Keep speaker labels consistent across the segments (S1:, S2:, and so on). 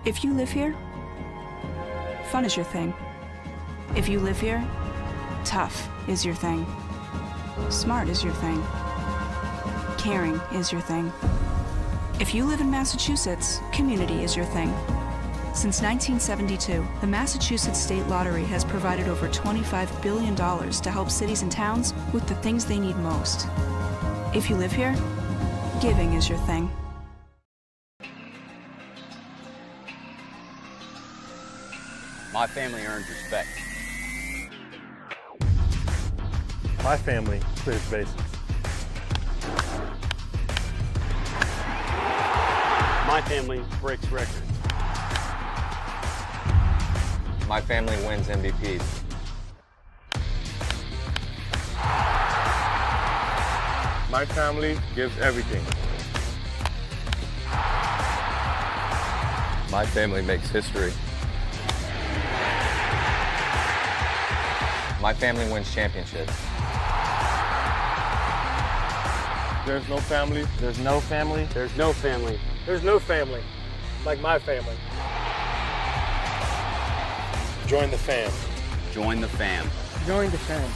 S1: If you live here, fun is your thing. If you live here, tough is your thing. Smart is your thing. Caring is your thing. If you live in Massachusetts, community is your thing. Since 1972, the Massachusetts State Lottery has provided over $25 billion to help cities and towns with the things they need most. If you live here, giving is your thing.
S2: My family earns respect.
S3: My family clears bases.
S4: My family breaks records.
S2: My family wins MVPs.
S3: My family gives everything.
S2: My family makes history. My family wins championships.
S3: There's no family.
S4: There's no family. There's no family.
S5: There's no family like my family.
S3: Join the fam.
S2: Join the fam.
S5: Join the fam.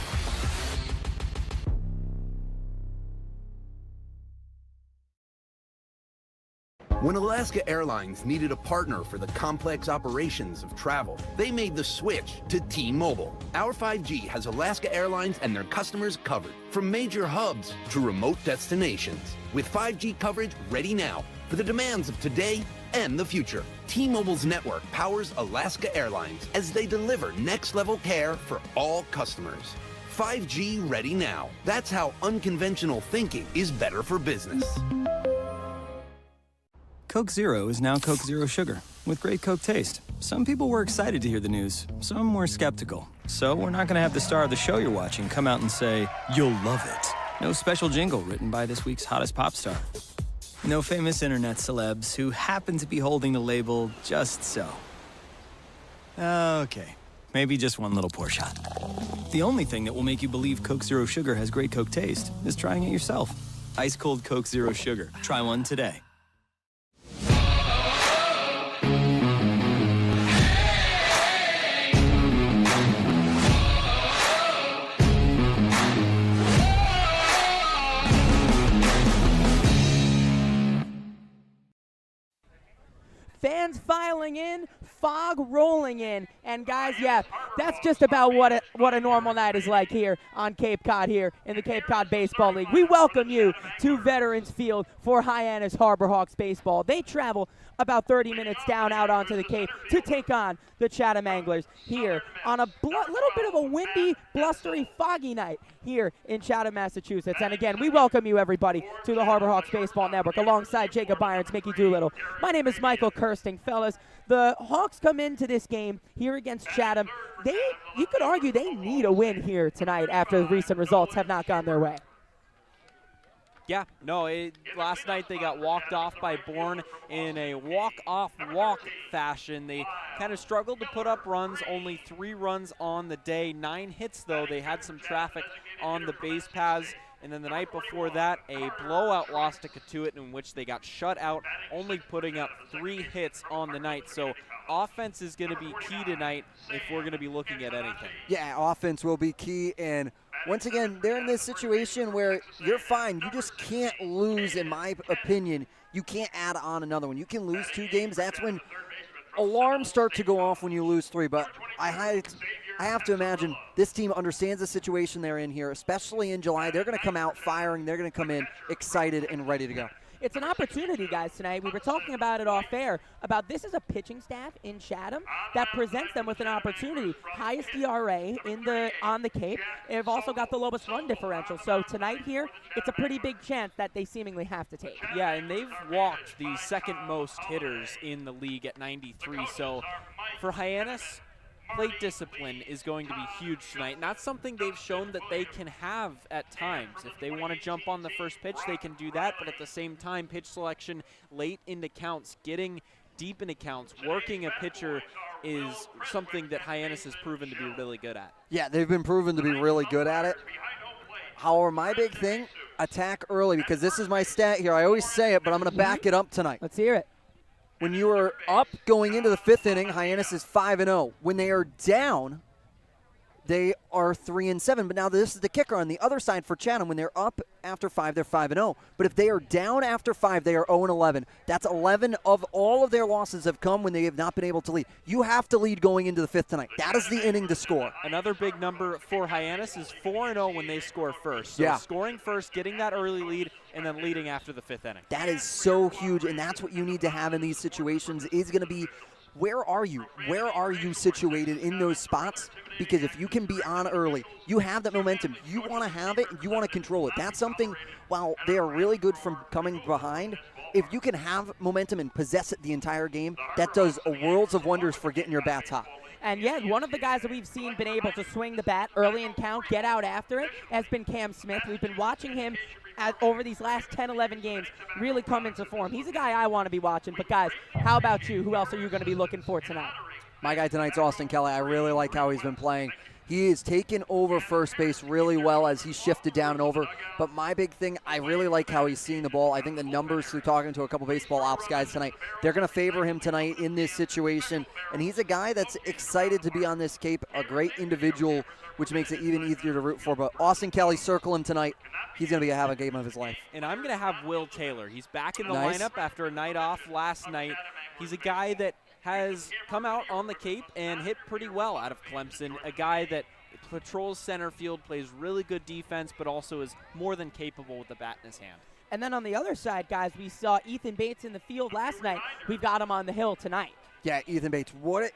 S6: When Alaska Airlines needed a partner for the complex operations of travel, they made the switch to T-Mobile. Our 5G has Alaska Airlines and their customers covered, from major hubs to remote destinations. With 5G coverage ready now for the demands of today and the future, T-Mobile's network powers Alaska Airlines as they deliver next-level care for all customers. 5G ready now. That's how unconventional thinking is better for business.
S7: Coke Zero is now Coke Zero Sugar, with great Coke taste. Some people were excited to hear the news, some were skeptical. So we're not going to have the star of the show you're watching come out and say, "You'll love it." No special jingle written by this week's hottest pop star. No famous internet celebs who happen to be holding the label just so. Okay, maybe just one little pour shot. The only thing that will make you believe Coke Zero Sugar has great Coke taste is trying it yourself. Ice cold Coke Zero Sugar. Try one today.
S8: Fans filing in, fog rolling in, and guys, yeah, that's just about what a normal night is like here on Cape Cod, here in the Cape Cod Baseball League. We welcome you to Veterans Field for Hyannis Harbor Hawks baseball. They travel about 30 minutes down out onto the Cape to take on the Chatham Anglers here on a little bit of a windy, blustery, foggy night here in Chatham, Massachusetts. And again, we welcome you, everybody, to the Harbor Hawks Baseball Network alongside Jacob Irons, Mickey Doolittle. My name is Michael Kirsting. Fellas, the Hawks come into this game here against Chatham. You could argue they need a win here tonight after the recent results have not gone their way.
S9: Yeah, no, last night they got walked off by Bourne in a walk-off walk fashion. They kind of struggled to put up runs, only 3 runs on the day. 9 hits, though. They had some traffic on the base paths. And then the night before that, a blowout loss to Catuit in which they got shut out, only putting up 3 hits on the night. So offense is going to be key tonight if we're going to be looking at anything.
S10: Yeah, offense will be key. And once again, they're in this situation where you're fine. You just can't lose, in my opinion. You can't add on another one. You can lose 2 games. That's when alarms start to go off when you lose 3. But I have to imagine this team understands the situation they're in here, especially in July. They're going to come out firing. They're going to come in excited and ready to go.
S8: It's an opportunity, guys, tonight. We were talking about it off air, about this is a pitching staff in Chatham that presents them with an opportunity. Highest ERA on the Cape. They've also got the lowest run differential. So tonight here, it's a pretty big chance that they seemingly have to take.
S9: Yeah, and they've walked the second most hitters in the league at 93. So for Hyannis, plate discipline is going to be huge tonight. Not something they've shown that they can have at times. If they want to jump on the first pitch, they can do that. But at the same time, pitch selection late into counts, getting deep into counts, working a pitcher is something that Hyannis has proven to be really good at.
S10: Yeah, they've been proven to be really good at it. However, my big thing, attack early, because this is my stat here. I always say it, but I'm going to back it up tonight.
S8: Let's hear it.
S10: When you are up going into the 5th inning, Hyannis is 5-0. When they are down, they are 3-7. But now this is the kicker on the other side for Chatham. When they're up after 5, they're 5-0. But if they are down after 5, they are 0-11. That's 11 of all of their losses have come when they have not been able to lead. You have to lead going into the 5th tonight. That is the inning to score.
S9: Another big number for Hyannis is 4-0 when they score first. So scoring first, getting that early lead, and then leading after the 5th inning.
S10: That is so huge, and that's what you need to have in these situations is going to be, where are you? Where are you situated in those spots? Because if you can be on early, you have that momentum. You want to have it, and you want to control it. That's something, while they are really good from coming behind, if you can have momentum and possess it the entire game, that does worlds of wonders for getting your bats hot.
S8: And yeah, one of the guys that we've seen been able to swing the bat early and count, get out after it, has been Cam Smith. We've been watching him over these last 10, 11 games really come into form. He's a guy I want to be watching. But guys, how about you? Who else are you going to be looking for tonight?
S10: My guy tonight's Austin Kelly. I really like how he's been playing. He has taken over first base really well as he shifted down and over. But my big thing, I really like how he's seeing the ball. I think the numbers through talking to a couple baseball ops guys tonight, they're going to favor him tonight in this situation. And he's a guy that's excited to be on this Cape, a great individual, which makes it even easier to root for. But Austin Kelly, circle him tonight. He's going to have a game of his life.
S9: And I'm going to have Will Taylor. He's back in the
S10: Nice.
S9: lineup after a night off last night. He's a guy that has come out on the Cape and hit pretty well out of Clemson, a guy that patrols center field, plays really good defense, but also is more than capable with the bat in his hand.
S8: And then on the other side, guys, we saw Ethan Bates in the field last night. We've got him on the hill tonight.
S10: Yeah, Ethan Bates. What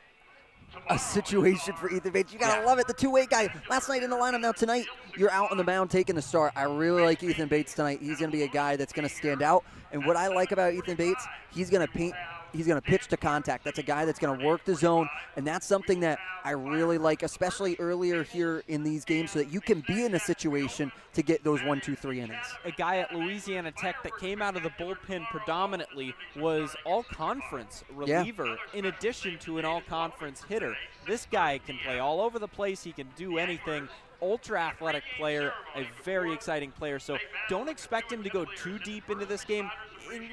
S10: a situation for Ethan Bates. You got to love it. The two-way guy. Last night in the lineup. Now tonight, you're out on the mound taking the start. I really like Ethan Bates tonight. He's going to be a guy that's going to stand out. And what I like about Ethan Bates, he's going to pitch to contact. That's a guy that's going to work the zone, and that's something that I really like, especially earlier here in these games, so that you can be in a situation to get those 1, 2, 3 innings.
S9: A guy at Louisiana Tech that came out of the bullpen predominantly was all-conference reliever in addition to an all-conference hitter. This guy can play all over the place. He can do anything. Ultra-athletic player, a very exciting player. So don't expect him to go too deep into this game.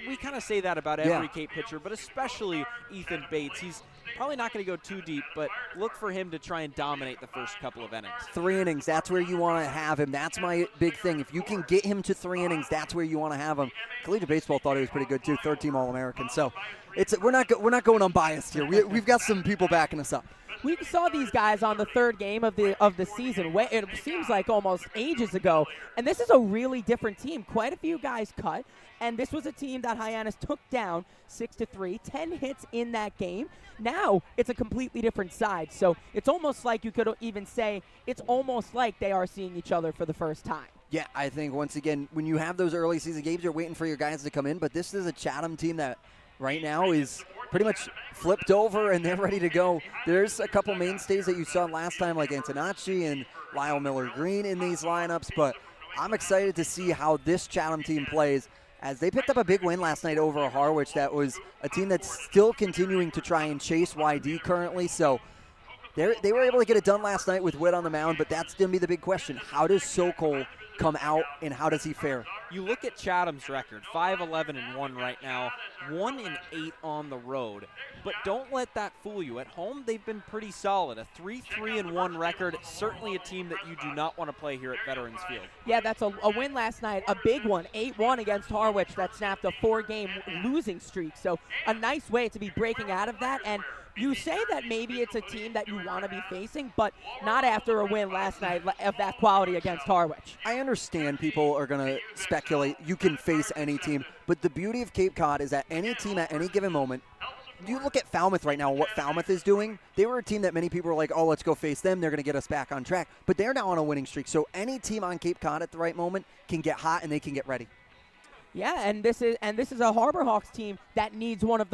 S9: We kind of say that about every Cape pitcher, but especially Ethan Bates. He's probably not going to go too deep, but look for him to try and dominate the first couple of innings. 3
S10: innings, that's where you want to have him. That's my big thing. If you can get him to 3 innings, that's where you want to have him. Collegiate baseball thought he was pretty good too, 3rd-team All-American. So we're not going unbiased here. We've got some people backing us up.
S8: We saw these guys on the 3rd game of the season. It seems like almost ages ago. And this is a really different team. Quite a few guys cut. And this was a team that Hyannis took down 6-3, 10 hits in that game. Now it's a completely different side. So it's almost like you could even say it's almost like they are seeing each other for the first time.
S10: Yeah, I think once again, when you have those early season games, you're waiting for your guys to come in. But this is a Chatham team that right now is pretty much flipped over and they're ready to go. There's a couple mainstays that you saw last time like Antonacci and Lyle Miller-Green in these lineups, but I'm excited to see how this Chatham team plays as they picked up a big win last night over Harwich. That was a team that's still continuing to try and chase YD currently, so they were able to get it done last night with Witt on the mound, but that's going to be the big question. How does Sokol come out and how does he fare?
S9: You look at Chatham's record, 5-11-1 right now, 1-8 on the road. But don't let that fool you. At home, they've been pretty solid. A 3-3-1 record, certainly a team that you do not want to play here at Veterans Field.
S8: Yeah, that's a win last night, a big one, 8-1 against Harwich that snapped a 4-game losing streak. So a nice way to be breaking out of that. And you say that maybe it's a team that you want to be facing, but not after a win last night of that quality against Harwich.
S10: I understand people are going to speculate you can face any team, but the beauty of Cape Cod is that any team at any given moment, you look at Falmouth right now, what Falmouth is doing. They were a team that many people were like, oh, let's go face them. They're going to get us back on track. But they're now on a winning streak. So any team on Cape Cod at the right moment can get hot and they can get ready.
S8: Yeah, and this is a Harbor Hawks team that needs one of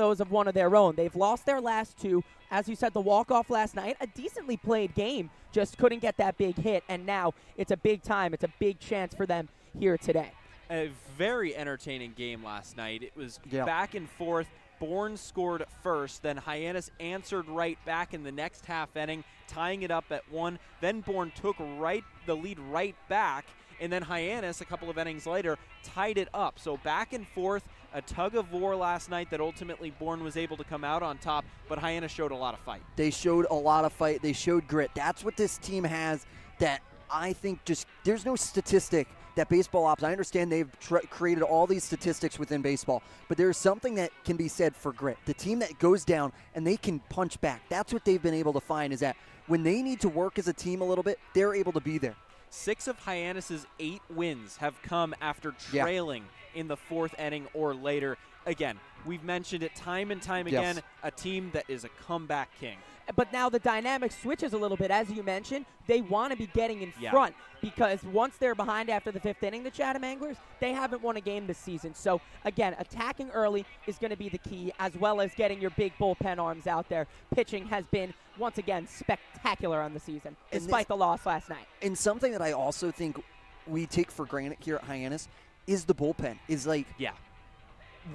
S8: their own. They've lost their last 2. As you said, the walk-off last night, a decently played game, just couldn't get that big hit. And now it's a big time. It's a big chance for them here today.
S9: A very entertaining game last night. It was back and forth. Bourne scored first, then Hyannis answered right back in the next half inning, tying it up at 1. Then Bourne took the lead right back, and then Hyannis, a couple of innings later, tied it up. So back and forth, a tug of war last night that ultimately Bourne was able to come out on top, but Hyannis showed a lot of fight.
S10: They showed a lot of fight. They showed grit. That's what this team has that I think just there's no statistic that baseball ops, I understand they've created all these statistics within baseball, but there's something that can be said for grit. The team that goes down and they can punch back. That's what they've been able to find, is that when they need to work as a team a little bit, they're able to be there.
S9: 6 of Hyannis' 8 wins have come after trailing in the 4th inning or later. Again, we've mentioned it time and time again, a team that is a comeback king.
S8: But now the dynamic switches a little bit. As you mentioned, they want to be getting in front because once they're behind after the 5th inning, the Chatham Anglers, they haven't won a game this season. So, again, attacking early is going to be the key, as well as getting your big bullpen arms out there. Pitching has been, once again, spectacular on the season, despite the loss last night.
S10: And something that I also think we take for granted here at Hyannis is the bullpen. Is like,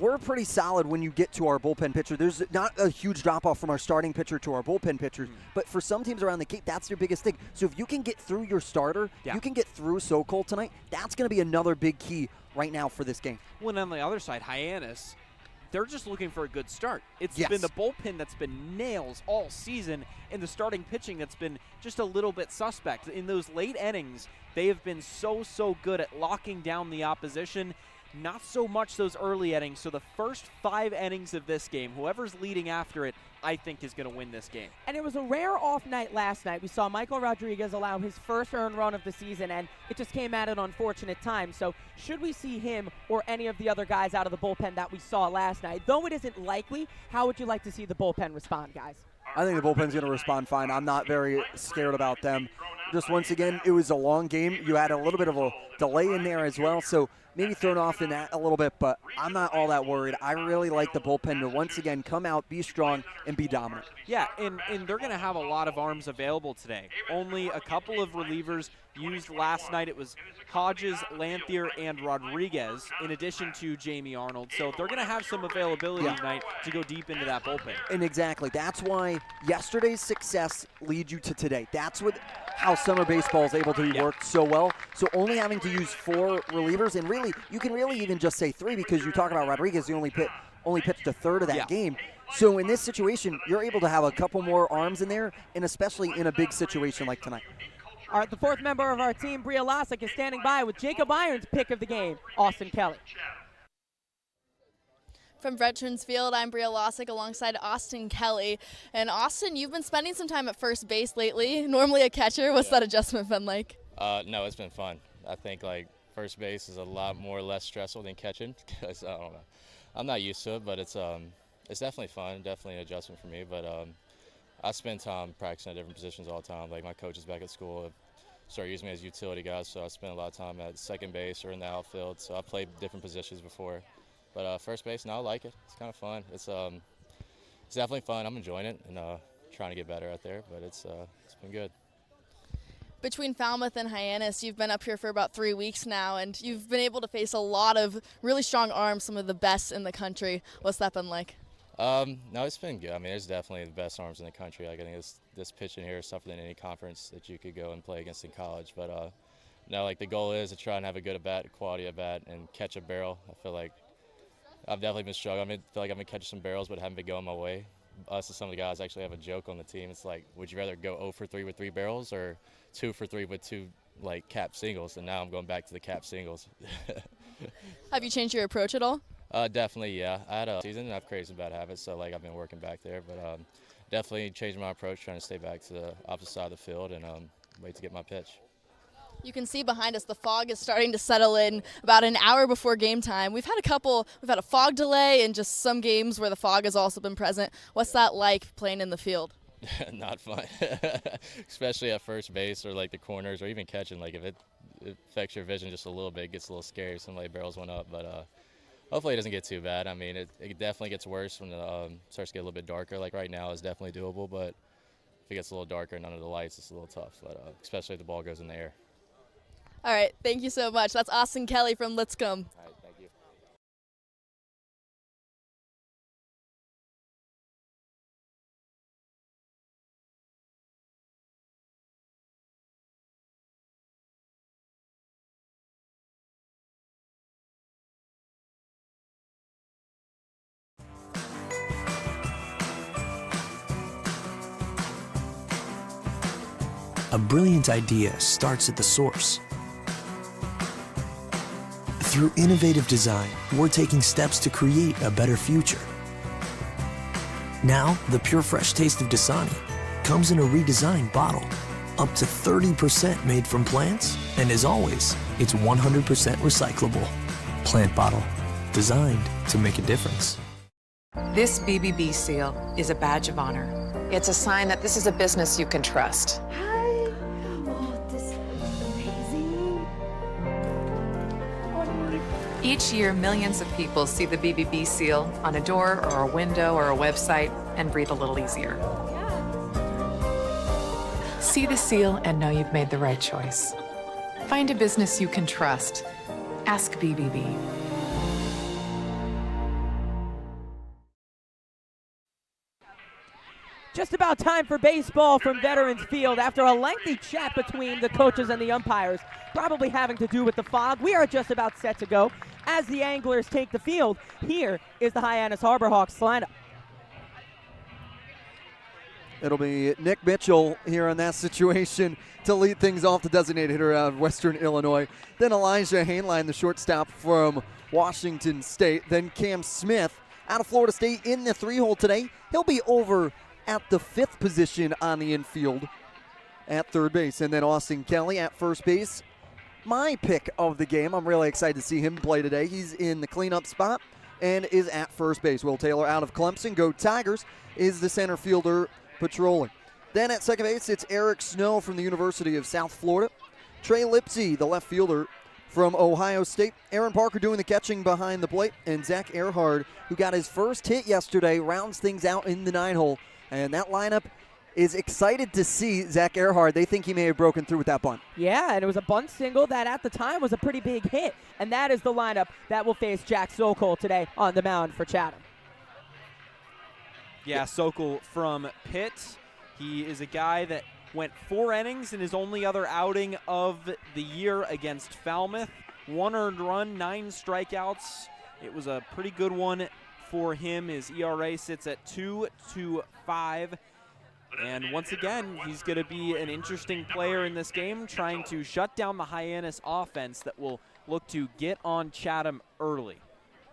S10: we're pretty solid when you get to our bullpen pitcher. There's not a huge drop-off from our starting pitcher to our bullpen pitchers, but for some teams around the Cape, that's their biggest thing. So if you can get through your starter, you can get through Sokol tonight, that's going to be another big key right now for this game.
S9: Well, and on the other side, Hyannis, they're just looking for a good start. It's been the bullpen that's been nails all season, and the starting pitching that's been just a little bit suspect. In those late innings, they have been so good at locking down the opposition. Not so much those early innings. So the first 5 innings of this game, whoever's leading after it, I think is going to win this game.
S8: And it was a rare off night last night. We saw Michael Rodriguez allow his first earned run of the season, and it just came at an unfortunate time. So should we see him or any of the other guys out of the bullpen that we saw last night, though it isn't likely, how would you like to see the bullpen respond, guys?
S10: I think the bullpen's going to respond fine. I'm not very scared about them. Just once again, it was a long game. You had a little bit of a delay in there as well, so maybe thrown off in that a little bit, but I'm not all that worried. I really like the bullpen to once again come out, be strong, and be dominant.
S9: Yeah, and they're going to have a lot of arms available today. Only a couple of relievers used last night. It was Hodges, Lanthier, and Rodriguez, in addition to Jamie Arnold. So they're going to have some availability tonight to go deep into that bullpen.
S10: And exactly. That's why yesterday's success leads you to today. That's how summer baseball is able to be worked so well. So only having to use 4 relievers, and really, you can really even just say 3 because you talk about Rodriguez, he only pitched a third of that game. So in this situation, you're able to have a couple more arms in there, and especially in a big situation like tonight.
S8: All right, the 4th member of our team, Bria Losick, is standing by with Jacob Irons' pick of the game, Austin Kelly.
S11: From Veterans Field, I'm Bria Losick alongside Austin Kelly. And Austin, you've been spending some time at first base lately, normally a catcher. What's that adjustment been like?
S12: No, it's been fun. I think first base is a lot less stressful than catching, because I don't know. I'm not used to it, but it's definitely fun, definitely an adjustment for me. But I spend time practicing at different positions all the time. Like my coaches back at school have started using me as utility guys, so I spend a lot of time at second base or in the outfield. So I played different positions before. But first base, no, I like it. It's kind of fun. It's definitely fun. I'm enjoying it and trying to get better out there, but it's been good.
S11: Between Falmouth and Hyannis, you've been up here for about 3 weeks now, and you've been able to face a lot of really strong arms, some of the best in the country. What's that been like?
S12: No, it's been good. I mean, there's definitely the best arms in the country. Like, I think this pitch in here is tougher than any conference that you could go and play against in college. But no, the goal is to try and have a good at-bat, quality at-bat, and catch a barrel. I feel like I've definitely been struggling. I feel like I've been catching some barrels, but haven't been going my way. Us and some of the guys actually have a joke on the team. It's like, would you rather go 0 for 3 with 3 barrels or 2 for 3 with 2 cap singles? And now I'm going back to the cap singles.
S11: Have you changed your approach at all?
S12: Definitely, yeah. I had a season and I've created some bad habits, so I've been working back there. But definitely changing my approach, trying to stay back to the opposite side of the field and wait to get my pitch.
S11: You can see behind us the fog is starting to settle in about an hour before game time. We've had a fog delay and just some games where the fog has also been present. What's that like playing in the field?
S12: Not fun, especially at first base or the corners or even catching. If it affects your vision just a little bit, it gets a little scary if some barrels went up. But hopefully it doesn't get too bad. I mean, it definitely gets worse when it starts to get a little bit darker. Right now is definitely doable, but if it gets a little darker and under the lights, it's a little tough. But especially if the ball goes in the air.
S11: All right, thank you so much. That's Austin Kelly from Lipscomb.
S12: All right.
S13: a brilliant idea starts at the source. Through innovative design, we're taking steps to create a better future. Now, the pure fresh taste of Dasani comes in a redesigned bottle, up to 30% made from plants, and as always, it's 100% recyclable. Plant bottle, designed to make a difference.
S14: This BBB seal is a badge of honor. It's a sign that this is a business you can trust.
S15: Hi. Oh, this is amazing.
S14: Each year, millions of people see the BBB seal on a door or a window or a website and breathe a little easier. See the seal and know you've made the right choice. Find a business you can trust. Ask BBB.
S8: Just about time for baseball from Veterans Field. After a lengthy chat between the coaches and the umpires, probably having to do with the fog, we are just about set to go as the Anglers take the field. Here is the Hyannis Harbor Hawks lineup.
S10: It'll be Nick Mitchell here in that situation to lead things off, the designated hitter out of Western Illinois. Then Elijah Hainline, the shortstop from Washington State. Then Cam Smith out of Florida State in the 3-hole today. He'll be over at the 5th position on the infield at third base. And then Austin Kelly at first base. My pick of the game. I'm really excited to see him play today. He's in the cleanup spot and is at first base. Will Taylor out of Clemson. Go Tigers is the center fielder patrolling. Then at second base, it's Eric Snow from the University of South Florida. Trey Lipsy, the left fielder from Ohio State. Aaron Parker doing the catching behind the plate. And Zach Earhart, who got his first hit yesterday, rounds things out in the 9-hole. And that lineup is excited to see Zach Earhart. They think he may have broken through with that bunt.
S8: Yeah, and it was a bunt single that at the time was a pretty big hit. And that is the lineup that will face Jack Sokol today on the mound for Chatham.
S9: Yeah, Sokol from Pitt. He is a guy that went 4 innings in his only other outing of the year against Falmouth. 1 earned run, 9 strikeouts. It was a pretty good one for him. His ERA sits at 2.25. And once again, he's going to be an interesting player in this game, trying to shut down the Hyannis offense that will look to get on Chatham early.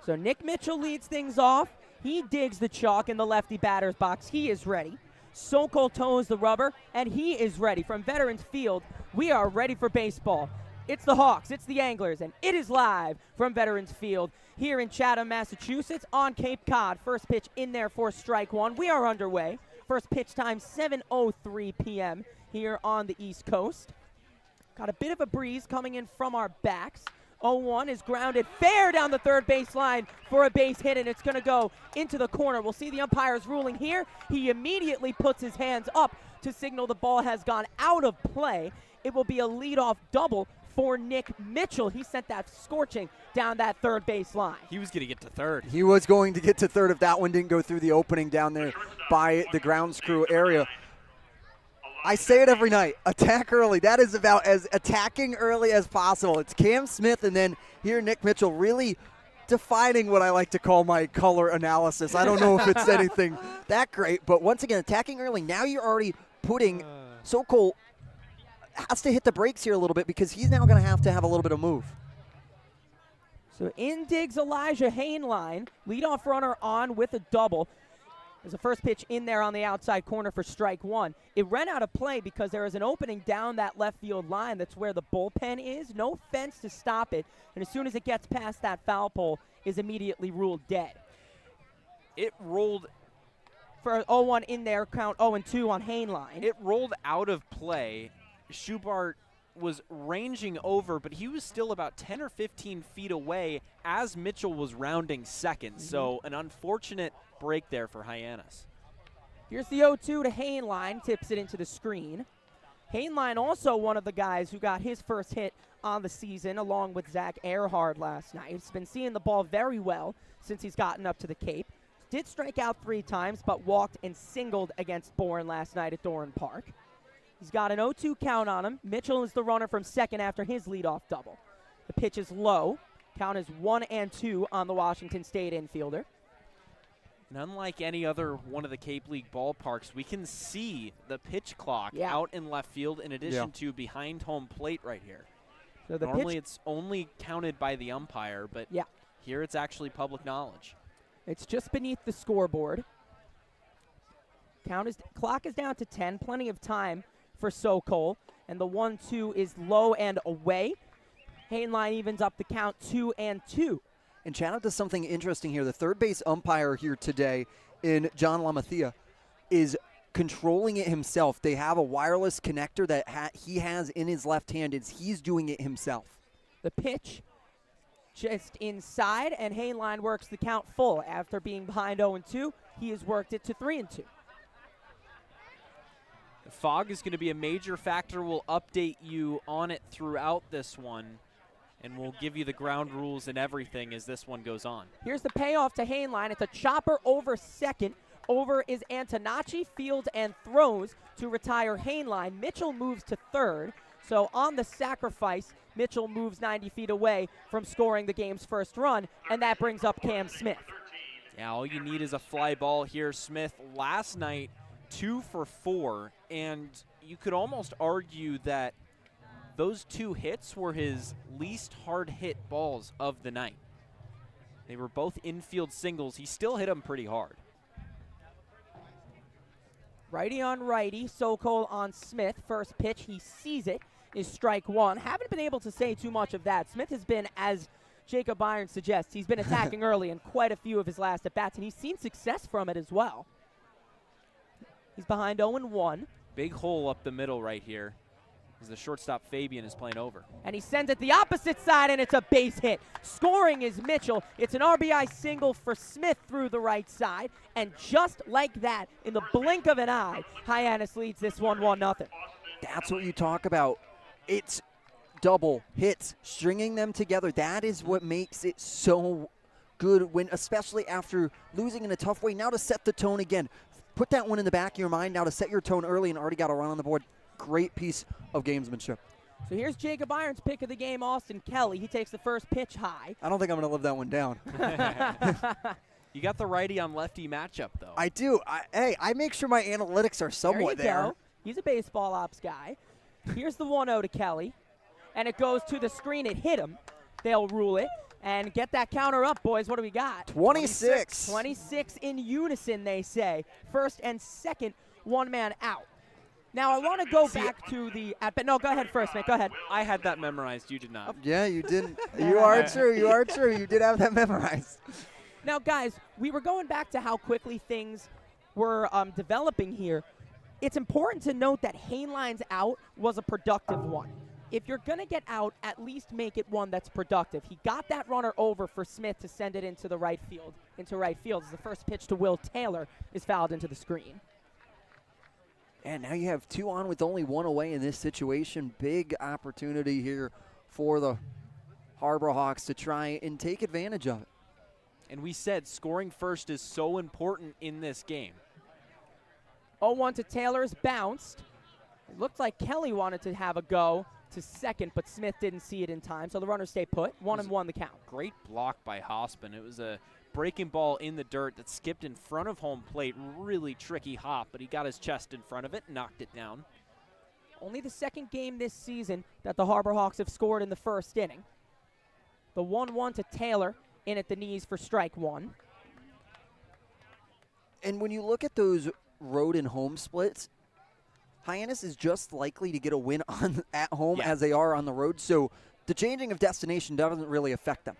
S8: So Nick Mitchell leads things off. He digs the chalk in the lefty batter's box. He is ready. Sokol toes the rubber, and he is ready. From Veterans Field, we are ready for baseball. It's the Hawks, it's the Anglers, and it is live from Veterans Field here in Chatham, Massachusetts on Cape Cod. First pitch in there for strike one. We are underway. First pitch time, 7:03 p.m. here on the East Coast. Got a bit of a breeze coming in from our backs. 0-1 is grounded fair down the third base line for a base hit, and it's going to go into the corner. We'll see the umpire's ruling here. He immediately puts his hands up to signal the ball has gone out of play. It will be a leadoff double for Nick Mitchell. He sent that scorching down that third base line.
S9: He was going to get to third.
S10: He was going to get to third if that one didn't go through the opening down there by the grounds crew area. I say it every night, attack early. That is about as attacking early as possible. It's Cam Smith and then here Nick Mitchell really defining what I like to call my color analysis. I don't know if it's anything that great, but once again, attacking early. Now you're already putting Sokol has to hit the brakes here a little bit because he's now going to have a little bit of move.
S8: So in digs Elijah Hainline, leadoff runner on with a double. There's a first pitch in there on the outside corner for strike one. It ran out of play because there is an opening down that left field line. That's where the bullpen is. No fence to stop it. And as soon as it gets past that foul pole, is immediately ruled dead.
S9: It rolled
S8: for 0-1 in there, count 0-2 on Hainline.
S9: It rolled out of play. Schubart was ranging over, but he was still about 10 or 15 feet away as Mitchell was rounding second. So an unfortunate break there for Hyannis.
S8: Here's the 0-2 to Hainline, tips it into the screen. Hainline also one of the guys who got his first hit on the season along with Zach Earhart last night. He's been seeing the ball very well since he's gotten up to the Cape. Did strike out 3 times, but walked and singled against Bourne last night at Doran Park. He's got an 0-2 count on him. Mitchell is the runner from second after his leadoff double. The pitch is low. Count is 1-2 on the Washington State infielder.
S9: And unlike any other one of the Cape League ballparks, we can see the pitch clock out in left field in addition to behind home plate right here.
S8: So the
S9: Normally it's only counted by the umpire, but here it's actually public knowledge.
S8: It's just beneath the scoreboard. Clock is down to 10, plenty of time for Sokol, and the 1-2 is low and away. Hainline evens up the count 2-2.
S10: And Chatham does something interesting here. The third base umpire here today in John Lamathia is controlling it himself. They have a wireless connector that he has in his left hand. He's doing it himself.
S8: The pitch just inside, and Hainline works the count full. After being behind 0-2, he has worked it to 3-2.
S9: The fog is going to be a major factor. We'll update you on it throughout this one, and we'll give you the ground rules and everything as this one goes on.
S8: Here's the payoff to Hainline. It's a chopper over second. Over is Antonacci, fields and throws to retire Hainline. Mitchell moves to third. So on the sacrifice, Mitchell moves 90 feet away from scoring the game's first run, and that brings up Cam Smith.
S9: Yeah, all you need is a fly ball here. Smith last night 2 for 4, and you could almost argue that those 2 hits were his least hard hit balls of the night. They were both infield singles. He still hit them pretty hard.
S8: Righty on righty, Sokol on Smith. First pitch, he sees it, is strike one. Haven't been able to say too much of that. Smith has been, as Jacob Irons suggests, he's been attacking early in quite a few of his last at-bats, and he's seen success from it as well. He's behind 0-1.
S9: Big hole up the middle right here as the shortstop Fabian is playing over.
S8: And he sends it the opposite side, and it's a base hit. Scoring is Mitchell. It's an RBI single for Smith through the right side. And just like that, in the blink of an eye, Hyannis leads this 1-0.
S10: That's what you talk about. It's double hits, stringing them together. That is what makes it so good, when, especially after losing in a tough way. Now to set the tone again. Put that one in the back of your mind now to set your tone early and already got a run on the board. Great piece of gamesmanship.
S8: So here's Jacob Irons' pick of the game, Austin Kelly. He takes the first pitch high.
S10: I don't think I'm going to live that one down.
S9: You got the righty on lefty matchup, though.
S10: I do. I make sure my analytics are somewhat
S8: there. Go. He's a baseball ops guy. Here's the 1-0 to Kelly. And it goes to the screen. It hit him. They'll rule it. And get that counter up, boys. What do we got?
S10: 26.
S8: 26 in unison, they say. First and second, one man out. Now, I want to go back to the at-bat. No, go ahead first, man. Go ahead.
S9: I had that memorized. You did not.
S10: Yeah, you didn't. You are true. You are true. You did have that memorized.
S8: Now, guys, we were going back to how quickly things were developing here. It's important to note that Hainline's out was a productive one. If you're going to get out, at least make it one that's productive. He got that runner over for Smith to send it into the right field. As the first pitch to Will Taylor is fouled into the screen.
S10: And now you have 2 on with only 1 away in this situation. Big opportunity here for the Harbor Hawks to try and take advantage of it.
S9: And we said scoring first is so important in this game.
S8: 0-1 to Taylor's bounced. It looked like Kelly wanted to have a go to second, but Smith didn't see it in time, so the runners stay put. 1-1 the count.
S9: Great block by Hospin. It was a breaking ball in the dirt that skipped in front of home plate. Really tricky hop, but he got his chest in front of it and knocked it down.
S8: Only the second game this season that the Harbor Hawks have scored in the first inning. The 1-1 to Taylor in at the knees for strike one.
S10: And when you look at those road and home splits, Hyannis is just likely to get a win at home as they are on the road, so the changing of destination doesn't really affect them.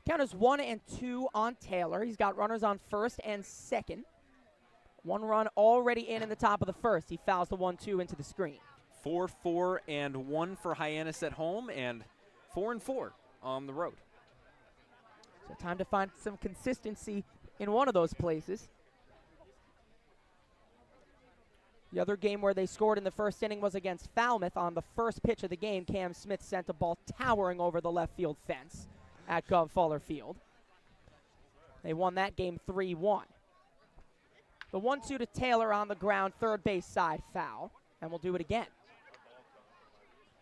S8: Count is 1-2 on Taylor. He's got runners on first and second. 1 run already in the top of the first. He fouls the 1-2 into the screen.
S9: 4-4-1 for Hyannis at home, and 4-4 on the road.
S8: So time to find some consistency in one of those places. The other game where they scored in the first inning was against Falmouth. On the first pitch of the game, Cam Smith sent a ball towering over the left field fence at Gov Fuller Field. They won that game 3-1. The 1-2 to Taylor on the ground, third base side foul, and we'll do it again.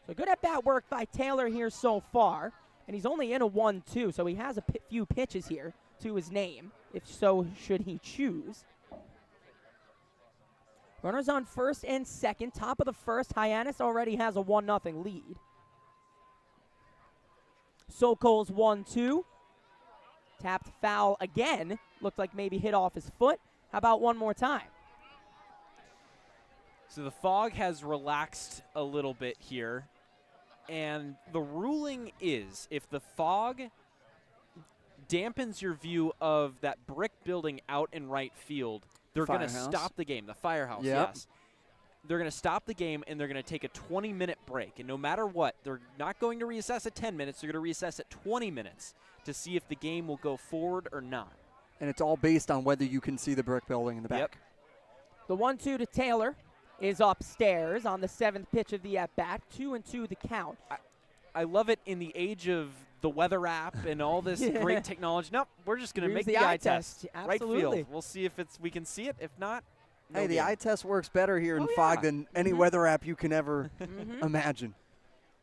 S8: So good at-bat work by Taylor here so far, and he's only in a 1-2, so he has a few pitches here. to his name, if so should he choose. Runners on first and second. Top of the first, Hyannis already has a 1-0 lead. Sokol's 1-2. Tapped foul again. Looked like maybe hit off his foot. How about one more time?
S9: So the fog has relaxed a little bit here. And the ruling is if the fog dampens your view of that brick building out in right field, they're going to stop the game. The firehouse, yes. They're going to stop the game, and they're going to take a 20-minute break. And no matter what, they're not going to reassess at 10 minutes. They're going to reassess at 20 minutes to see if the game will go forward or not.
S10: And it's all based on whether you can see the brick building in the back.
S9: Yep.
S8: The 1-2 to Taylor is upstairs on the 7th pitch of the at-bat. 2-2 the count.
S9: I love it in the age of the weather app and all this great technology. Nope, we're just going to make the eye test.
S8: Absolutely.
S9: Right field. We'll see if we can see it. If not, no
S10: hey, the
S9: game.
S10: eye test works better here in fog than any weather app you can ever imagine.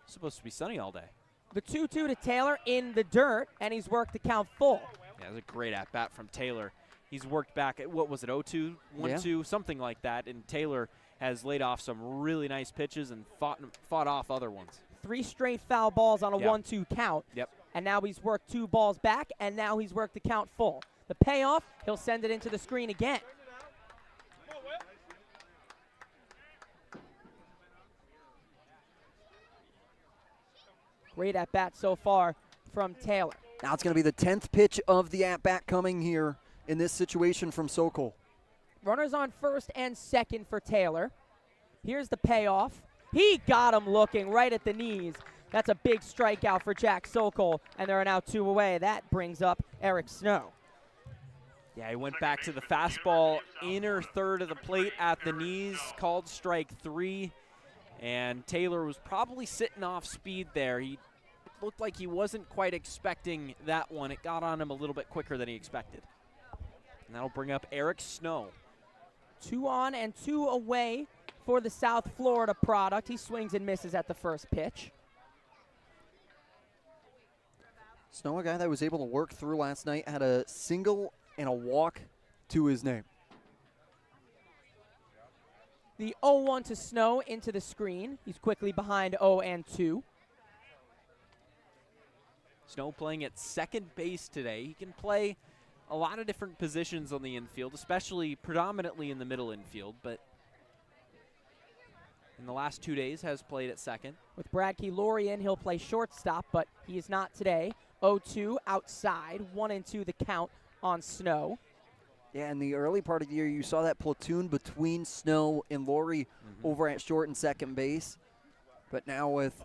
S9: It's supposed to be sunny all day.
S8: The 2-2 to Taylor in the dirt, and he's worked the count full.
S9: Yeah, it was a great at-bat from Taylor. He's worked back at, what was it, 0-2, 1-2, something like that, and Taylor has laid off some really nice pitches and fought off other ones.
S8: 3 straight foul balls on a 1-2 count.
S9: Yep.
S8: And now he's worked 2 balls back, and now he's worked the count full. The payoff, he'll send it into the screen again. Great at-bat so far from Taylor.
S10: Now it's going to be the 10th pitch of the at-bat coming here in this situation from Sokol.
S8: Runners on first and second for Taylor. Here's the payoff. He got him looking right at the knees. That's a big strikeout for Jack Sokol, and there are now 2 away. That brings up Eric Snow.
S9: Yeah, he went back to the fastball, inner third of the plate at the knees, called strike 3, and Taylor was probably sitting off speed there. He looked like he wasn't quite expecting that one. It got on him a little bit quicker than he expected. And that'll bring up Eric Snow.
S8: 2 on and 2 away for the South Florida product. He swings and misses at the first pitch.
S10: Snow, a guy that was able to work through last night, had a single and a walk to his name.
S8: The 0-1 to Snow into the screen. He's quickly behind 0-2.
S9: Snow playing at second base today. He can play a lot of different positions on the infield, especially predominantly in the middle infield, but in the last 2 days has played at second.
S8: With Brad Keylori in, he'll play shortstop, but he is not today. 0-2 outside, 1-2 the count on Snow.
S10: Yeah, in the early part of the year, you saw that platoon between Snow and Laurie over at short and second base. But now with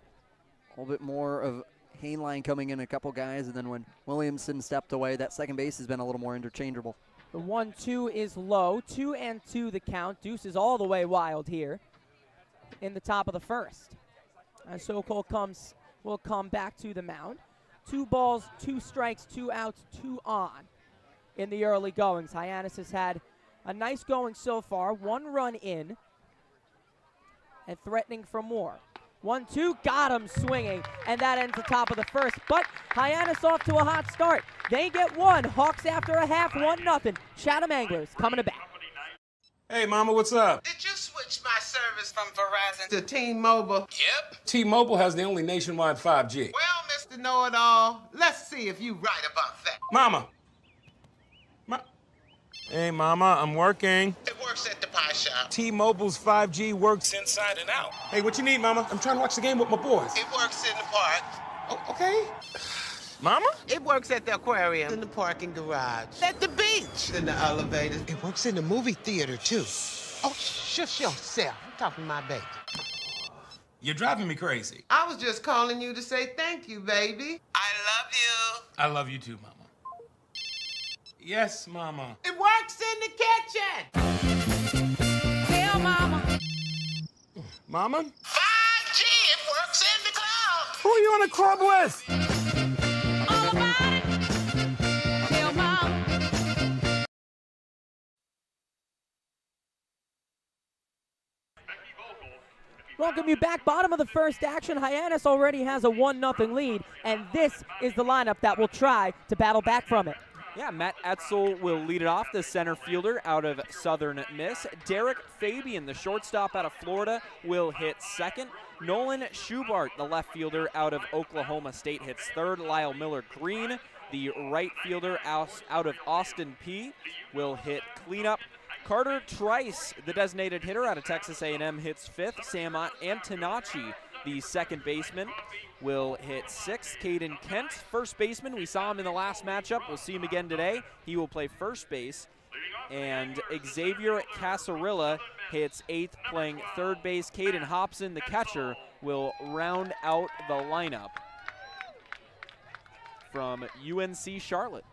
S10: a little bit more of Hainline coming in, a couple guys, and then when Williamson stepped away, that second base has been a little more interchangeable.
S8: The 1-2 is low, 2-2 the count. Deuce is all the way wild here in the top of the first. As Sokol will come back to the mound. 2 balls, 2 strikes, 2 outs, 2 on in the early goings. Hyannis has had a nice going so far. 1 run in and threatening for more. 1-2, got him swinging, and that ends the top of the first. But Hyannis off to a hot start. They get 1. Hawks after a half, 1-0. Chatham Anglers coming to bat.
S16: Hey, Mama, what's up?
S17: Did you switch my service from Verizon to T-Mobile? Yep.
S16: T-Mobile has the only nationwide 5G.
S17: Well, Mr. Know-It-All, let's see if you right about that.
S16: Mama. Hey, Mama, I'm working.
S17: It works at the pie shop.
S16: T-Mobile's 5G works inside and out. Hey, what you need, Mama? I'm trying to watch the game with my boys.
S17: It works in the park.
S16: Oh, okay. Mama?
S17: It works at the aquarium, in the parking garage, at the beach, in the elevators. It works in the movie theater, too. Oh, shush yourself. I'm talking to my baby.
S16: You're driving me crazy.
S17: I was just calling you to say thank you, baby. I love you.
S16: I love you too, Mama. Yes, Mama.
S17: It works in the kitchen. Tell Mama.
S16: Mama?
S17: 5G, it works in the club.
S16: Who are you in a club with?
S17: All about it. Tell Mama.
S8: Welcome you back. Bottom of the first action. Hyannis already has a 1-0 lead, and this is the lineup that will try to battle back from it.
S9: Yeah, Matt Etzel will lead it off, the center fielder out of Southern Miss. Derek Fabian, the shortstop out of Florida, will hit second. Nolan Schubart, the left fielder out of Oklahoma State, hits third. Lyle Miller Green, the right fielder out of Austin Peay, will hit cleanup. Carter Trice, the designated hitter out of Texas A&M, hits fifth. Sam Antonacci, the second baseman, will hit sixth. Caden Kent, first baseman. We saw him in the last matchup. We'll see him again today. He will play first base. And Xavier Casarilla hits eighth, playing third base. Caden Hobson, the catcher, will round out the lineup from UNC Charlotte.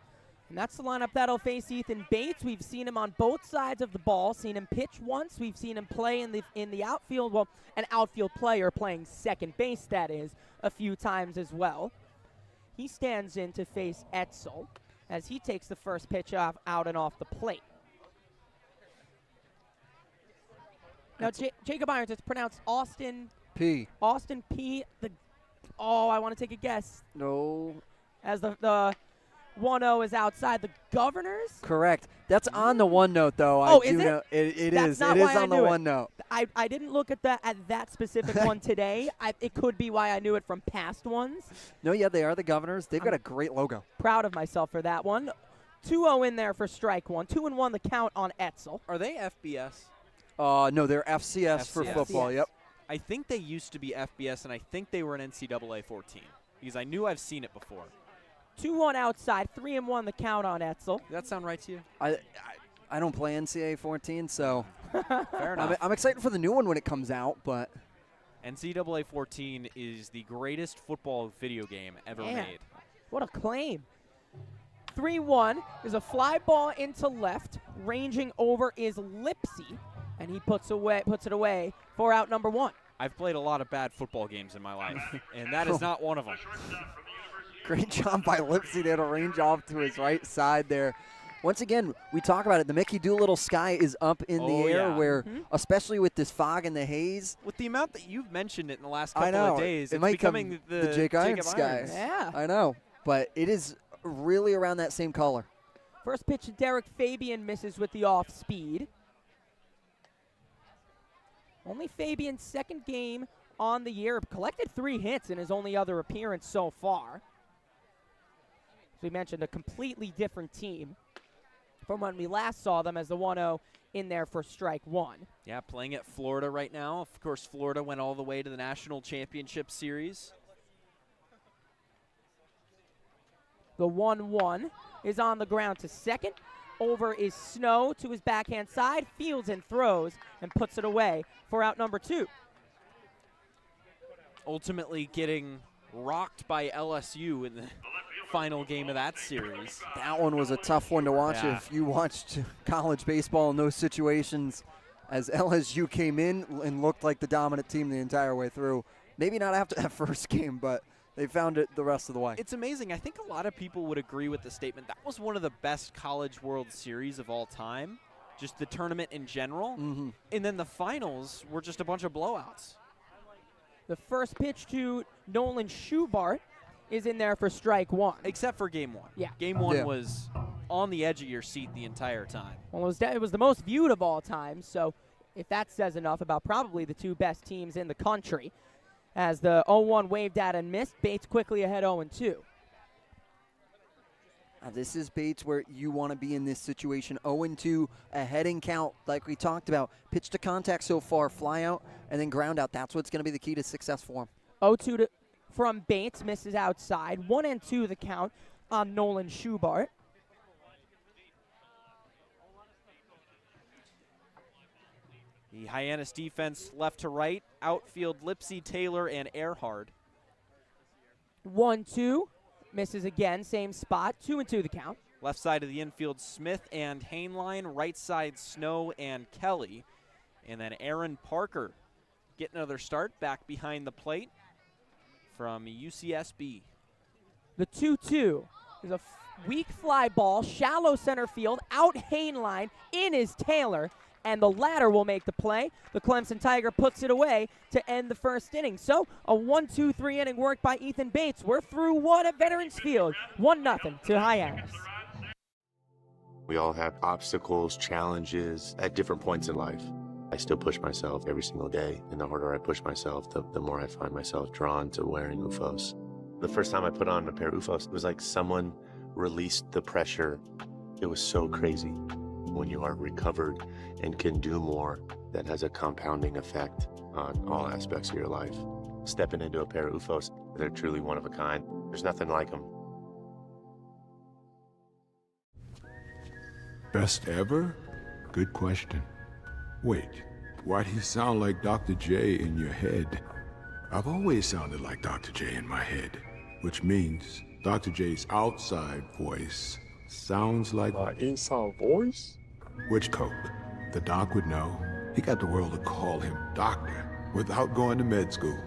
S8: And that's the lineup that'll face Ethan Bates. We've seen him on both sides of the ball, seen him pitch once. We've seen him play in the outfield, well, an outfield player playing second base, that is, a few times as well. He stands in to face Etzel as he takes the first pitch out and off the plate. Now, Jacob Irons, it's pronounced Austin
S10: P.
S8: Austin P. I want to take a guess.
S10: No.
S8: As the 1-0 is outside the Governors.
S10: Correct. That's on the one note, though.
S8: Is it?
S10: It
S8: That's
S10: is.
S8: not
S10: It is
S8: why I
S10: on the
S8: knew it.
S10: one note.
S8: I didn't look at that specific one today. It could be why I knew it from past ones.
S10: No, yeah, they are the Governors. They've got a great logo.
S8: Proud of myself for that one. 2-0 in there for strike one. 2-1 the count on Etzel.
S9: Are they FBS?
S10: No, they're FCS for football. Yep.
S9: I think they used to be FBS, and I think they were an NCAA 14 because I knew I've seen it before.
S8: 2-1 outside, 3-1 the count on Etzel.
S9: Does that sound right to you?
S10: I don't play NCAA 14, so
S9: Fair enough.
S10: I'm excited for the new one when it comes out, but
S9: NCAA 14 is the greatest football video game ever made.
S8: What a claim. 3-1 is a fly ball into left. Ranging over is Lipsy, and he puts it away for out number one.
S9: I've played a lot of bad football games in my life, and that is not one of them.
S10: great job by Lipsy there to range off to his right side there. Once again, we talk about it. The Mickey Doolittle sky is up in the air where, especially with this fog and the haze.
S9: With the amount that you've mentioned it in the last couple
S10: I know.
S9: of days,
S10: it
S9: it's
S10: might
S9: becoming
S10: the Jake Irons sky.
S8: Yeah.
S10: I know. But it is really around that same color.
S8: First pitch, Derek Fabian misses with the off speed. Only Fabian's second game on the year. Collected 3 hits in his only other appearance so far. As we mentioned, a completely different team from when we last saw them as the 1-0 in there for strike one.
S9: Yeah, playing at Florida right now. Of course, Florida went all the way to the National Championship Series.
S8: The 1-1 is on the ground to second. Over is Snow to his backhand side, fields and throws, and puts it away for out number 2.
S9: Ultimately getting rocked by LSU in the final game of that series.
S10: That one was a tough one to watch if you watched college baseball in those situations, as LSU came in and looked like the dominant team the entire way through. Maybe not after that first game, but they found it the rest of the way.
S9: It's amazing. I think a lot of people would agree with the statement. That was one of the best College World Series of all time, just the tournament in general.
S10: Mm-hmm.
S9: And then the finals were just a bunch of blowouts.
S8: The first pitch to Nolan Schubart is in there for strike one.
S9: Except for game one.
S8: Yeah.
S9: Game one was on the edge of your seat the entire time.
S8: Well, it was the most viewed of all time, so if that says enough about probably the 2 best teams in the country. As the 0-1 waved at and missed, Bates quickly ahead 0-2.
S10: This is Bates where you want to be in this situation. 0-2, a heading count like we talked about. Pitch to contact so far, fly out, and then ground out. That's what's going to be the key to success for him.
S8: 0-2 from Bates, misses outside. 1-2 the count on Nolan Schubart.
S9: The Hyannis defense left to right, outfield Lipsy, Taylor, and Earhard.
S8: 1-2, misses again, same spot. 2-2 the count.
S9: Left side of the infield, Smith and Hainline. Right side, Snow and Kelly. And then Aaron Parker getting another start back behind the plate from UCSB.
S8: The 2-2 is a weak fly ball, shallow center field, out Hainline, in is Taylor, and the latter will make the play. The Clemson Tiger puts it away to end the first inning. So a 1-2-3 inning work by Ethan Bates. We're through one at Veterans Field. 1-0 to Hyannis.
S18: We all have obstacles, challenges at different points in life. I still push myself every single day, and the harder I push myself, the more I find myself drawn to wearing UFOs. The first time I put on a pair of UFOs, it was like someone released the pressure. It was so crazy. When you are recovered and can do more, that has a compounding effect on all aspects of your life. Stepping into a pair of UFOs, they're truly one of a kind. There's nothing like them.
S19: Best ever? Good question. Wait, why do you sound like Dr. J in your head? I've always sounded like Dr. J in my head, which means Dr. J's outside voice sounds like my inside voice? Which Coke? The doc would know. He got the world to call him doctor without going to med school.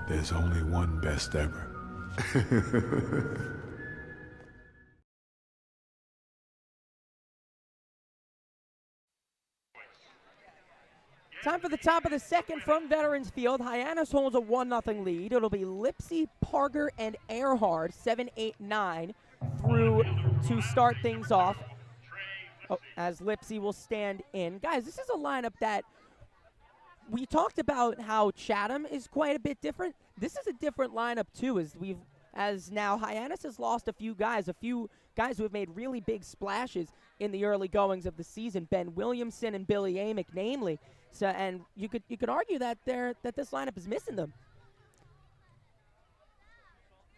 S19: There's only one best ever.
S8: Time for the top of the second from Veterans Field. Hyannis holds a 1-0 lead. It'll be Lipsy, Parker, and Earhart, 7, 8, 9 through to start things off. As Lipsy will stand in. Guys, this is a lineup that we talked about how Chatham is quite a bit different. This is a different lineup too, as now Hyannis has lost a few guys who have made really big splashes in the early goings of the season. Ben Williamson and Billy Amick, namely. So, and you could argue that this lineup is missing them.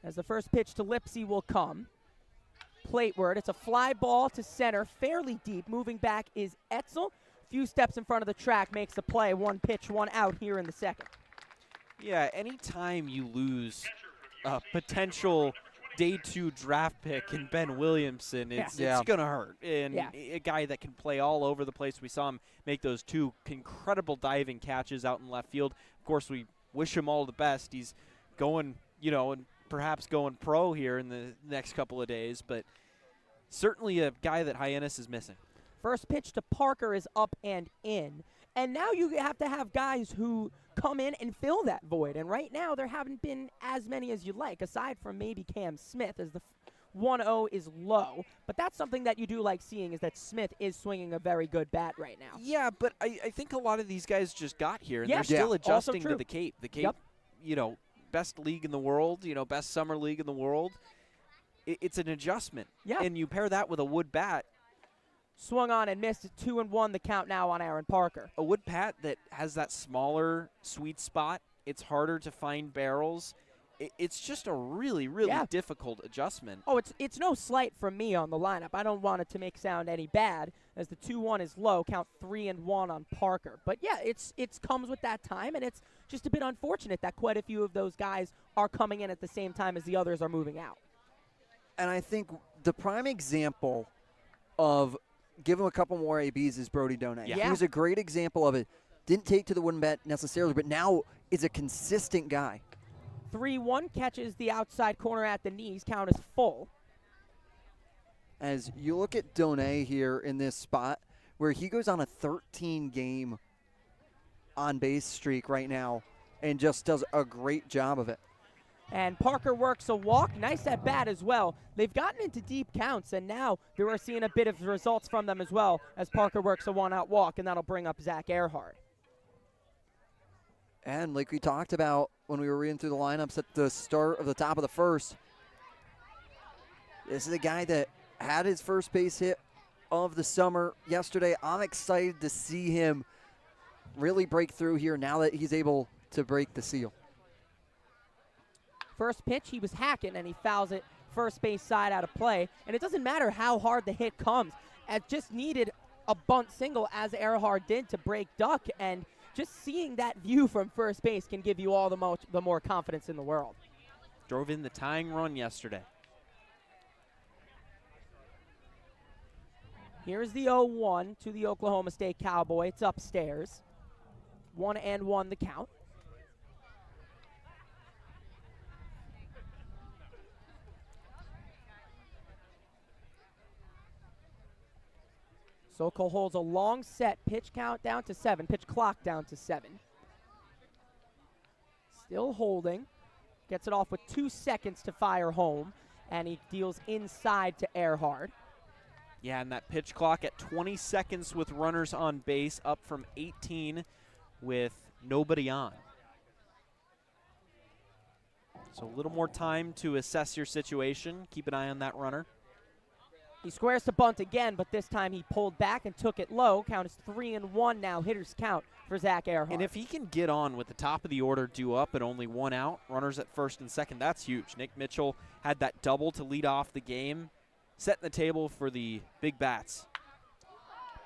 S8: As the first pitch to Lipsy will come. Plateward, it's a fly ball to center, fairly deep. Moving back is Etzel. Few steps in front of the track, makes the play. 1 pitch, 1 out here in the second.
S9: Yeah, anytime you lose a potential day 2 draft pick in Ben Williamson, it's going to hurt. And a guy that can play all over the place. We saw him make those 2 incredible diving catches out in left field. Of course, we wish him all the best. He's going, and perhaps going pro here in the next couple of days, but certainly a guy that Hyannis is missing.
S8: First pitch to Parker is up and in. And now you have to have guys who come in and fill that void. And right now there haven't been as many as you'd like, aside from maybe Cam Smith, as the 1-0 is low. But that's something that you do like seeing, is that Smith is swinging a very good bat right now.
S9: Yeah, but I think a lot of these guys just got here, and they're still adjusting to the Cape. The Cape, best league in the world, best summer league in the world. It's an adjustment.
S8: Yeah.
S9: And you pair that with a wood bat.
S8: Swung on and missed. 2-1 the count now on Aaron Parker.
S9: A wood bat that has that smaller sweet spot. It's harder to find barrels. It's just a really, really difficult adjustment.
S8: Oh, it's no slight from me on the lineup. I don't want it to make sound any bad, as the 2-1 is low. Count 3-1 on Parker. But yeah, it's comes with that time, and it's just a bit unfortunate that quite a few of those guys are coming in at the same time as the others are moving out.
S10: And I think the prime example of give him a couple more ABs is Brody Donay.
S8: Yeah.
S10: He was a great example of it. Didn't take to the wooden bat necessarily, but now is a consistent guy.
S8: 3-1 catches the outside corner at the knees. Count is full.
S10: As you look at Donay here in this spot, where he goes on a 13-game on-base streak right now and just does a great job of it.
S8: And Parker works a walk. Nice at bat as well. They've gotten into deep counts, and now they are seeing a bit of results from them as well, as Parker works a 1-out walk, and that'll bring up Zach Earhart.
S10: And like we talked about when we were reading through the lineups at the start of the top of the first, this is a guy that had his first base hit of the summer yesterday. I'm excited to see him really break through here now that he's able to break the seal.
S8: First pitch, he was hacking, and he fouls it first base side out of play. And it doesn't matter how hard the hit comes. It just needed a bunt single, as Earhart did, to break Duck. And just seeing that view from first base can give you all the more confidence in the world.
S9: Drove in the tying run yesterday.
S8: Here's the 0-1 to the Oklahoma State Cowboy. It's upstairs. 1-1 the count. Sokol holds a long set. Pitch count down to 7. Pitch clock down to 7. Still holding. Gets it off with 2 seconds to fire home. And he deals inside to Earhart.
S9: Yeah, and that pitch clock at 20 seconds with runners on base, up from 18 with nobody on. So a little more time to assess your situation. Keep an eye on that runner.
S8: He squares to bunt again, but this time he pulled back and took it low. Count is 3-1 now. Hitters count for Zach Earhart.
S9: And if he can get on with the top of the order due up and only one out, runners at first and second, that's huge. Nick Mitchell had that double to lead off the game, setting the table for the big bats.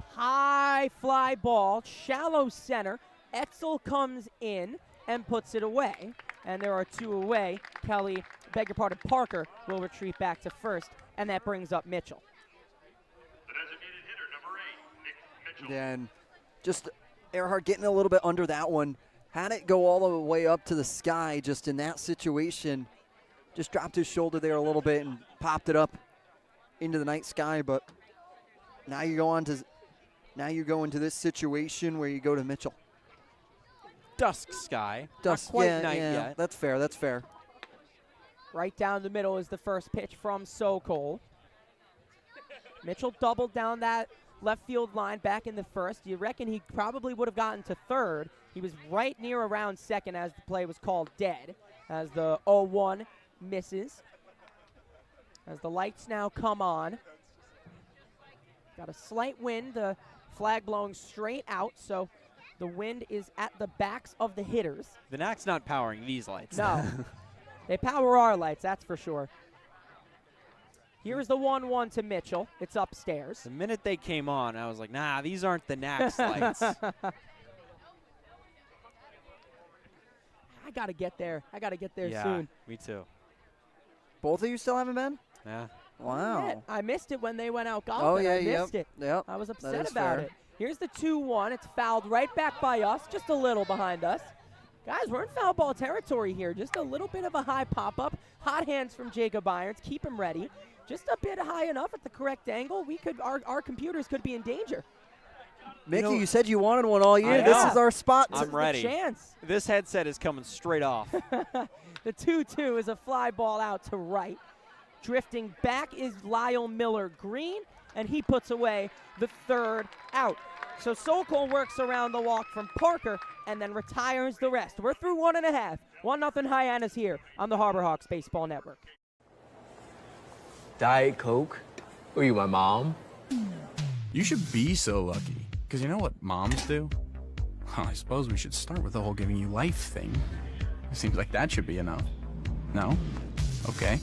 S8: High fly ball, shallow center. Etzel comes in and puts it away. And there are 2 away. Kelly, beg your pardon, Parker will retreat back to first, and that brings up Mitchell.
S10: And just Earhart getting a little bit under that one. Had it go all the way up to the sky just in that situation. Just dropped his shoulder there a little bit and popped it up into the night sky. But now you go into this situation where you go to Mitchell.
S9: Dusk sky.
S10: Dusk,
S9: not quite
S10: yeah,
S9: night
S10: yeah,
S9: yet.
S10: That's fair, that's fair.
S8: Right down the middle is the first pitch from Sokol. Mitchell doubled down that left field line back in the first. You reckon he probably would have gotten to third. He was right near around second as the play was called dead, as the 0-1 misses. As the lights now come on. Got a slight wind, the flag blowing straight out, so the wind is at the backs of the hitters.
S9: The NAC's not powering these lights.
S8: No. They power our lights, that's for sure. Here's the 1-1 to Mitchell. It's upstairs.
S9: The minute they came on, I was like, nah, these aren't the NAC's lights.
S8: I got to get there. I got to get there
S9: yeah,
S8: soon.
S9: Me too.
S10: Both of you still haven't been?
S9: Yeah.
S10: Wow.
S8: I missed it when they went out golfing.
S10: Oh, yeah,
S8: I missed it.
S10: Yep.
S8: I was
S10: That
S8: upset
S10: is
S8: about
S10: fair.
S8: it. Here's the 2-1. It's fouled right back by us, just a little behind us. Guys, we're in foul ball territory here. Just a little bit of a high pop-up. Hot hands from Jacob Irons. Keep him ready. Just a bit high enough at the correct angle. We could, our computers could be in danger.
S10: Mickey, you said you wanted one all year. This is our spot.
S9: I'm ready.
S8: Chance.
S9: This headset is coming straight off.
S8: The 2-2 is a fly ball out to right. Drifting back is Lyle Miller Green, and he puts away the third out. So Sokol works around the walk from Parker and then retires the rest. We're through 1.5. 1-0 Hyannis here on the Harbor Hawks Baseball Network.
S20: Diet Coke? Who are you, my mom?
S21: You should be so lucky. Because you know what moms do? Well, I suppose we should start with the whole giving you life thing. It seems like that should be enough. No? Okay.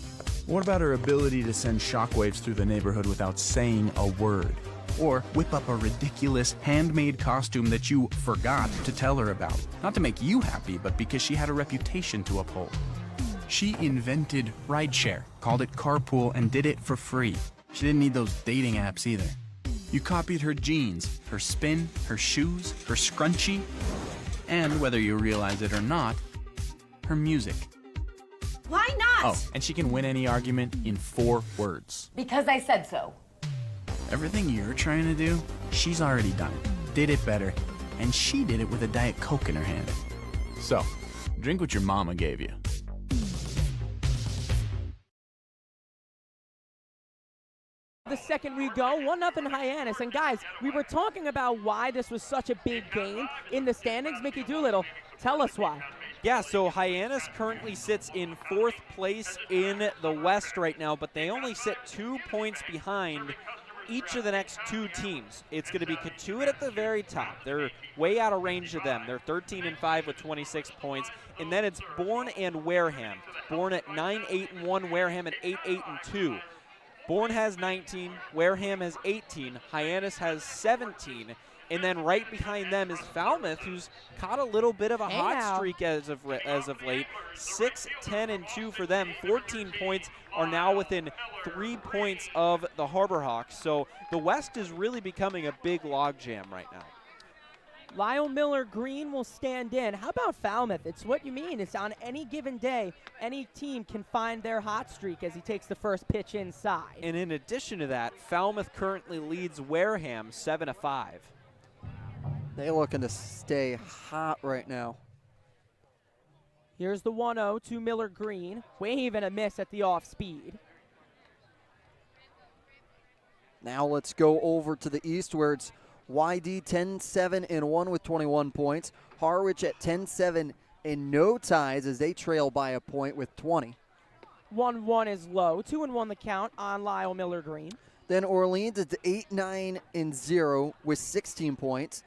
S21: What about her ability to send shockwaves through the neighborhood without saying a word? Or whip up a ridiculous handmade costume that you forgot to tell her about. Not to make you happy, but because she had a reputation to uphold. She invented rideshare, called it carpool, and did it for free. She didn't need those dating apps either. You copied her jeans, her spin, her shoes, her scrunchie, and whether you realize it or not, her music.
S15: Why not?
S21: Oh, and she can win any argument in 4 words.
S15: Because I said so.
S21: Everything you're trying to do, she's already done it, did it better, and she did it with a Diet Coke in her hand. So, drink what your mama gave you.
S8: The second we go, 1-0 Hyannis. And guys, we were talking about why this was such a big game in the standings. Mickey Doolittle, tell us why.
S9: Yeah, so Hyannis currently sits in 4th place in the West right now, but they only sit 2 points behind each of the next 2 teams. It's going to be Katuitt at the very top. They're way out of range of them. They're 13-5 with 26 points. And then it's Bourne and Wareham. Bourne at 9-8-1, Wareham at 8-8-2. Bourne has 19, Wareham has 18, Hyannis has 17, and then right behind them is Falmouth, who's caught a little bit of a hot streak as of late. 6-10-2 for them. 14 points are now within 3 points of the Harbor Hawks. So the West is really becoming a big logjam right now.
S8: Lyle Miller Green will stand in. How about Falmouth? It's what you mean. It's on any given day, any team can find their hot streak as he takes the first pitch inside.
S9: And in addition to that, Falmouth currently leads Wareham 7-5.
S10: They're looking to stay hot right now.
S8: Here's the 1-0 to Miller Green. Wave and a miss at the off speed.
S10: Now let's go over to the east where it's YD 10-7-1 with 21 points. Harwich at 10-7 and no ties as they trail by a point with 20.
S8: 1-1 is low. 2-1 the count on Lyle Miller Green.
S10: Then Orleans is 8-9-0 with 16 points.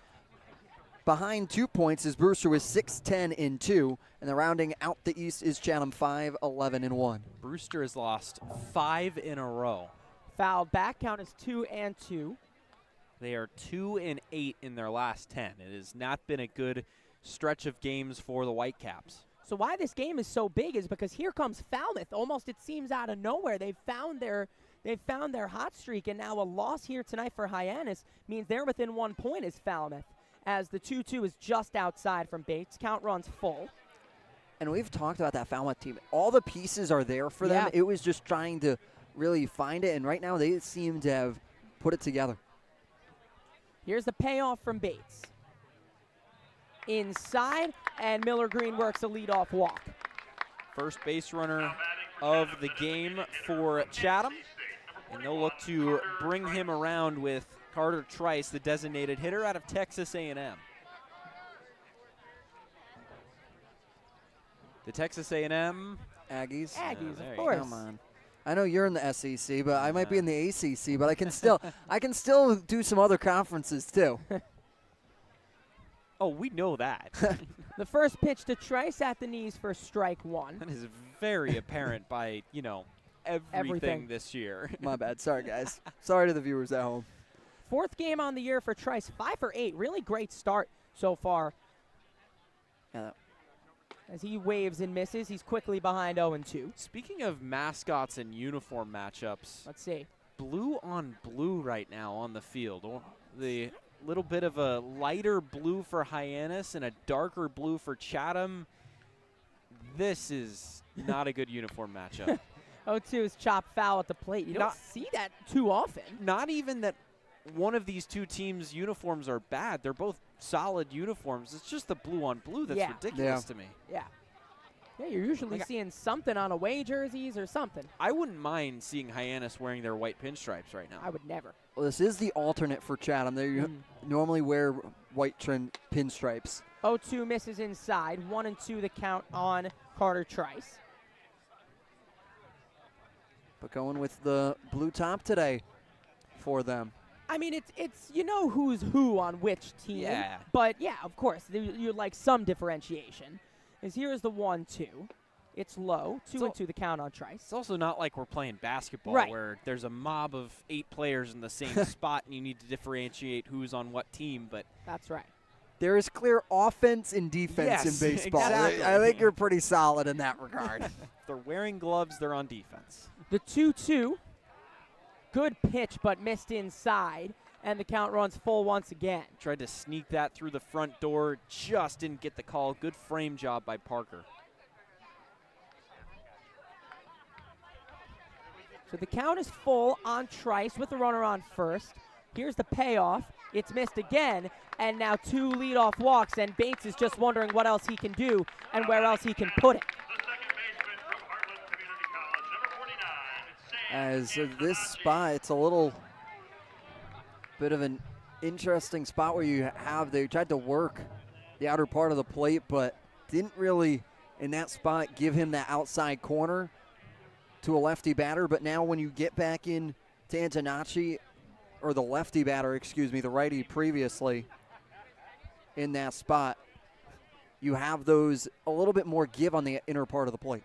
S10: Behind 2 points is Brewster with 6-10-2. And the rounding out the east is Chatham 5-11-1.
S9: Brewster has lost 5 in a row.
S8: Fouled back. Count is 2-2.
S9: They are 2-8 in their last 10. It has not been a good stretch of games for the Whitecaps.
S8: So why this game is so big is because here comes Falmouth. Almost it seems out of nowhere. They've found their hot streak, and now a loss here tonight for Hyannis means they're within 1 point as Falmouth, as the 2-2 is just outside from Bates. Count runs full.
S10: And we've talked about that Falmouth team. All the pieces are there for them. It was just trying to really find it, and right now they seem to have put it together.
S8: Here's the payoff from Bates. Inside, and Miller Green works a leadoff walk.
S9: First base runner of the game for Chatham, and they'll look to bring him around with Carter Trice, the designated hitter out of Texas A&M. The Texas A&M
S10: Aggies.
S8: Aggies, of course.
S10: Come on. I know you're in the SEC, but I might be in the ACC, but I can still do some other conferences too.
S9: Oh, we know that.
S8: The first pitch to Trice at the knees for strike one.
S9: That is very apparent by, everything this year.
S10: My bad. Sorry, guys. Sorry to the viewers at home.
S8: Fourth game on the year for Trice, 5 for 8. Really great start so far.
S10: Yeah.
S8: As he waves and misses, he's quickly behind 0-2.
S9: Speaking of mascots and uniform matchups,
S8: let's see.
S9: Blue on blue right now on the field. The little bit of a lighter blue for Hyannis and a darker blue for Chatham. This is not a good uniform matchup.
S8: 0-2 is chopped foul at the plate. You don't see that too often.
S9: Not even that one of these two teams' uniforms are bad. They're both solid uniforms. It's just the blue on blue that's ridiculous to me.
S8: Yeah. Yeah, you're usually seeing something on away jerseys or something.
S9: I wouldn't mind seeing Hyannis wearing their white pinstripes right now.
S8: I would never.
S10: Well, this is the alternate for Chatham. They normally wear white pinstripes.
S8: 0-2 misses inside. 1-2 the count on Carter Trice.
S10: But going with the blue top today for them.
S8: I mean, it's you know who's who on which team.
S9: Yeah.
S8: But, yeah, of course, you'd like some differentiation. As here's the 1-2. It's low. 2-2 the count on Trice.
S9: It's also not like we're playing basketball where there's a mob of 8 players in the same spot and you need to differentiate who's on what team. But
S8: that's right.
S10: There is clear offense and defense in baseball.
S9: Exactly.
S10: I think you're pretty solid in that regard.
S9: If they're wearing gloves, they're on defense.
S8: The 2-2. Good pitch, but missed inside. And the count runs full once again.
S9: Tried to sneak that through the front door. Just didn't get the call. Good frame job by Parker.
S8: So the count is full on Trice with the runner on first. Here's the payoff. It's missed again. And now 2 leadoff walks. And Bates is just wondering what else he can do and where else he can put it.
S10: As this spot, it's a little bit of an interesting spot where they tried to work the outer part of the plate, but didn't really, in that spot, give him that outside corner to a lefty batter. But now when you get back in to Antonacci, or the lefty batter, excuse me, the righty previously in that spot, you have those a little bit more give on the inner part of the plate.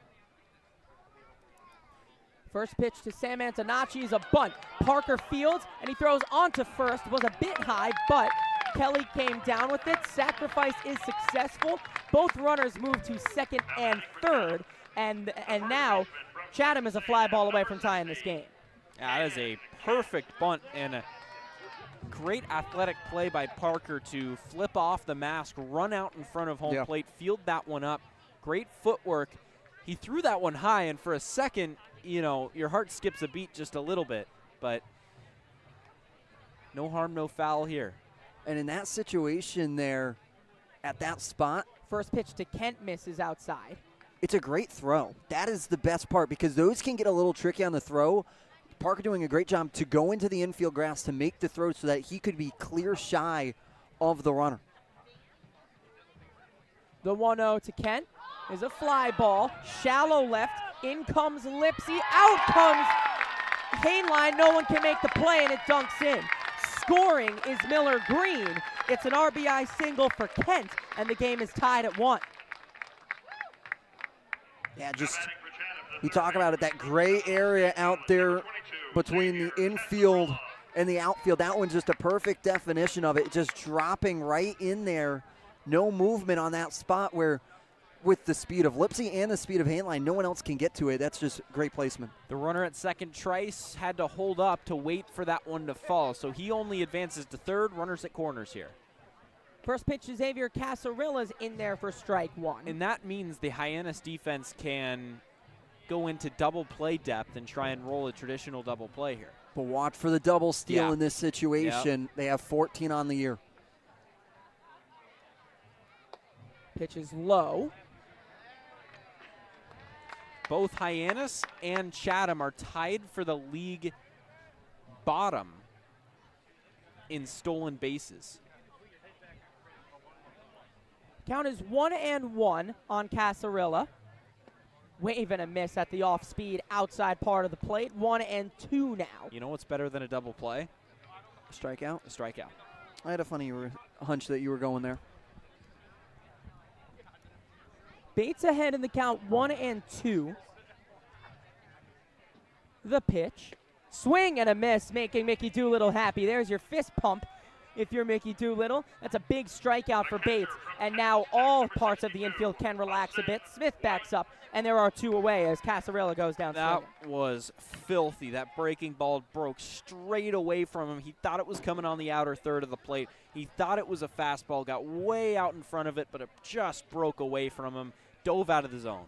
S8: First pitch to Sam Antonacci is a bunt. Parker fields, and he throws onto first. Was a bit high, but Kelly came down with it. Sacrifice is successful. Both runners move to second and third, and now Chatham is a fly ball away from tying this game.
S9: Yeah, that is a perfect bunt and a great athletic play by Parker to flip off the mask, run out in front of home plate, field that one up. Great footwork. He threw that one high, and for a second, your heart skips a beat just a little bit, but no harm, no foul here.
S10: And in that situation there, at that spot,
S8: first pitch to Kent misses outside.
S10: It's a great throw. That is the best part because those can get a little tricky on the throw. Parker doing a great job to go into the infield grass to make the throw so that he could be clear shy of the runner.
S8: The 1-0 to Kent is a fly ball, shallow left, in comes Lipsy, out comes Hainline, no one can make the play and it dunks in. Scoring is Miller Green. It's an RBI single for Kent and the game is tied at 1.
S10: Yeah, just, you talk about it, that gray area out there between the infield and the outfield. That one's just a perfect definition of it, just dropping right in there. No movement on that spot where with the speed of Lipsy and the speed of Hainline, no one else can get to it. That's just great placement.
S9: The runner at second, Trice, had to hold up to wait for that one to fall, so he only advances to third. Runners at corners here.
S8: First pitch to Xavier Casarilla's in there for strike 1.
S9: And that means the Hyannis defense can go into double play depth and try and roll a traditional double play here.
S10: But watch for the double steal in this situation. Yep. They have 14 on the year.
S8: Pitch is low.
S9: Both Hyannis and Chatham are tied for the league bottom in stolen bases.
S8: Count is 1-1 on Casarilla. Wave and a miss at the off-speed outside part of the plate. 1-2 now.
S9: You know what's better than a double play?
S10: A strikeout?
S9: A strikeout.
S10: I had a funny hunch that you were going there.
S8: Bates ahead in the count, 1-2. The pitch. Swing and a miss, making Mickey Doolittle happy. There's your fist pump if you're Mickey Doolittle. That's a big strikeout for Bates. And now all parts of the infield can relax a bit. Smith backs up, and there are 2 away as Casarilla goes down.
S9: That was filthy. That breaking ball broke straight away from him. He thought it was coming on the outer third of the plate. He thought it was a fastball, got way out in front of it, but it just broke away from him. Dove out of the zone.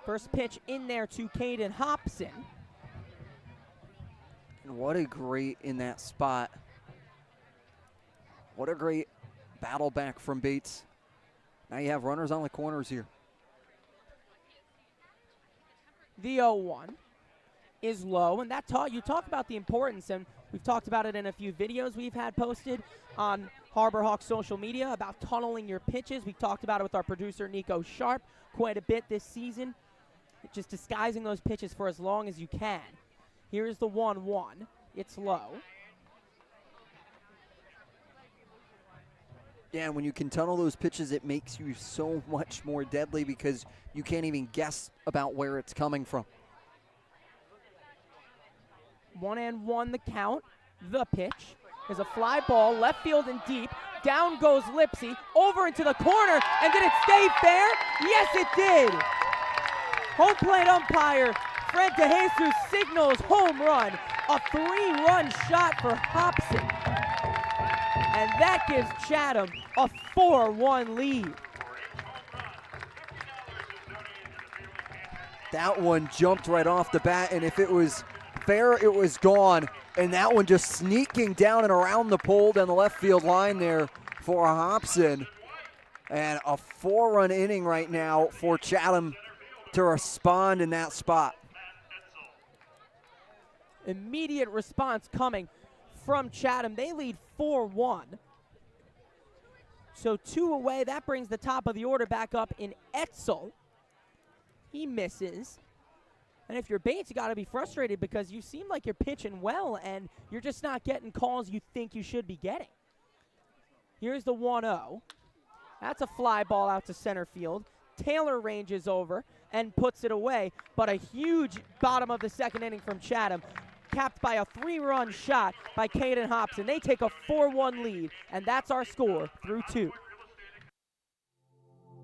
S8: First pitch in there to Caden Hobson.
S10: And what a great in that spot. What a great battle back from Bates. Now you have runners on the corners here.
S8: The 0-1 is low, and that you talk about the importance, and we've talked about it in a few videos we've had posted on Harbor Hawks social media about tunneling your pitches. We've talked about it with our producer Nico Sharp quite a bit this season, just disguising those pitches for as long as you can. Here's the 1-1. It's low.
S10: Yeah, and when you can tunnel those pitches, it makes you so much more deadly because you can't even guess about where it's coming from.
S8: 1-1 the count. The pitch is a fly ball, left field and deep. Down goes Lipsy, over into the corner, and did it stay fair? Yes, it did. Home plate umpire Fred DeJesus signals home run, a 3-run shot for Hobson. And that gives Chatham a 4-1 lead.
S10: That one jumped right off the bat, and if it was fair, it was gone. And that one just sneaking down and around the pole down the left field line there for Hobson. And a 4-run inning right now for Chatham to respond in that spot.
S8: Immediate response coming from Chatham. They lead 4-1. So 2 away. That brings the top of the order back up in Etzel. He misses. And if you're Bates, you got to be frustrated because you seem like you're pitching well and you're just not getting calls you think you should be getting. Here's the 1-0. That's a fly ball out to center field. Taylor ranges over and puts it away, but a huge bottom of the second inning from Chatham, capped by a 3-run shot by Caden Hobson. They take a 4-1 lead, and that's our score through 2.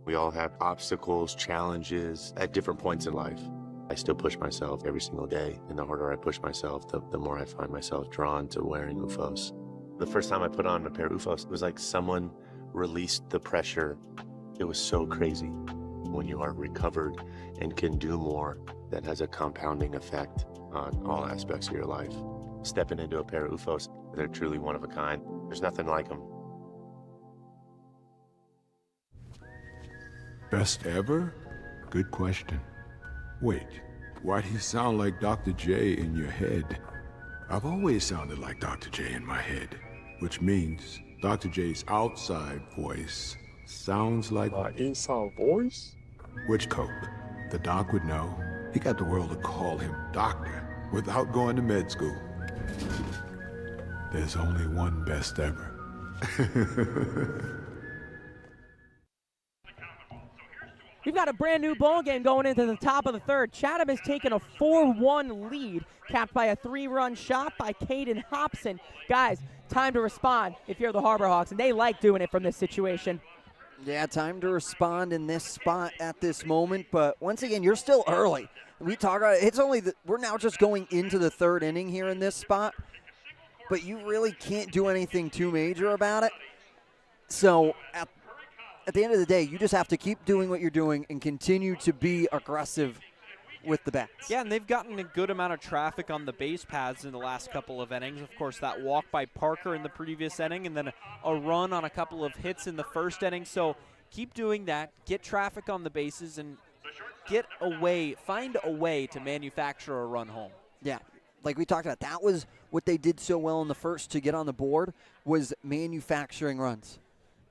S18: We all have obstacles, challenges at different points in life. I still push myself every single day, and the harder I push myself, the more I find myself drawn to wearing UFOs. The first time I put on a pair of UFOs, it was like someone released the pressure. It was so crazy. When you are recovered and can do more, that has a compounding effect on all aspects of your life. Stepping into a pair of UFOs, they're truly one of a kind. There's nothing like them.
S19: Best ever? Good question. Wait, why'd he sound like Dr. J in your head? I've always sounded like Dr. J in my head, which means Dr. J's outside voice sounds like my inside voice? Which Coke? The doc would know. He got the world to call him doctor without going to med school. There's only one best ever.
S8: We've got a brand new ball game going into the top of the third. Chatham has taken a 4-1 lead, capped by a 3-run shot by Caden Hobson. Guys, time to respond if you're the Harbor Hawks, and they like doing it from this situation.
S10: Yeah, time to respond in this spot at this moment, but once again, you're still early. We talk about it. It's only we're now just going into the third inning here in this spot, but you really can't do anything too major about it. So at the end of the day, you just have to keep doing what you're doing and continue to be aggressive with the bats.
S9: Yeah, and they've gotten a good amount of traffic on the base paths in the last couple of innings. Of course, that walk by Parker in the previous inning, and then a run on a couple of hits in the first inning. So keep doing that. Get traffic on the bases and find a way to manufacture a run home.
S10: Yeah, like we talked about, that was what they did so well in the first to get on the board, was manufacturing runs.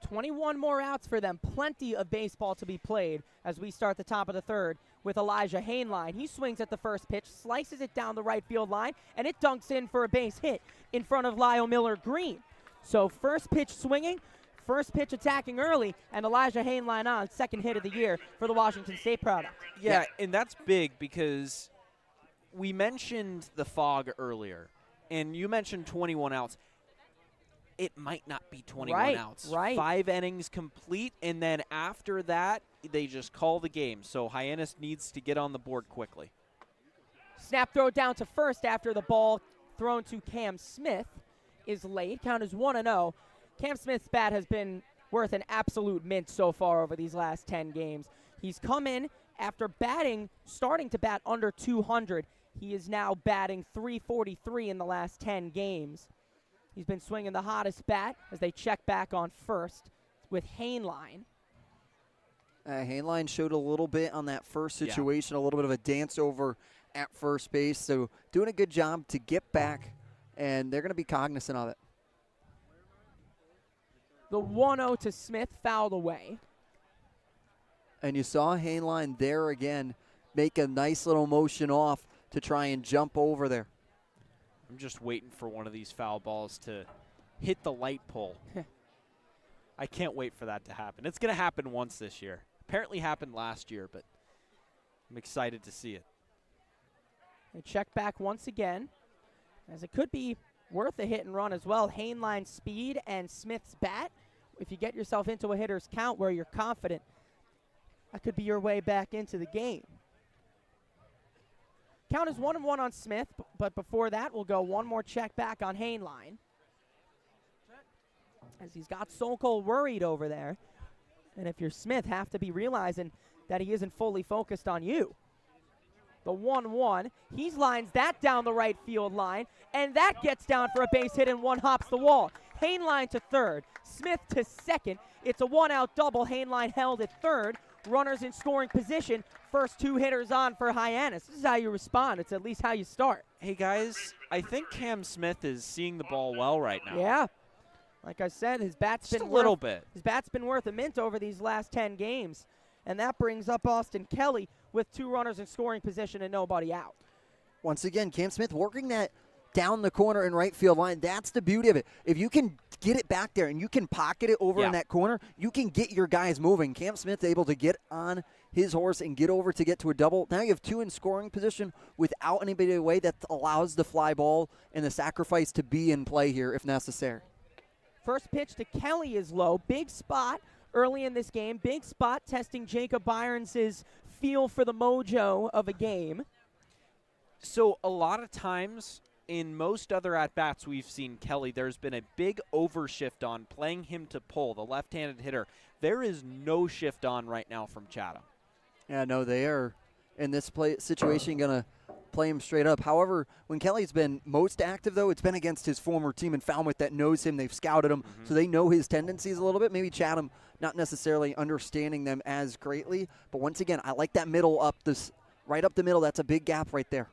S8: 21 more outs for them. Plenty of baseball to be played as we start the top of the third with Elijah Hainline. He swings at the first pitch, slices it down the right field line, and it dunks in for a base hit in front of Lyle Miller Green. So first pitch swinging, first pitch attacking early, and Elijah Hainline on second hit of the year for the Washington State product.
S9: Yeah, and that's big because we mentioned the fog earlier, and you mentioned 21 outs. It might not be 21 outs.
S8: Right.
S9: 5 innings complete, and then after that, they just call the game. So Hyannis needs to get on the board quickly.
S8: Snap throw down to first after the ball thrown to Cam Smith is late. Count is 1-0. Cam Smith's bat has been worth an absolute mint so far over these last 10 games. He's come in after starting to bat under 200. He is now batting .343 in the last 10 games. He's been swinging the hottest bat as they check back on first with Hainline.
S10: Hainline showed a little bit on that first situation, a little bit of a dance over at first base. So doing a good job to get back, and they're going to be cognizant of it.
S8: The 1-0 to Smith fouled away.
S10: And you saw Hainline there again make a nice little motion off to try and jump over there.
S9: I'm just waiting for one of these foul balls to hit the light pole. I can't wait for that to happen. It's going to happen once this year. Apparently happened last year, but I'm excited to see it.
S8: They check back once again, as it could be worth a hit and run as well. Hainline's speed and Smith's bat. If you get yourself into a hitter's count where you're confident, that could be your way back into the game. Count is 1-1 on Smith, but before that, we'll go one more check back on Hainline, as he's got Sokol worried over there. And if you're Smith, have to be realizing that he isn't fully focused on you. The 1-1, he lines that down the right field line, and that gets down for a base hit and one hops the wall. Hainline to third, Smith to second. It's a one-out double. Hainline held at third. Runners in scoring position. First 2 hitters on for Hyannis. This is how you respond. It's at least how you start.
S9: Hey, guys, I think Cam Smith is seeing the ball well right now.
S8: Yeah. Like I said, his bat's
S9: Just
S8: been
S9: a little bit.
S8: His bat's been worth a mint over these last 10 games. And that brings up Austin Kelly with 2 runners in scoring position and nobody out.
S10: Once again, Cam Smith working that down the corner and right field line. That's the beauty of it. If you can get it back there and you can pocket it over in that corner, you can get your guys moving. Cam Smith's able to get on his horse and get over to get to a double. Now you have 2 in scoring position without anybody away. That allows the fly ball and the sacrifice to be in play here if necessary.
S8: First pitch to Kelly is low. Big spot early in this game. Big spot testing Jacob Irons' feel for the mojo of a game.
S9: So a lot of times in most other at-bats we've seen Kelly, there's been a big overshift on playing him to pull, the left-handed hitter. There is no shift on right now from Chatham.
S10: Yeah, no, they are in this situation going to play him straight up. However, when Kelly's been most active, though, it's been against his former team in Falmouth that knows him. They've scouted him, so they know his tendencies a little bit. Maybe Chatham not necessarily understanding them as greatly. But once again, I like that middle up this right up the middle. That's a big gap right there.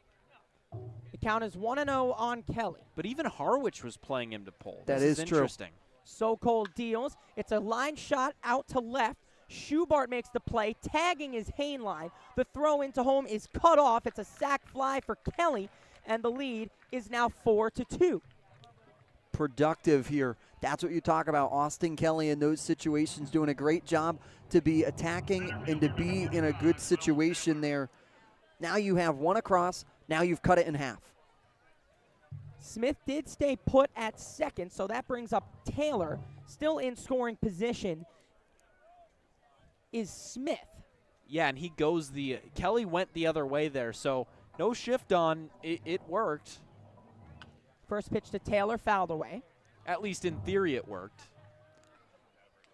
S8: The count is 1-0 on Kelly.
S9: But even Harwich was playing him to pull.
S10: That
S9: this
S10: is true.
S9: Interesting.
S8: So Cold deals. It's a line shot out to left. Schubart makes the play. Tagging is Hainline. The throw into home is cut off. It's a sack fly for Kelly, and the lead is now 4-2.
S10: Productive here. That's what you talk about. Austin Kelly in those situations doing a great job to be attacking and to be in a good situation there. Now you have one across. Now you've cut it in half.
S8: Smith did stay put at second, so that brings up Taylor. Still in scoring position is Smith.
S9: Yeah, and he goes Kelly went the other way there, so no shift on. It worked.
S8: First pitch to Taylor, fouled away.
S9: At least in theory it worked.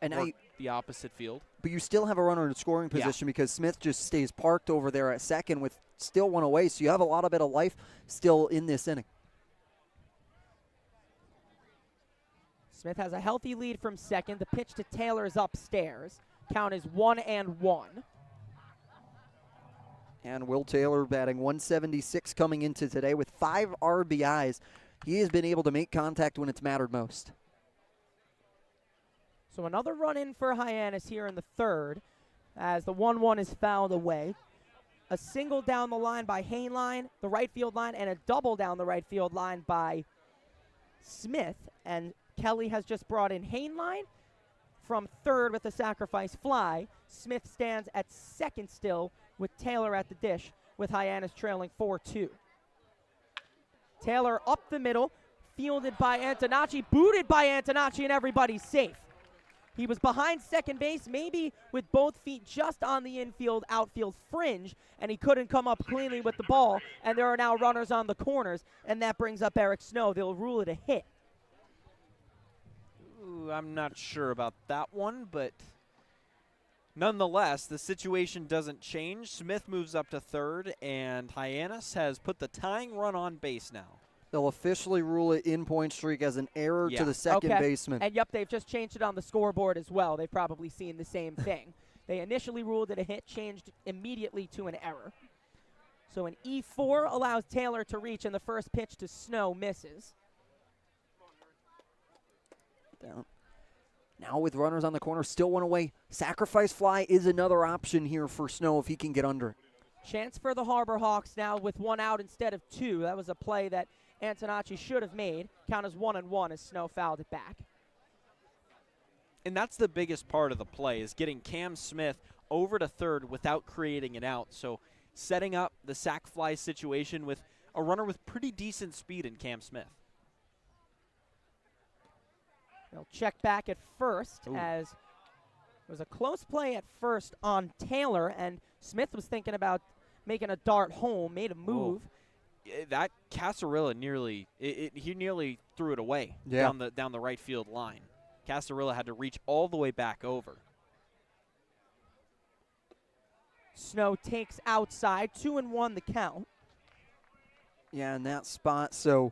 S10: And now
S9: the opposite field.
S10: But you still have a runner in scoring position because Smith just stays parked over there at second with still one away, so you have a lot of bit of life still in this inning.
S8: Smith has a healthy lead from second. The pitch to Taylor is upstairs. Count is 1-1.
S10: And Will Taylor batting 176 coming into today with 5 RBIs. He has been able to make contact when it's mattered most.
S8: So another run in for Hyannis here in the third as the 1-1 is fouled away. A single down the line by Hainline, the right field line, and a double down the right field line by Smith. And Kelly has just brought in Hainline from third with a sacrifice fly. Smith stands at second still with Taylor at the dish, with Hyannis trailing 4-2. Taylor up the middle, fielded by Antonacci, booted by Antonacci, and everybody's safe. He was behind second base, maybe with both feet just on the infield, outfield fringe, and he couldn't come up cleanly with the ball, and there are now runners on the corners, and that brings up Eric Snow. They'll rule it a hit.
S9: Ooh, I'm not sure about that one, but nonetheless, the situation doesn't change. Smith moves up to third, and Hyannis has put the tying run on base now.
S10: They'll officially rule it in point streak as an error to the second baseman.
S8: And yep, they've just changed it on the scoreboard as well. They've probably seen the same thing. They initially ruled it a hit, changed immediately to an error. So an E4 allows Taylor to reach, and the first pitch to Snow misses.
S10: Down. Now with runners on the corner, still one away. Sacrifice fly is another option here for Snow if he can get under it.
S8: Chance for the Harbor Hawks now with 1 out instead of 2. That was a play that Antonacci should have made. Count is 1-1 as Snow fouled it back.
S9: And that's the biggest part of the play, is getting Cam Smith over to third without creating an out. So setting up the sac fly situation with a runner with pretty decent speed in Cam Smith.
S8: They'll check back at first as it was a close play at first on Taylor, and Smith was thinking about making a dart home, made a move.
S9: That Casarilla he nearly threw it away down the right field line. Casarilla had to reach all the way back over.
S8: Snow takes outside, 2-1 the count.
S10: Yeah, in that spot. So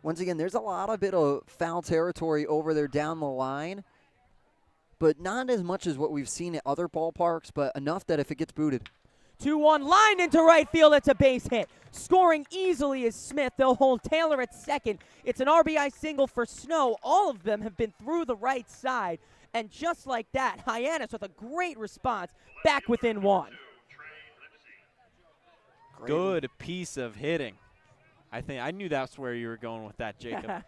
S10: once again, there's a lot of bit of foul territory over there down the line, but not as much as what we've seen at other ballparks, but enough that if it gets booted.
S8: 2-1 line into right field. It's a base hit. Scoring easily is Smith. They'll hold Taylor at second. It's an RBI single for Snow. All of them have been through the right side. And just like that, Hyannis with a great response back within 1.
S9: Good piece of hitting. I knew that's where you were going with that, Jacob.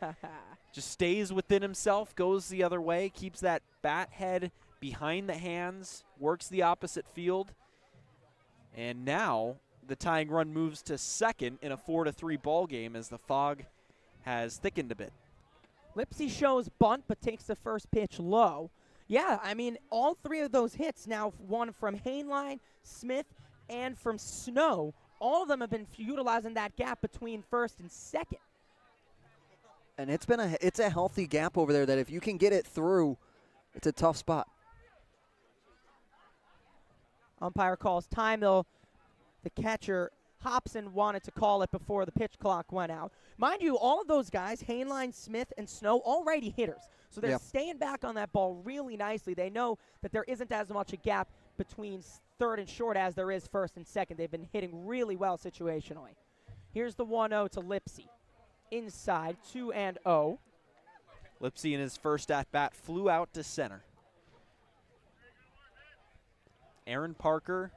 S9: Just stays within himself, goes the other way, keeps that bat head behind the hands, works the opposite field. And now the tying run moves to second in a 4-3 ball game as the fog has thickened a bit.
S8: Lipsy shows bunt but takes the first pitch low. Yeah, I mean, all 3 of those hits now, one from Hainline, Smith, and from Snow, all of them have been utilizing that gap between first and second.
S10: And it's a healthy gap over there that if you can get it through, it's a tough spot.
S8: Umpire calls time, though. The catcher, Hobson, wanted to call it before the pitch clock went out. Mind you, all of those guys, Hainline, Smith, and Snow, all righty hitters. So they're staying back on that ball really nicely. They know that there isn't as much a gap between third and short as there is first and second. They've been hitting really well situationally. Here's the 1-0 to Lipsy. Inside, 2-0.
S9: Lipsy in his first at-bat flew out to center. Aaron Parker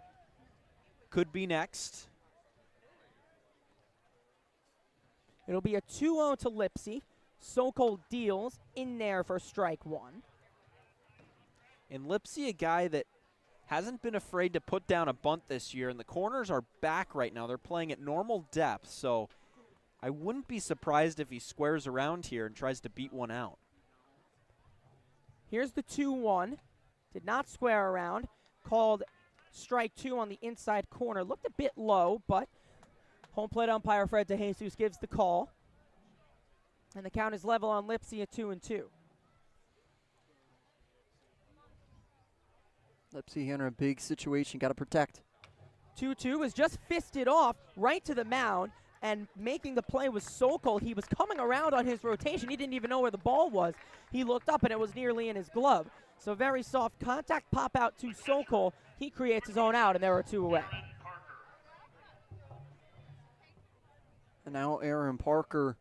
S9: could be next.
S8: It'll be a 2-0 to Lipsy. Sokol deals in there for strike one.
S9: And Lipsy, a guy that hasn't been afraid to put down a bunt this year, and the corners are back right now. They're playing at normal depth, so I wouldn't be surprised if he squares around here and tries to beat one out.
S8: Here's the 2-1. Did not square around. Called strike two on the inside corner. Looked a bit low, but home plate umpire Fred DeJesus gives the call. And the count is level on Lipsy at 2-2.
S10: Lipsy here in a big situation. Got to protect.
S8: 2-2 was just fisted off right to the mound, and making the play was Sokol. He was coming around on his rotation. He didn't even know where the ball was. He looked up, and it was nearly in his glove. So very soft contact pop out to Sokol. He creates his own out, and there are two away.
S10: And now Aaron Parker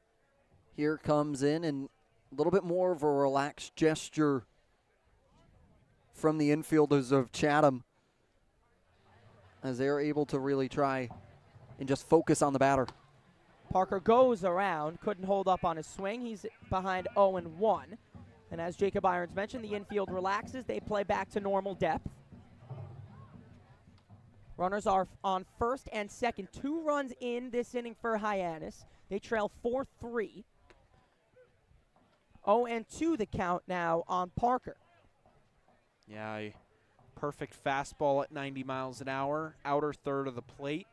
S10: here comes in, and a little bit more of a relaxed gesture from the infielders of Chatham as they're able to really try and just focus on the batter.
S8: Parker goes around, couldn't hold up on his swing. He's behind 0-1. And as Jacob Irons mentioned, the infield relaxes. They play back to normal depth. Runners are on first and second. 2 runs in this inning for Hyannis. They trail 4-3. 0-2 the count now on Parker.
S9: Yeah, a perfect fastball at 90 miles an hour. Outer third of the plate.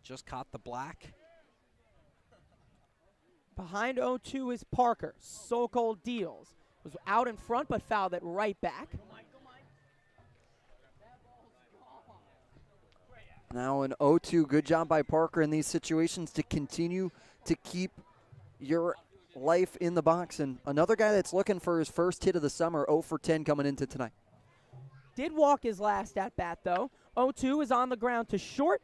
S9: Just caught the black.
S8: Behind 0-2 is Parker. Sokol deals. Was out in front but fouled it right back.
S10: Now an 0-2. Good job by Parker in these situations to continue to keep your life in the box. And another guy that's looking for his first hit of the summer, 0 for 10 coming into tonight.
S8: Did walk his last at bat though. 0-2 is on the ground to short.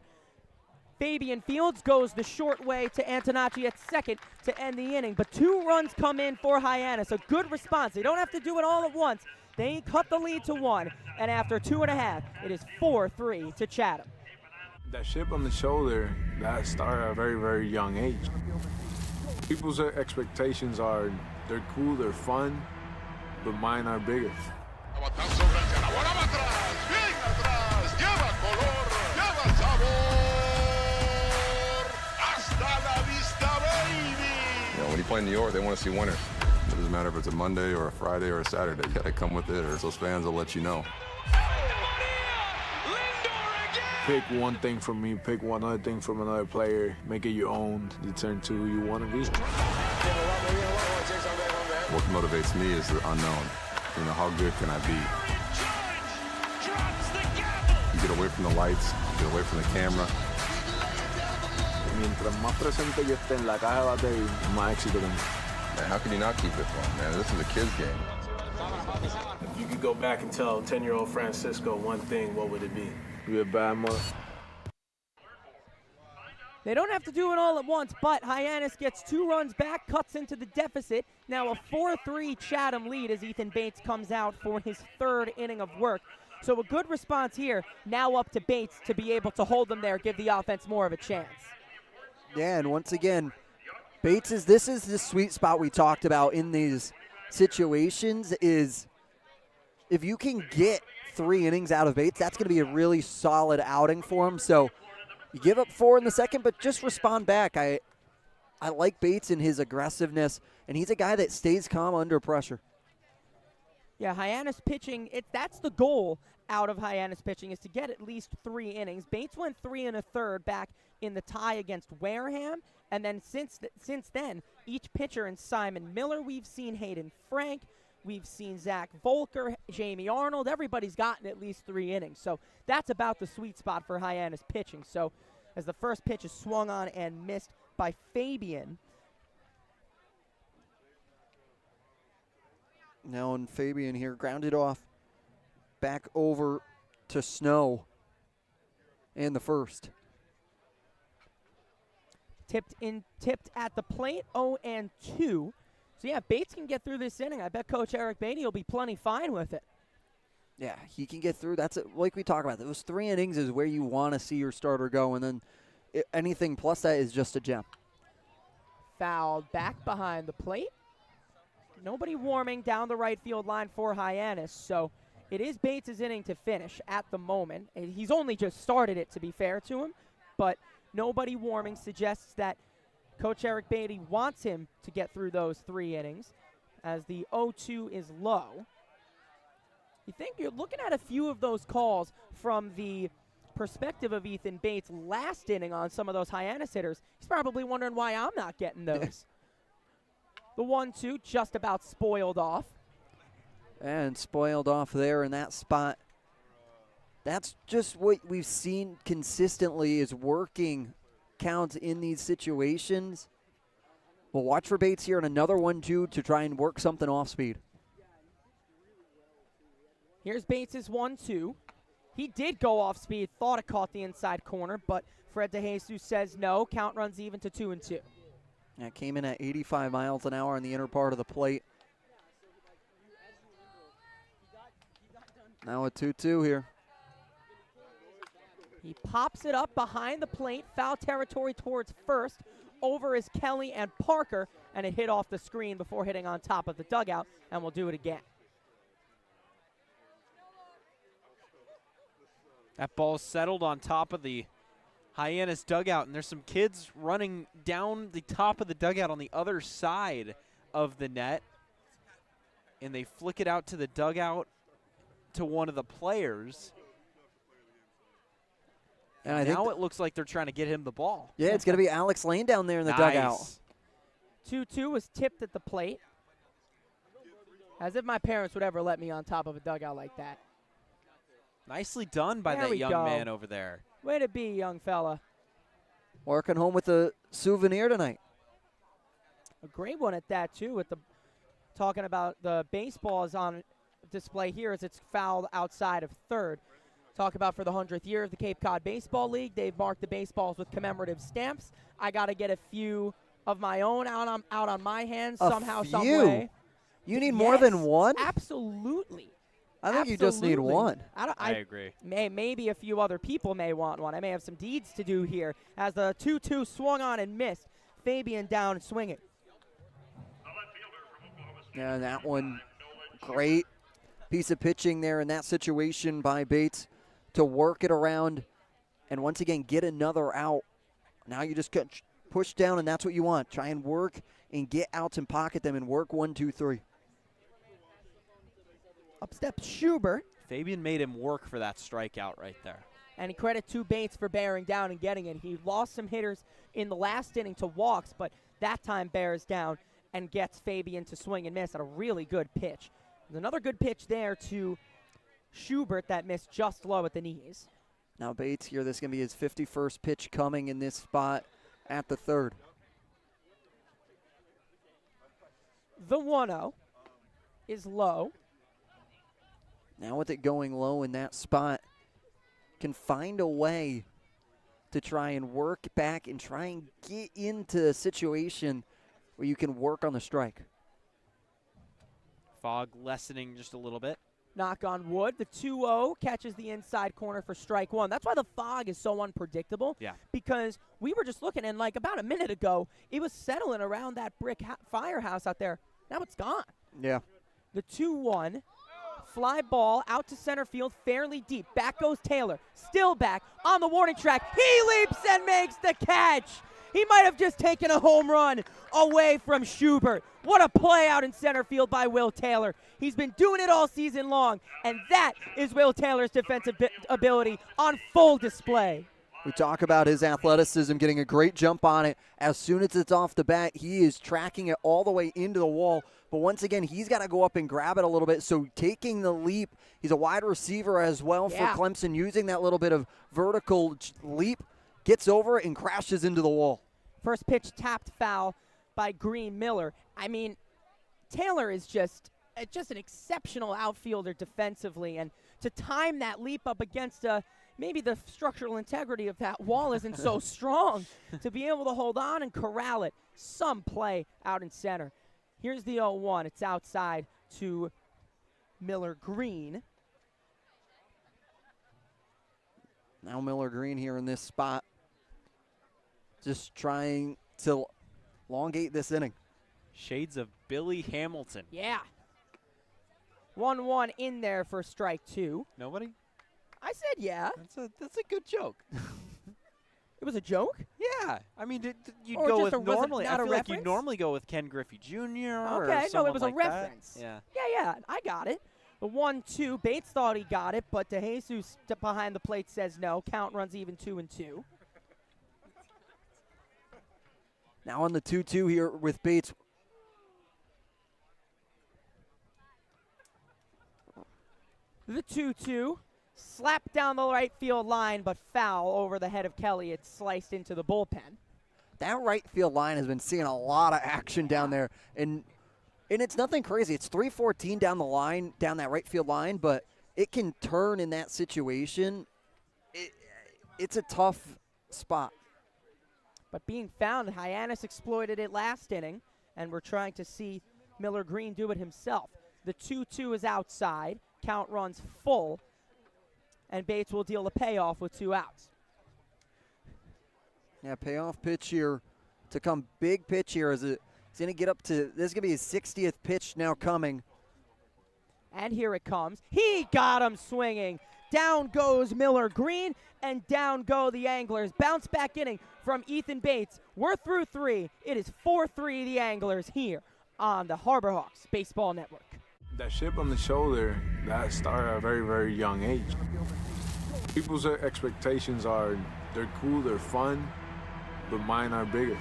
S8: Fabian Fields goes the short way to Antonacci at second to end the inning. But 2 runs come in for Hyannis. A good response. They don't have to do it all at once. They cut the lead to 1. And after 2.5, it is 4-3 to Chatham.
S19: That chip on the shoulder, that started at a very, very young age. People's expectations are, they're cool, they're fun, but mine are bigger.
S2: When you play in New York, they want to see winners. It doesn't matter if it's a Monday or a Friday or a Saturday. You got to come with it, or those fans will let you know.
S19: Pick one thing from me, pick one other thing from another player, make it your own, you turn to who you want to be.
S2: What motivates me is the unknown. You know, how good can I be? You get away from the lights, you get away from the camera.
S19: Mientras más presente yo esté en la caja de batería, más éxito tengo.
S2: Man, how can you not keep it fun, man? This is a kid's game.
S16: If you could go back and tell 10-year-old Francisco one thing, what would it be?
S19: You're a bad mother.
S8: They don't have to do it all at once, but Hyannis gets 2 runs back, cuts into the deficit. Now a 4-3 Chatham lead as Ethan Bates comes out for his 3rd inning of work. So a good response here, now up to Bates to be able to hold them there, give the offense more of a chance.
S10: Yeah, and once again, this is the sweet spot we talked about in these situations is if you can get 3 innings out of Bates, that's going to be a really solid outing for him. So you give up 4 in the second, but just respond back. I like Bates and his aggressiveness, and he's a guy that stays calm under pressure.
S8: Yeah, Hyannis pitching, that's the goal out of Hyannis pitching is to get at least 3 innings. Bates went 3 1/3 back in the tie against Wareham, and then since then, each pitcher in Simon Miller, we've seen Hayden Frank, we've seen Zach Volker, Jamie Arnold, everybody's gotten at least 3 innings. So that's about the sweet spot for Hyannis pitching. So as the first pitch is swung on and missed by Fabian.
S10: Now, and Fabian here grounded off back over to snow in the first.
S8: Tipped at the plate, 0-2. So, yeah, if Bates can get through this inning, I bet Coach Eric Beatty will be plenty fine with it.
S10: Yeah, he can get through. That's it. Like we talk about. Those 3 innings is where you want to see your starter go, and then anything plus that is just a gem.
S8: Fouled back behind the plate. Nobody warming down the right field line for Hyannis, so it is Bates' inning to finish at the moment. He's only just started it, to be fair to him, but nobody warming suggests that Coach Eric Beatty wants him to get through those 3 innings as the 0-2 is low. You think you're looking at a few of those calls from the perspective of Ethan Bates last inning on some of those Hyannis hitters. He's probably wondering why I'm not getting those. The 1-2 just about spoiled off.
S10: And spoiled off there in that spot. That's just what we've seen consistently is working counts in these situations. We'll watch for Bates here in another 1-2 to try and work something off speed.
S8: Here's Bates' 1-2. He did go off speed, thought it caught the inside corner, but Fred DeJesus says no. Count runs even to 2-2.
S10: That came in at 85 miles an hour on the inner part of the plate. Now a 2-2 here.
S8: He pops it up behind the plate, foul territory towards first. Over is Kelly and Parker, and it hit off the screen before hitting on top of the dugout, and we'll do it again.
S9: That ball settled on top of the Hyannis dugout, and there's some kids running down the top of the dugout on the other side of the net, and they flick it out to the dugout to one of the players.
S10: And I think
S9: now it looks like they're trying to get him the ball.
S10: Yeah, it's going to be Alex Lane down there in the dugout.
S8: 2-2 was tipped at the plate. As if my parents would ever let me on top of a dugout like that.
S9: Nicely done by that young man over there.
S8: Way to be, young fella.
S10: Working home with a souvenir tonight.
S8: A great one at that, too, with the talking about the baseballs on display here as it's fouled outside of third. Talk about for the 100th year of the Cape Cod Baseball League, they've marked the baseballs with commemorative stamps. I got to get a few of my own out on my hands somehow, some way.
S10: You need more than one?
S8: Absolutely.
S10: I think you just need one.
S9: I agree.
S8: Maybe a few other people may want one. I may have some deeds to do here as the 2-2 swung on and missed. Fabian down and swinging.
S10: Yeah, that one, great piece of pitching there in that situation by Bates to work it around and once again get another out. Now you just push down, and that's what you want. Try and work and get outs and pocket them and work 1, 2, 3.
S8: Up steps Schubert.
S9: Fabian made him work for that strikeout right there.
S8: And credit to Bates for bearing down and getting it. He lost some hitters in the last inning to walks, but that time bears down and gets Fabian to swing and miss at a really good pitch. There's another good pitch there to Schubert that missed just low at the knees.
S10: Now Bates here, this is going to be his 51st pitch coming in this spot at the third.
S8: The 1-0 is low.
S10: Now with it going low in that spot, can find a way to try and work back and try and get into a situation where you can work on the strike.
S9: Fog lessening just a little bit.
S8: Knock on wood. The 2-0 catches the inside corner for strike one. That's why the fog is so unpredictable.
S9: Yeah.
S8: Because we were just looking, and like about a minute ago, it was settling around that brick firehouse out there. Now it's gone.
S10: Yeah.
S8: The 2-1. Fly ball out to center field, fairly deep. Back goes Taylor. Still back on the warning track. He leaps and makes the catch. He might have just taken a home run away from Schubert. What a play out in center field by Will Taylor. He's been doing it all season long, and that is Will Taylor's defensive ability on full display.
S10: We talk about his athleticism, getting a great jump on it. As soon as it's off the bat, he is tracking it all the way into the wall. But once again, he's got to go up and grab it a little bit. So taking the leap, he's a wide receiver as well for Clemson, using that little bit of vertical leap, gets over it and crashes into the wall.
S8: First pitch tapped foul by Green Miller. I mean, Taylor is just just an exceptional outfielder defensively, and to time that leap up against maybe the structural integrity of that wall isn't so strong, to be able to hold on and corral it. Some play out in center. Here's the 0-1. It's outside to Miller Green.
S10: Now Miller Green here in this spot, just trying to elongate this inning.
S9: Shades of Billy Hamilton.
S8: Yeah. 1-1 in there for strike 2.
S9: Nobody?
S8: I said yeah.
S9: That's a good joke.
S8: It was a joke?
S9: Yeah. I mean, you'd
S8: Or
S9: go
S8: just
S9: with
S8: a- was it
S9: normally. I
S8: not a
S9: feel like you
S8: reference?
S9: normally go with Ken Griffey Jr. or
S8: Okay, no,
S9: someone
S8: it was a
S9: like that.
S8: reference.
S9: Yeah.
S8: Yeah, I got it. The 1-2, Bates thought he got it, but DeJesus behind the plate says no. Count runs even 2-2.
S10: Now on the 2-2 here with Bates.
S8: The 2-2, slapped down the right field line, but foul over the head of Kelly. It's sliced into the bullpen.
S10: That right field line has been seeing a lot of action down there, and it's nothing crazy. It's 314 down the line, down that right field line, but it can turn in that situation. It's a tough spot.
S8: But being found, Hyannis exploited it last inning, and we're trying to see Miller Green do it himself. The 2-2 is outside. Count runs full, and Bates will deal the payoff with 2 outs.
S10: Yeah, payoff pitch here to come. Big pitch here as it's going to get up to, this is going to be his 60th pitch now coming.
S8: And here it comes. He got him swinging. Down goes Miller Green, and down go the Anglers. Bounce back inning from Ethan Bates. We're through 3. It is 4-3 the Anglers here on the Harbor Hawks Baseball Network.
S19: That chip on the shoulder, that started at a very, very young age. People's expectations are, they're cool, they're fun, but mine are bigger.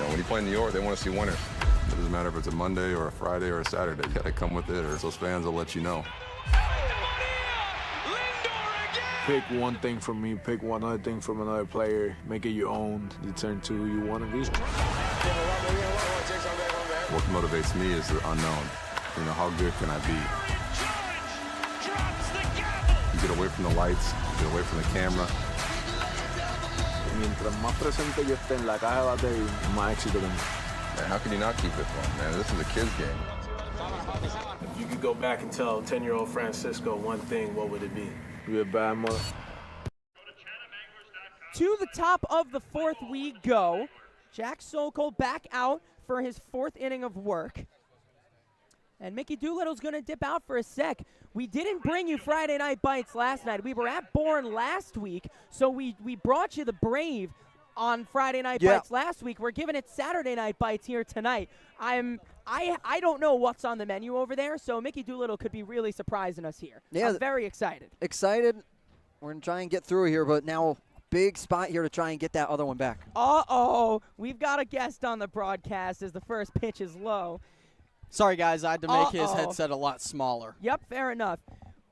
S2: When you play in New York, they want to see winners. It doesn't matter if it's a Monday or a Friday or a Saturday. You got to come with it, or those fans will let you know.
S19: Pick one thing from me, pick one other thing from another player, make it your own, you turn to who you want to be.
S2: What motivates me is the unknown. You know, how good can I be? You get away from the lights, you get away from the camera.
S19: Mientras más presente yo esté en la caja de batería, más éxito tengo.
S2: Man, how can you not keep it fun, man? This is a kid's game.
S16: If you could go back and tell 10-year-old Francisco one thing, what would it be?
S19: Be a bad mother.
S8: To the top of the 4th we go. Jack Sokol back out for his 4th inning of work. And Mickey Doolittle's going to dip out for a sec. We didn't bring you Friday Night Bites last night. We were at Bourne last week, so we brought you the Brave on Friday Night Bites last week. We're giving it Saturday Night Bites here tonight. I don't know what's on the menu over there, so Mickey Doolittle could be really surprising us here.
S10: Yeah,
S8: I'm very excited.
S10: Excited. We're going to try and get through here, but now big spot here to try and get that other one back.
S8: Uh-oh. We've got a guest on the broadcast as the first pitch is low.
S1: Sorry, guys. I had to make his headset a lot smaller.
S8: Yep, fair enough.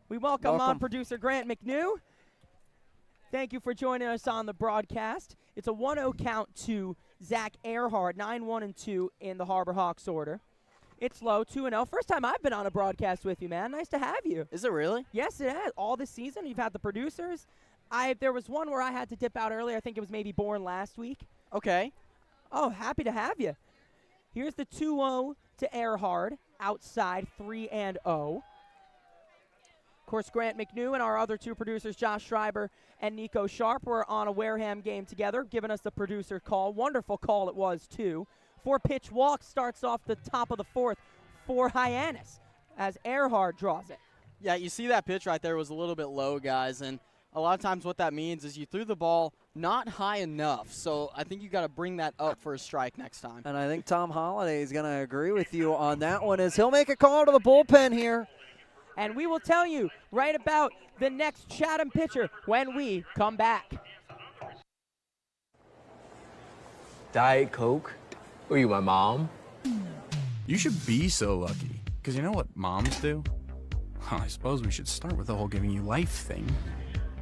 S8: We welcome on producer Grant McNew. Thank you for joining us on the broadcast. It's a 1-0 count to Zach Earhart, 9-1-2 in the Harbor Hawks order. It's low, 2-0. First time I've been on a broadcast with you, man. Nice to have you.
S1: Is it really?
S8: Yes, it has. All this season, you've had the producers. There was one where I had to dip out earlier. I think it was maybe Bourne last week.
S1: Okay.
S8: Oh, happy to have you. Here's the 2-0 to Earhart, outside 3-0. Of course, Grant McNew and our other 2 producers, Josh Schreiber and Nico Sharp, were on a Wareham game together, giving us the producer call. Wonderful call it was, too. 4-pitch walk starts off the top of the 4th for Hyannis as Earhart draws it.
S1: Yeah, you see that pitch right there was a little bit low, guys, and a lot of times what that means is you threw the ball not high enough, so I think you got to bring that up for a strike next time.
S10: And I think Tom Holliday is going to agree with you on that one as he'll make a call to the bullpen here.
S8: And we will tell you right about the next Chatham pitcher when we come back.
S20: Diet Coke? Were you my mom?
S21: You should be so lucky, because you know what moms do? Well, I suppose we should start with the whole giving you life thing.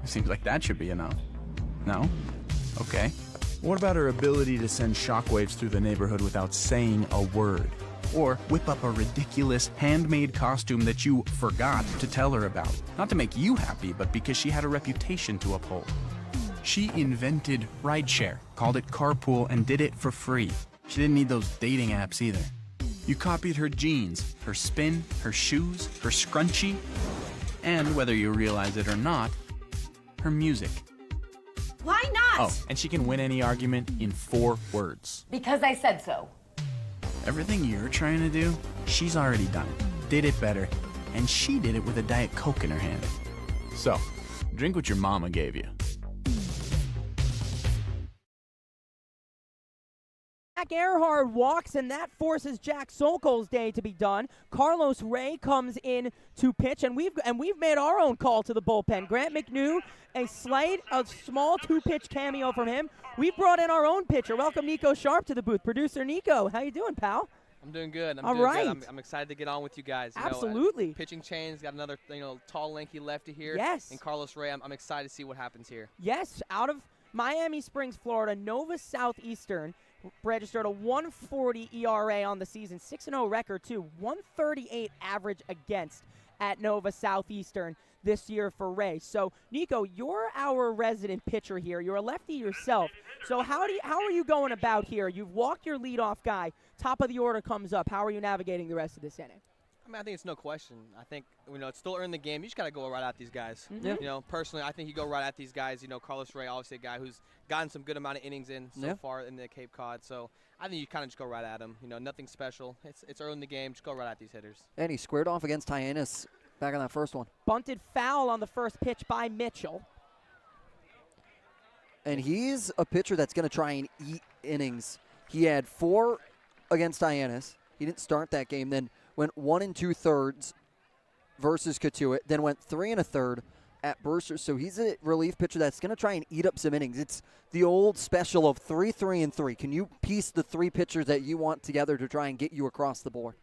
S21: Seems like that should be enough. No? Okay. What about her ability to send shockwaves through the neighborhood without saying a word? Or whip up a ridiculous handmade costume that you forgot to tell her about? Not to make you happy, but because she had a reputation to uphold. She invented rideshare, called it carpool, and did it for free. She didn't need those dating apps either. You copied her jeans, her spin, her shoes, her scrunchie, and whether you realize it or not, her music.
S15: Why not?
S21: Oh, and she can win any argument in 4 words.
S15: Because I said so.
S21: Everything you're trying to do, she's already done it, did it better, and she did it with a Diet Coke in her hand. So, drink what your mama gave you.
S8: Jack Earhart walks, and that forces Jack Sokol's day to be done. Carlos Ray comes in to pitch, and we've made our own call to the bullpen. Grant McNew, a small 2-pitch cameo from him. We brought in our own pitcher. Welcome Nico Sharp to the booth. Producer Nico, how you doing, pal?
S4: I'm doing good.
S8: All right.
S4: I'm excited to get on with you guys.
S8: Absolutely.
S4: Pitching chains, got another tall, lanky lefty here.
S8: Yes.
S4: And Carlos Ray, I'm excited to see what happens here.
S8: Yes, out of Miami Springs, Florida, Nova Southeastern registered a 1.40 ERA on the season, 6-0 record too, 1.38 average against at Nova Southeastern this year for Ray. So, Nico, you're our resident pitcher here. You're a lefty yourself. So how are you going about here? You've walked your leadoff guy. Top of the order comes up. How are you navigating the rest of this inning?
S4: I mean, I think it's no question. I think, it's still early in the game. You just got to go right at these guys.
S8: Mhm.
S4: Personally, I think you go right at these guys. Carlos Ray, obviously a guy who's gotten some good amount of innings in so far in the Cape Cod. So I think you kind of just go right at him. Nothing special. It's early in the game. Just go right at these hitters.
S10: And he squared off against Hyannis back on that first one.
S8: Bunted foul on the first pitch by Mitchell.
S10: And he's a pitcher that's going to try and eat innings. He had 4 against Hyannis. He didn't start that game. Then went 1 2/3 versus Katuitt. Then went 3 1/3 at Brewster. So he's a relief pitcher that's going to try and eat up some innings. It's the old special of 3, 3, and 3. Can you piece the 3 pitchers that you want together to try and get you across the board?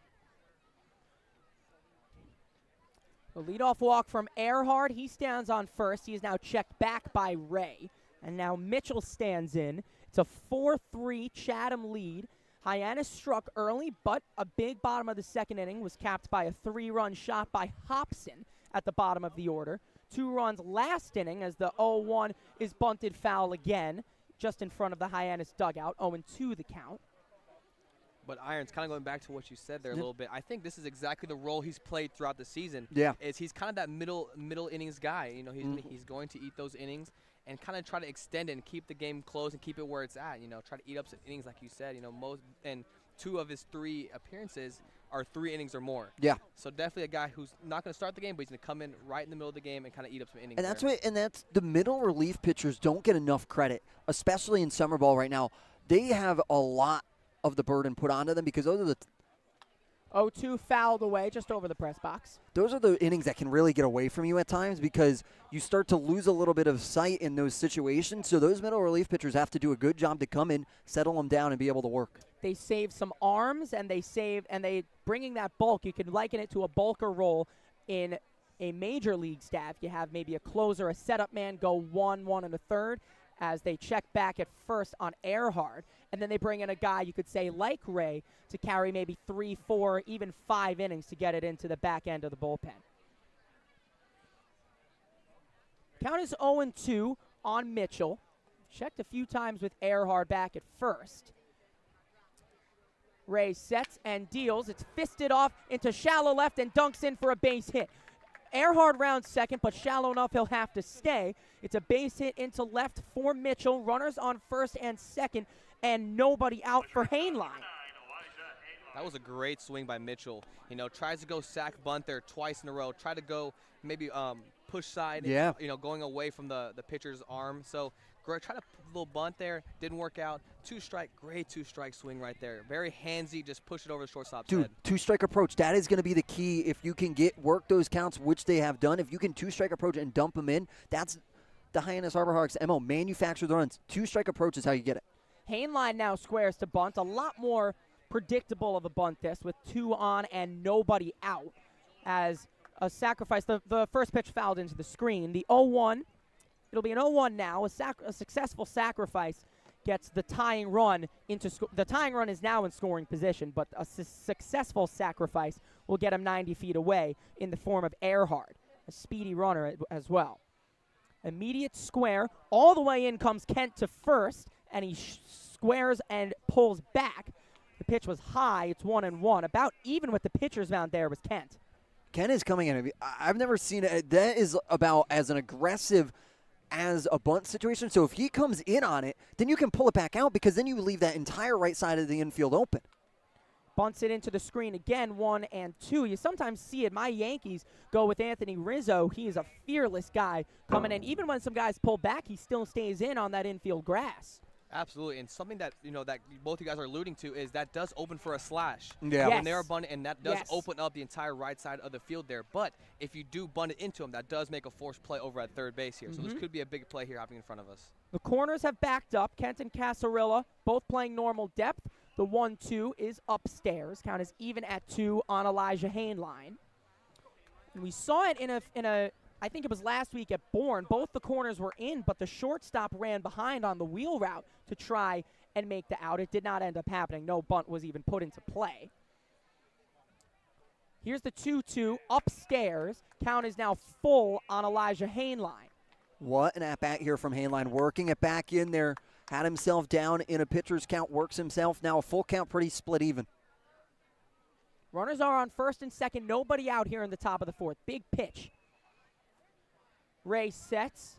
S8: The leadoff walk from Earhart. He stands on first. He is now checked back by Ray. And now Mitchell stands in. It's a 4-3 Chatham lead. Hyannis struck early, but a big bottom of the second inning was capped by a 3-run shot by Hobson at the bottom of the order. 2 runs last inning as the 0-1 is bunted foul again, just in front of the Hyannis dugout. 0-2 the count.
S4: But Irons, kind of going back to what you said there a little bit, I think this is exactly the role he's played throughout the season.
S10: Yeah.
S4: He's kind of that middle innings guy. He's going to eat those innings and kind of try to extend it and keep the game close and keep it where it's at. Try to eat up some innings like you said. And 2 of his 3 appearances are 3 innings or more.
S10: Yeah.
S4: So definitely a guy who's not going to start the game, but he's going to come in right in the middle of the game and kind of eat up some innings.
S10: And that's the middle relief pitchers don't get enough credit, especially in summer ball right now. They have a lot of the burden put onto them because those are the
S8: 0-2 fouled away just over the press box.
S10: Those are the innings that can really get away from you at times because you start to lose a little bit of sight in those situations. So those middle relief pitchers have to do a good job to come in, settle them down, and be able to work.
S8: They save some arms, and they bringing that bulk. You can liken it to a bulker role in a major league staff. You have maybe a closer, a setup man go 1 1/3 as they check back at first on Earhart. And then they bring in a guy, you could say, like Ray, to carry maybe 3, 4, even 5 innings to get it into the back end of the bullpen. Count is 0-2 on Mitchell. Checked a few times with Earhart back at first. Ray sets and deals. It's fisted off into shallow left and dunks in for a base hit. Earhart rounds second, but shallow enough he'll have to stay. It's a base hit into left for Mitchell. Runners on first and second, and nobody out for Hainline.
S4: That was a great swing by Mitchell. Tries to go sack bunt there twice in a row. Try to go maybe push side.
S10: Yeah.
S4: Going away from the pitcher's arm. So try to put a little bunt there. Didn't work out. 2-strike. Great 2-strike swing right there. Very handsy. Just push it over the shortstop's head.
S10: 2-strike approach. That is going to be the key if you can work those counts, which they have done. If you can 2-strike approach and dump them in, that's the Hyannis Harbor Hawks' MO. Manufacture the runs. 2-strike approach is how you get it.
S8: Hainline now squares to bunt. A lot more predictable of a bunt this with 2 on and nobody out as a sacrifice. The first pitch fouled into the screen. The 0-1 it'll be an 0-1 now. A successful sacrifice gets the tying run into the tying run is now in scoring position, but a successful sacrifice will get him 90 feet away in the form of Earhart, a speedy runner as well. Immediate square, all the way in comes Kent to first, and he squares and pulls back. The pitch was high. It's 1-1. About even with the pitcher's mound there was Kent.
S10: Kent is coming in. I've never seen it. That is about as an aggressive as a bunt situation. So if he comes in on it, then you can pull it back out because then you leave that entire right side of the infield open.
S8: Bunts it into the screen again, 1-2. You sometimes see it. My Yankees go with Anthony Rizzo. He is a fearless guy coming in. Even when some guys pull back, he still stays in on that infield grass.
S4: Absolutely, and something that that both you guys are alluding to is that does open for a slash.
S10: Yeah.
S4: When they're bunting, and that does open up the entire right side of the field there. But if you do bunt it into him, that does make a forced play over at third base here. So this could be a big play here happening in front of us.
S8: The corners have backed up. Kent and Casarilla both playing normal depth. The 1-2 is upstairs. Count is even at 2 on Elijah Hainline. And we saw it in a I think it was last week at Bourne. Both the corners were in, but the shortstop ran behind on the wheel route to try and make the out. It did not end up happening. No bunt was even put into play. Here's the 2-2 upstairs. Count is now full on Elijah Hainline.
S10: What an at-bat here from Hainline, working it back in there. Had himself down in a pitcher's count, works himself. Now a full count, pretty split even.
S8: Runners are on first and second. Nobody out here in the top of the fourth. Big pitch. Ray sets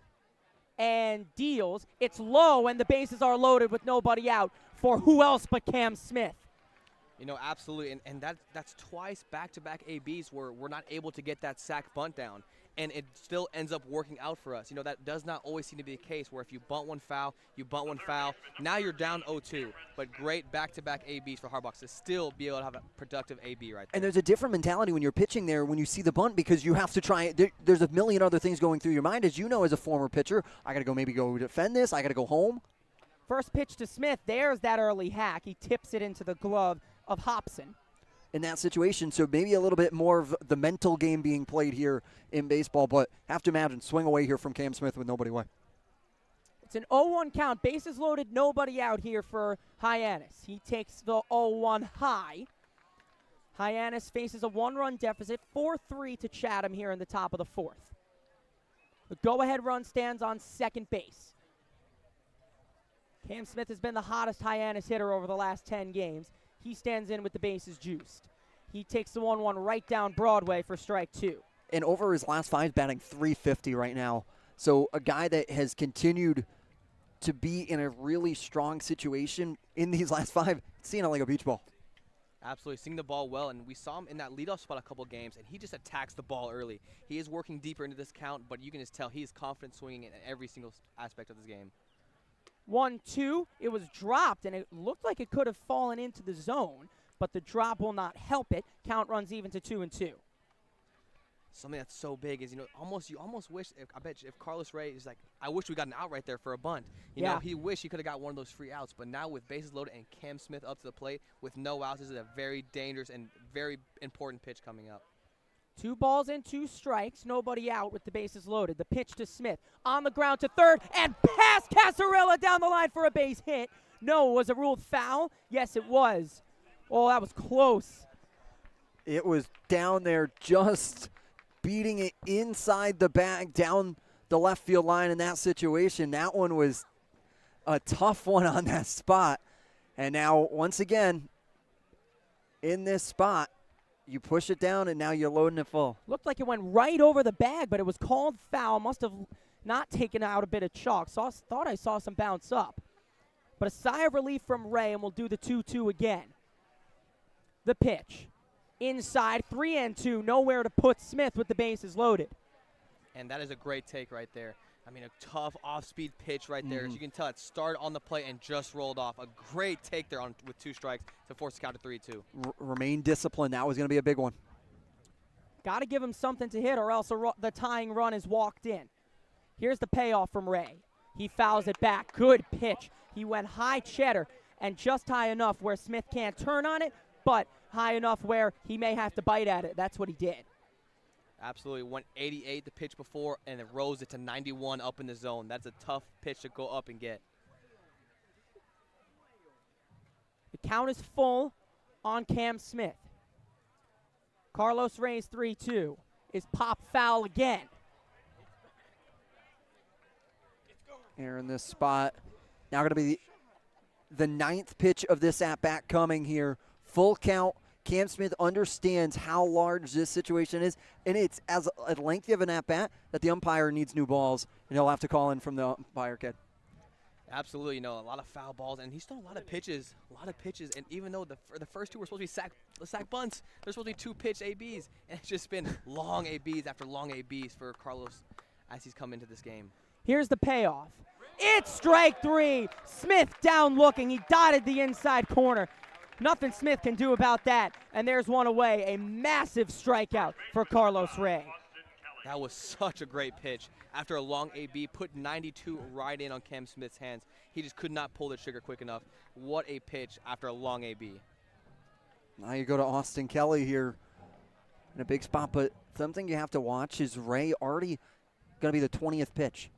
S8: and deals. It's low, and the bases are loaded with nobody out for who else but Cam Smith.
S4: Absolutely, and that's twice back-to-back ABs where we're not able to get that sac bunt down, and it still ends up working out for us. That does not always seem to be the case where if you bunt one foul, now you're down 0-2. But great back-to-back ABs for Hardbox to still be able to have a productive AB right there.
S10: And there's a different mentality when you're pitching there when you see the bunt because you have to try it. There's a million other things going through your mind. As you know, as a former pitcher, I got to go defend this. I got to go home.
S8: First pitch to Smith. There's that early hack. He tips it into the glove of Hobson.
S10: In that situation, so maybe a little bit more of the mental game being played here in baseball, but have to imagine swing away here from Cam Smith with nobody away.
S8: It's an 0-1 count, bases loaded, nobody out here for Hyannis. He takes the 0-1 high. Hyannis faces a 1-run deficit, 4-3 to Chatham here in the top of the fourth. The go-ahead run stands on second base. Cam Smith has been the hottest Hyannis hitter over the last 10 games. He stands in with the bases juiced. He takes the 1-1 right down Broadway for strike 2.
S10: And over his last 5, batting .350 right now. So a guy that has continued to be in a really strong situation in these last 5, seeing it like a beach ball.
S4: Absolutely, seeing the ball well, and we saw him in that leadoff spot a couple games, and he just attacks the ball early. He is working deeper into this count, but you can just tell he is confident swinging in every single aspect of this game.
S8: 1-2, it was dropped, and it looked like it could have fallen into the zone, but the drop will not help it. Count runs even to 2-2.
S4: Something that's so big is, you almost wish, if Carlos Ray is like, I wish we got an out right there for a bunt. He wished he could have got one of those free outs, but now with bases loaded and Cam Smith up to the plate with no outs, this is a very dangerous and very important pitch coming up.
S8: 2 balls and 2 strikes, nobody out with the bases loaded. The pitch to Smith, on the ground to third, and past Casarilla down the line for a base hit. No, was it ruled foul? Yes, it was. Oh, that was close.
S10: It was down there just beating it inside the bag down the left field line in that situation. That one was a tough one on that spot. And now, once again, in this spot, you push it down, and now you're loading it full.
S8: Looked like it went right over the bag, but it was called foul. Must have not taken out a bit of chalk. Thought I saw some bounce up. But a sigh of relief from Ray, and we'll do the 2-2 again. The pitch. Inside, 3-2. Nowhere to put Smith with the bases loaded.
S4: And that is a great take right there. I mean, a tough off-speed pitch right there. As you can tell, it started on the plate and just rolled off. A great take there with 2 strikes to force the count to 3-2.
S10: Remain disciplined. That was going to be a big one.
S8: Got to give him something to hit, or else the tying run is walked in. Here's the payoff from Ray. He fouls it back. Good pitch. He went high cheddar and just high enough where Smith can't turn on it, but high enough where he may have to bite at it. That's what he did.
S4: Absolutely. 188 the pitch before, and it rose it to 91 up in the zone. That's a tough pitch to go up and get.
S8: The count is full on Cam Smith. Carlos Reyes 3-2 is pop foul again.
S10: Here in this spot. Now going to be the 9th pitch of this at-bat coming here. Full count. Cam Smith understands how large this situation is, and it's as lengthy of an at-bat that the umpire needs new balls, and he'll have to call in from the umpire kid.
S4: Absolutely, a lot of foul balls, and he's thrown a lot of pitches, and even though the first two were supposed to be sack bunts, there's supposed to be 2 pitch ABs, and it's just been long ABs after long ABs for Carlos as he's come into this game.
S8: Here's the payoff. It's strike 3. Smith down looking. He dotted the inside corner. Nothing Smith can do about that, and there's one away. A massive strikeout for Carlos Rey.
S4: That was such a great pitch. After a long AB, put 92 right in on Cam Smith's hands. He just could not pull the trigger quick enough. What a pitch after a long AB.
S10: Now you go to Austin Kelly here in a big spot, but something you have to watch is Ray already going to be the 20th pitch.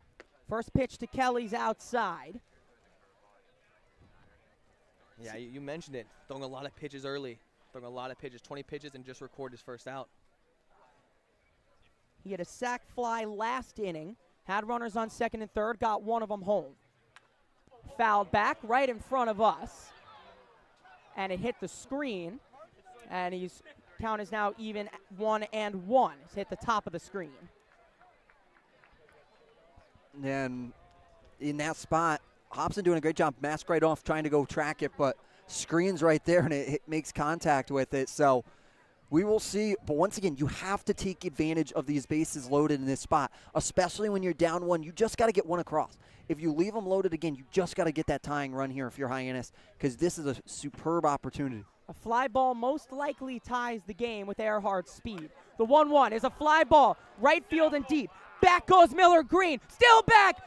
S8: First pitch to Kelly's outside.
S4: Yeah, you mentioned it. Throwing a lot of pitches early. Throwing a lot of pitches, 20 pitches, and just record his first out.
S8: He had a sac fly last inning, had runners on second and third, got one of them home. Fouled back right in front of us, and it hit the screen, and his count is now even 1-1. It's hit the top of the screen.
S10: And in that spot, Hobson doing a great job, mask right off, trying to go track it, but screens right there, and it makes contact with it. So we will see. But once again, you have to take advantage of these bases loaded in this spot, especially when you're down 1. You just got to get one across. If you leave them loaded again, you just got to get that tying run here if you're Hyannis, because this is a superb opportunity.
S8: A fly ball most likely ties the game with Earhart's speed. The 1-1 is a fly ball, right field and deep. Back goes Miller Green, still back,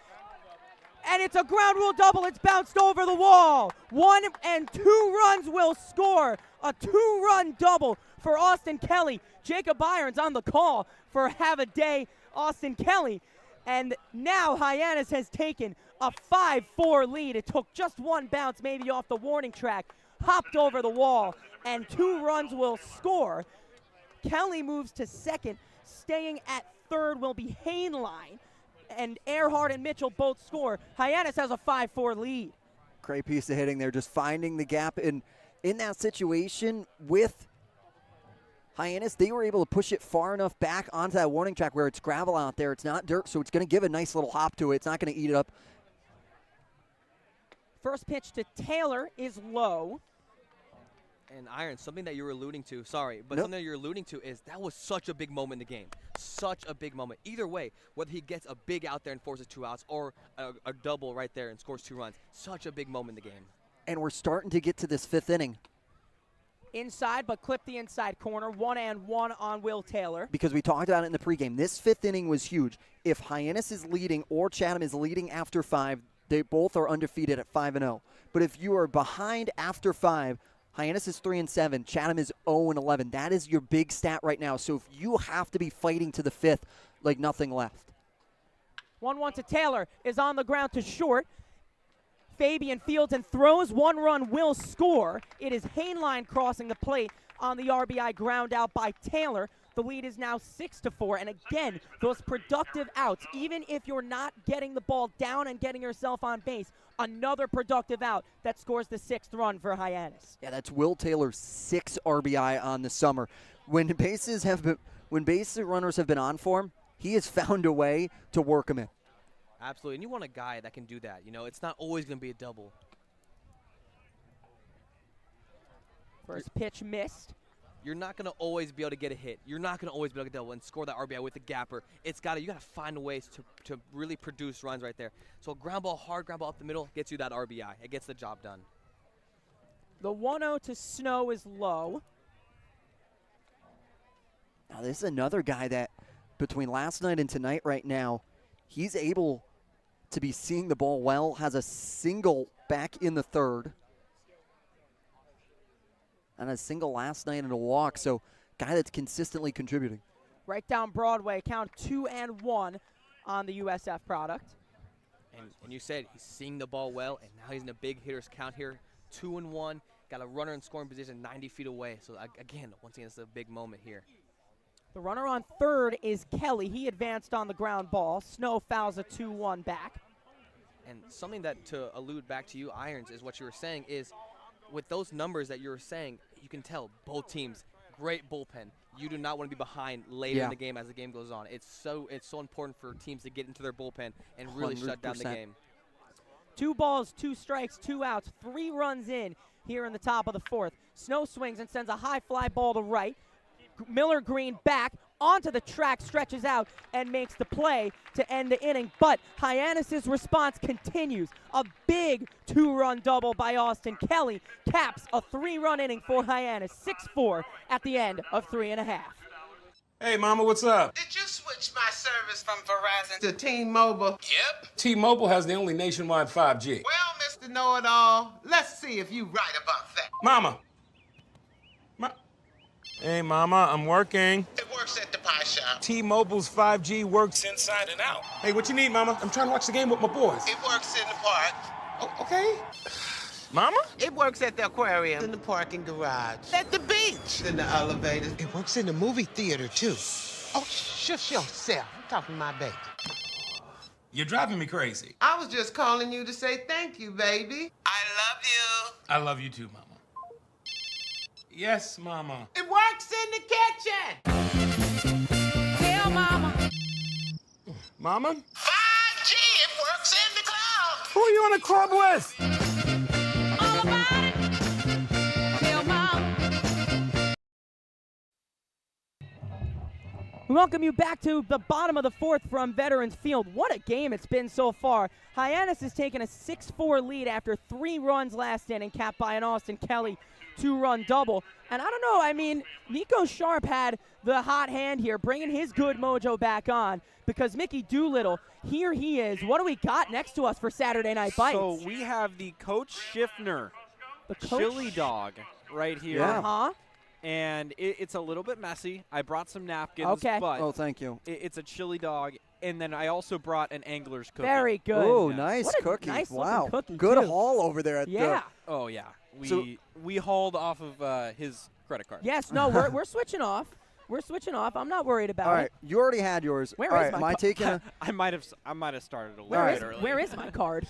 S8: and it's a ground rule double. It's bounced over the wall. 1 and 2 runs will score. A 2-run double for Austin Kelly. Jacob Irons on the call for Have a Day, Austin Kelly. And now Hyannis has taken a 5-4 lead. It took just 1 bounce, maybe off the warning track, hopped over the wall, and 2 runs will score. Kelly moves to second. Staying at third will be Hainline, and Earhart and Mitchell both score. Hyannis has a 5-4 lead.
S10: Great piece of hitting there, just finding the gap. In that situation with Hyannis, they were able to push it far enough back onto that warning track where it's gravel out there. It's not dirt, so it's going to give a nice little hop to it. It's not going to eat it up.
S8: First pitch to Taylor is low.
S4: And Iron, something that you're alluding to, something that you're alluding to is that was such a big moment in the game. Such a big moment. Either way, whether he gets a big out there and forces 2 outs or a double right there and scores 2 runs, such a big moment in the game.
S10: And we're starting to get to this 5th inning.
S8: Inside, but clip the inside corner. 1-1 on Will Taylor.
S10: Because we talked about it in the pregame. This 5th inning was huge. If Hyannis is leading or Chatham is leading after 5, they both are undefeated at 5-0. But if you are behind after 5, Hyannis is 3-7. Chatham is 0-11. That is your big stat right now. So if you have to be fighting to the 5th, like nothing left.
S8: 1-1 to Taylor is on the ground to short. Fabian fields and throws. 1 run will score. It is Hainline crossing the plate on the RBI ground out by Taylor. The lead is now 6-4. And again, those productive outs, even if you're not getting the ball down and getting yourself on base, another productive out that scores the 6th run for Hyannis.
S10: Yeah, that's Will Taylor's 6th RBI on the summer. When base runners have been on for him, he has found a way to work them in.
S4: Absolutely, and you want a guy that can do that. It's not always going to be a double.
S8: First pitch missed.
S4: You're not going to always be able to get a hit. You're not going to always be able to get a double and score that RBI with a gapper. You got to find ways to really produce runs right there. So a ground ball, hard ground ball up the middle gets you that RBI. It gets the job done.
S8: The 1-0 to Snow is low.
S10: Now this is another guy that between last night and tonight right now, he's able to be seeing the ball well, has a single back in the 3rd. And a single last night and a walk, so guy that's consistently contributing.
S8: right down Broadway. Count 2-1 on the USF product.
S4: And you said he's seeing the ball well, and now he's in a big hitter's count here. 2-1. Got a runner in scoring position 90 feet away. So, again, once again, it's a big moment here.
S8: The runner on third is Kelly. He advanced on the ground ball. Snow fouls a 2-1 back.
S4: And something that, to allude back to you, Irons, is what you were saying is with those numbers that you were saying, you can tell both teams, great bullpen. You do not want to be behind later in the game as the game goes on. It's so important for teams to get into their bullpen and really shut down the game. 2 balls, 2 strikes, 2 outs, 3 runs in here in the top of the 4th. Snow swings and sends a high fly ball to right. Miller Green back onto the track, stretches out, and makes the play to end the inning. But Hyannis' response continues. A big 2-run double by Austin Kelly caps a 3-run inning for Hyannis. 6-4 at the end of 3.5.
S16: Hey, Mama, what's up?
S17: Did you switch my service from Verizon to T-Mobile? Yep.
S16: T-Mobile has the only nationwide 5G.
S17: Well, Mr. Know-It-All, let's see if you right about that.
S16: Mama. Hey, Mama, I'm working.
S17: It works at the pie shop.
S16: T-Mobile's 5G works inside and out. Hey, what you need, Mama? I'm trying to watch the game with my boys.
S17: It works in the park.
S16: Oh, okay. Mama?
S17: It works at the aquarium, in the parking garage, at the beach, in the elevators. It works in the movie theater, too. Oh, shush yourself. I'm talking to my baby.
S16: You're driving me crazy.
S17: I was just calling you to say thank you, baby. I love you.
S16: I love you too, Mama. Yes, Mama.
S17: It works in the kitchen. Tell Mama.
S16: Mama?
S17: 5G, it works in the club.
S16: Who are you in a club with?
S17: All about it. Tell Mama.
S8: We welcome you back to the bottom of the 4th from Veterans Field. What a game it's been so far. Hyannis has taken a 6-4 lead after 3 runs last inning, capped by an Austin Kelly 2-run double. And I don't know, I mean, Nico Sharp had the hot hand here, bringing his good mojo back on, because Mickey Doolittle, here he is. What do we got next to us for Saturday Night Bites?
S9: So we have the Coach Schiffner chili dog right here.
S10: Yeah.
S8: Uh-huh.
S9: And it's a little bit messy. I brought some napkins,
S8: Okay.
S9: but
S10: Oh, thank you.
S9: it's a chili dog. And then I also brought an angler's cookie.
S8: Very good.
S10: Oh,
S9: Yes.
S10: nice
S8: What a
S10: cookie.
S8: nice looking
S10: Wow.
S8: cookie,
S10: Good
S8: too.
S10: haul over there at
S8: Yeah.
S9: Oh, yeah.
S10: So-
S9: We hauled off of his credit card.
S8: Yes, no, we're switching off. We're switching off. I'm not worried about
S10: All right,
S8: it.
S10: you already had yours.
S8: Where
S10: All
S8: is
S10: right,
S8: my
S10: am I
S8: ca-
S10: taking a...
S9: I might have started a little
S8: Where
S9: bit
S8: is,
S9: early.
S8: where is my card?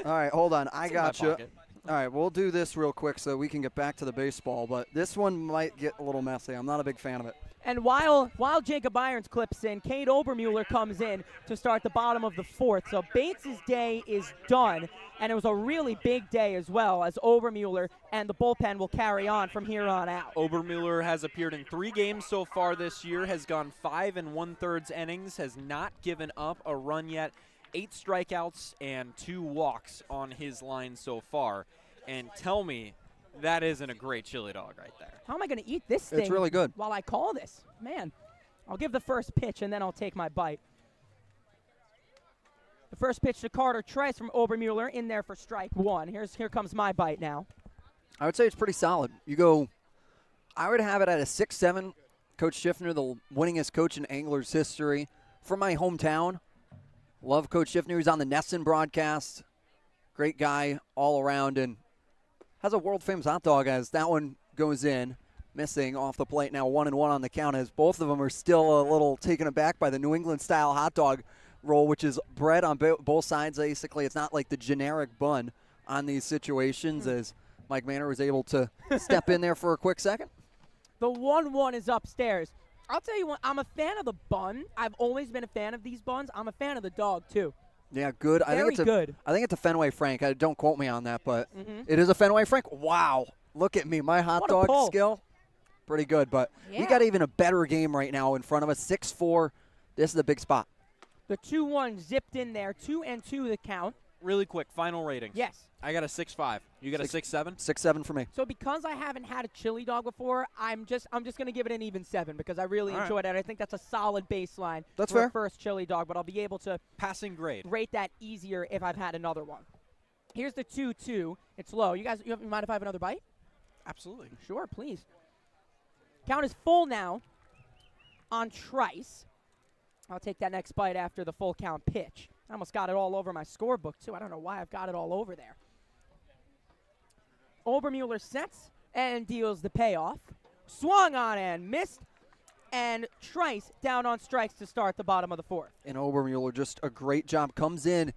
S10: All right, hold on. I
S9: It's in my
S10: got you.
S9: pocket.
S10: All right, we'll do this real quick so we can get back to the baseball, but this one might get a little messy. I'm not a big fan of it.
S8: And while Jacob Irons clips in, Cade Obermuller comes in to start the bottom of the 4th. So Bates' day is done, and it was a really big day as well, as Obermuller and the bullpen will carry on from here on out.
S9: Obermuller has appeared in 3 games so far this year, has gone 5 1/3 innings, has not given up a run yet, 8 strikeouts and 2 walks on his line so far. And tell me that isn't a great chili dog right there.
S8: How am I going to eat this thing?
S10: It's really good.
S8: While I call this? Man, I'll give the first pitch, and then I'll take my bite. The first pitch to Carter Trice from Obermuller in there for strike 1. Here comes my bite now.
S10: I would say it's pretty solid. You go, I would have it at a 6-7. Coach Schiffner, the winningest coach in Anglers history. From my hometown. Love Coach Schiffner. He's on the Nesson broadcast. Great guy all around, and has a world-famous hot dog as that one goes in. Missing off the plate now, 1-1 on the count, as both of them are still a little taken aback by the New England-style hot dog roll, which is bread on both sides, basically. It's not like the generic bun on these situations, as Mike Manor was able to step in there for a quick second.
S8: The 1-1 is upstairs. I'll tell you what, I'm a fan of the bun. I've always been a fan of these buns. I'm a fan of the dog, too.
S10: Yeah, good. I think it's a Fenway Frank. Don't quote me on that, but it is a Fenway Frank. Wow. Look at me. My hot
S8: What a
S10: dog
S8: pull.
S10: skill. Pretty good, but we got even a better game right now in front of us. 6-4. This is a big spot.
S8: The 2-1 zipped in there. 2-2 the count.
S9: Really quick, final ratings.
S8: Yes.
S9: I got a 6.5. You got a 6.7?
S10: 6-7 for me.
S8: So because I haven't had a chili dog before, I'm just going to give it an even 7 because I really
S9: All right.
S8: enjoyed it. I think that's a solid baseline
S10: That's
S8: for
S10: fair.
S8: a first chili dog, but I'll be able to
S9: Passing grade.
S8: rate that easier if I've had another one. Here's the 2-2. It's low. You mind if I have another bite?
S9: Absolutely.
S8: Sure, please. Count is full now on Trice. I'll take that next bite after the full count pitch. I almost got it all over my scorebook, too. I don't know why I've got it all over there. Obermuller sets and deals the payoff. Swung on and missed. And Trice down on strikes to start the bottom of the fourth.
S10: And Obermuller, just a great job. Comes in.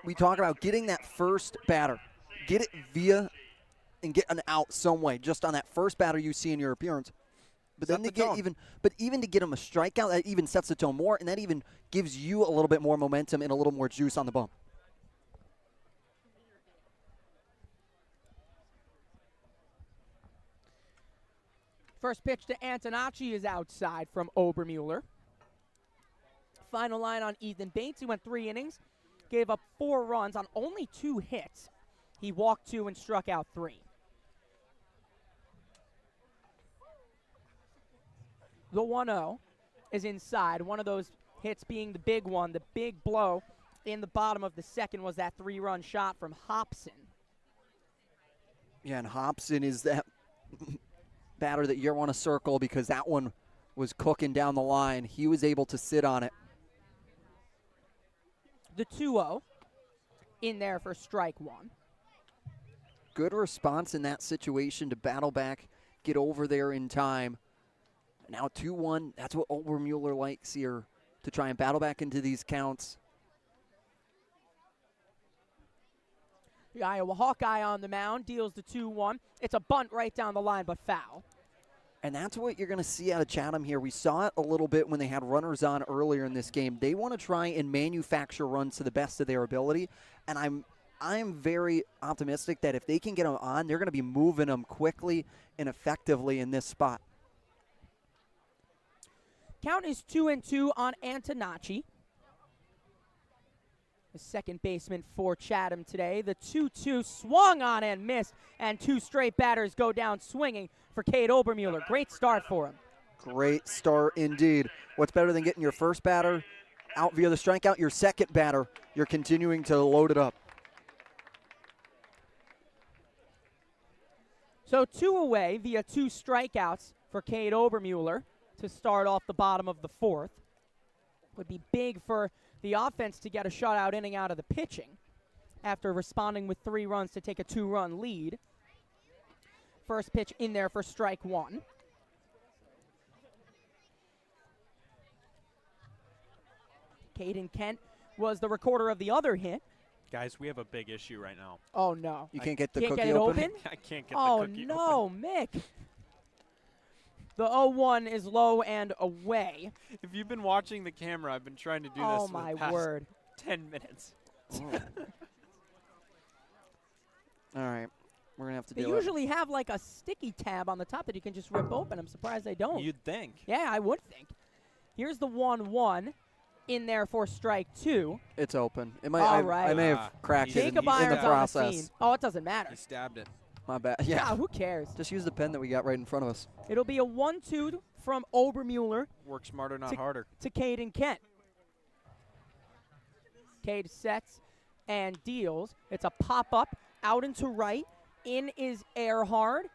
S10: We talk about getting that first batter. Get it via and get an out some way, just on that first batter you see in your appearance. But then to get even to get him a strikeout, that even sets the tone more, and that even gives you a little bit more momentum and a little more juice on the bump.
S8: First pitch to Antonacci is outside from Obermuller. Final line on Ethan Bates. He went 3 innings, gave up 4 runs on only 2 hits. He walked 2 and struck out 3. The 1-0 is inside. One of those hits being the big one. The big blow in the bottom of the second was that 3-run shot from Hobson.
S10: Yeah, and Hobson is that batter that you want to circle because that one was cooking down the line. He was able to sit on it.
S8: The 2-0 in there for strike 1.
S10: Good response in that situation to battle back, get over there in time. Now 2-1, that's what Obermuller likes here, to try and battle back into these counts.
S8: The Iowa Hawkeye on the mound deals the 2-1. It's a bunt right down the line, but foul.
S10: And that's what you're going to see out of Chatham here. We saw it a little bit when they had runners on earlier in this game. They want to try and manufacture runs to the best of their ability, and I'm very optimistic that if they can get them on, they're going to be moving them quickly and effectively in this spot.
S8: Count is 2-2 on Antonacci, the second baseman for Chatham today. The 2-2 swung on and missed, and 2 straight batters go down swinging for Cade Obermuller. Great start for him.
S10: Great start indeed. What's better than getting your first batter out via the strikeout? Your second batter, you're continuing to load it up.
S8: So 2 away via 2 strikeouts for Cade Obermuller to start off the bottom of the fourth. Would be big for the offense to get a shutout inning out of the pitching after responding with 3 runs to take a 2-run lead. First pitch in there for strike 1. Caden Kent was the recorder of the other hit.
S9: Guys, we have a big issue right now.
S8: Oh, no.
S10: You can't get the
S8: can't
S10: cookie
S8: get it open?
S9: I can't get the
S8: Oh,
S9: cookie
S8: no, Mick. The 0-1 is low and away.
S9: If you've been watching the camera, I've been trying to do this
S8: Oh,
S9: for
S8: my
S9: the past
S8: word.
S9: 10 minutes.
S10: Oh. All right. We're going to have to
S8: They
S10: do it.
S8: usually have like a sticky tab on the top that you can just rip open. I'm surprised they don't.
S9: You'd think.
S8: Yeah, I would think. Here's the 1-1 in there for strike 2.
S10: It's open. It might,
S8: All
S10: I
S8: right.
S10: may have cracked it in
S8: Jacob
S10: the
S8: Irons
S10: process.
S8: on the scene. Oh, it doesn't matter.
S9: He stabbed it.
S10: My bad. Yeah.
S8: Ah, who cares?
S10: Just use the pen that we got right in front of us.
S8: It'll be a 1-2 from Obermuller
S9: Work smarter, not harder.
S8: to Caden Kent. Cade sets and deals. It's a pop-up out into right. In is Earhard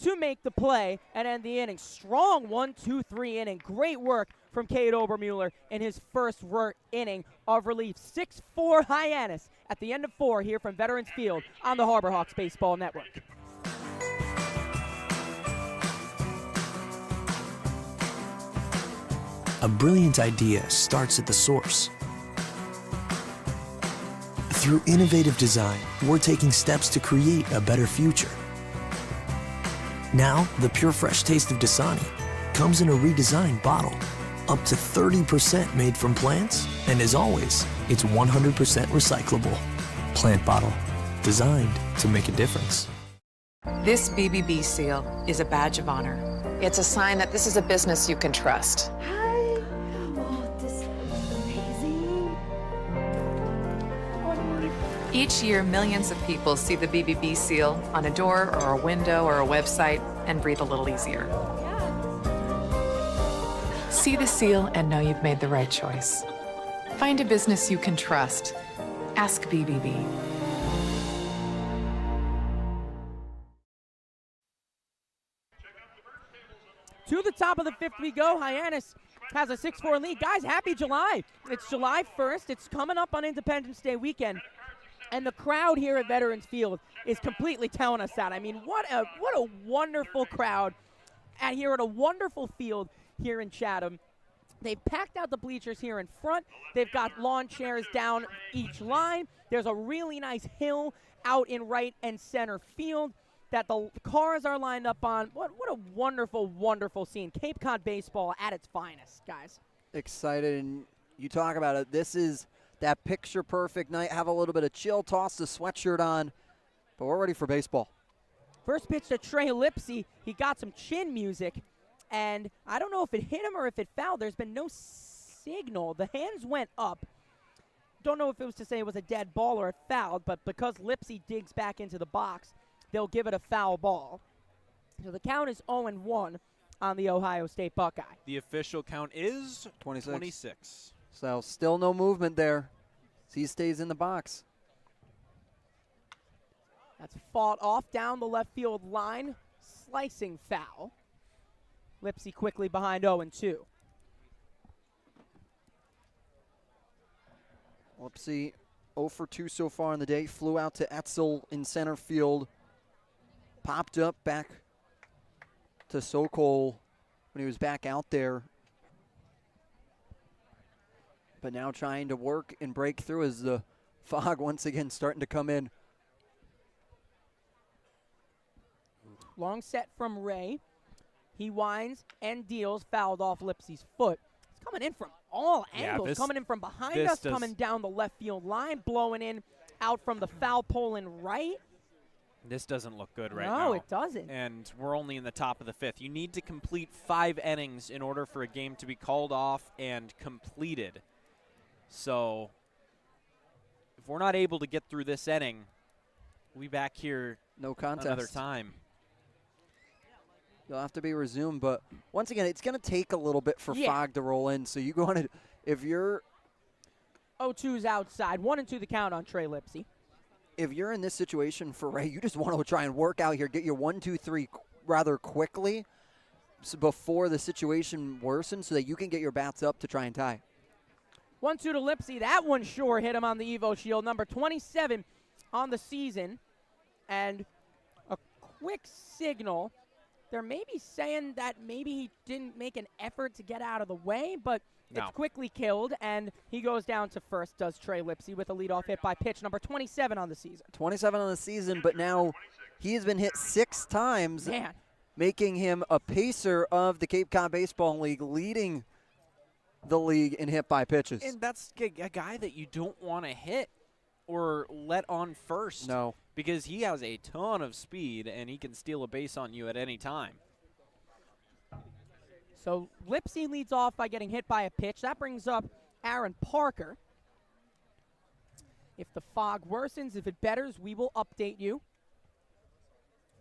S8: to make the play and end the inning. Strong 1-2-3 inning. Great work from Cade Obermuller in his first inning of relief. 6-4 Hyannis at the end of 4 here from Veterans Field on the Harbor Hawks Baseball Network.
S13: A brilliant idea starts at the source. Through innovative design, we're taking steps to create a better future. Now, the pure fresh taste of Dasani comes in a redesigned bottle, up to 30% made from plants, and as always, it's 100% recyclable. Plant bottle, designed to make a difference.
S14: This BBB seal is a badge of honor. It's a sign that this is a business you can trust. Each year, millions of people see the BBB seal on a door or a window or a website and breathe a little easier. See the seal and know you've made the right choice. Find a business you can trust. Ask BBB.
S8: To the top of the 5th we go. Hyannis has a 6-4 lead. Guys, happy July. It's July 1st. It's coming up on Independence Day weekend. And the crowd here at Veterans Field is completely telling us that. I mean, what a wonderful crowd here at a wonderful field here in Chatham. They've packed out the bleachers here in front. They've got lawn chairs down each line. There's a really nice hill out in right and center field that the cars are lined up on. What a wonderful, wonderful scene. Cape Cod baseball at its finest, guys.
S10: Excited, and you talk about it. This is that picture-perfect night. Have a little bit of chill, toss the sweatshirt on, but we're ready for baseball.
S8: First pitch to Trey Lipsy. He got some chin music, and I don't know if it hit him or if it fouled. There's been no signal. The hands went up. Don't know if it was to say it was a dead ball or it fouled, but because Lipsy digs back into the box, they'll give it a foul ball. So the count is 0-1 on the Ohio State Buckeye.
S9: The official count is
S10: 26. So still no movement there. He stays in the box.
S8: That's fought off down the left field line. Slicing foul. Lipsy quickly behind 0-2.
S10: Lipsy 0 for 2 so far in the day. Flew out to Etzel in center field. Popped up back to Sokol when he was back out there. But now trying to work and break through as the fog once again starting to come in.
S8: Long set from Ray. He winds and deals, fouled off Lipsy's foot. It's coming in from all angles, coming in from behind us, coming down the left field line, blowing in out from the foul pole in right.
S9: This doesn't look good right now.
S8: No, it doesn't.
S9: And we're only in the top of the 5th. You need to complete 5 innings in order for a game to be called off and completed. So if we're not able to get through this inning, we'll be back here
S10: no contest
S9: another time.
S10: You'll have to be resumed, but once again, it's going to take a little bit for fog to roll in. So you go on it if you're
S8: 0-2's outside, 1-2 the count on Trey Lipsy.
S10: If you're in this situation for Ray, you just want to try and work out here, get your 1, 2, 3 rather quickly before the situation worsens so that you can get your bats up to try and tie.
S8: 1-2 to Lipsy. That one sure hit him on the Evo Shield. Number 27 on the season. And a quick signal. They're maybe saying that maybe he didn't make an effort to get out of the way, but it's quickly killed, and he goes down to first, does Trey Lipsy, with a leadoff hit by pitch, number 27 on the season.
S10: 27 on the season, but now he has been hit 6 times, making him a pacer of the Cape Cod Baseball League, leading the league in hit by pitches.
S9: And that's a guy that you don't want to hit or let on first.
S10: No.
S9: Because he has a ton of speed, and he can steal a base on you at any time.
S8: So Lipsy leads off by getting hit by a pitch. That brings up Aaron Parker. If the fog worsens, if it betters, we will update you.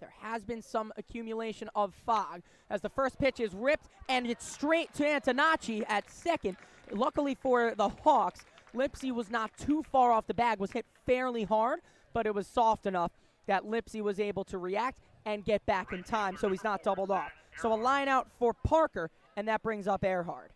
S8: There has been some accumulation of fog as the first pitch is ripped, and it's straight to Antonacci at second. Luckily for the Hawks, Lipsy was not too far off the bag, was hit fairly hard, but it was soft enough that Lipsy was able to react and get back in time, so he's not doubled off. So a line out for Parker, and that brings up Earhart.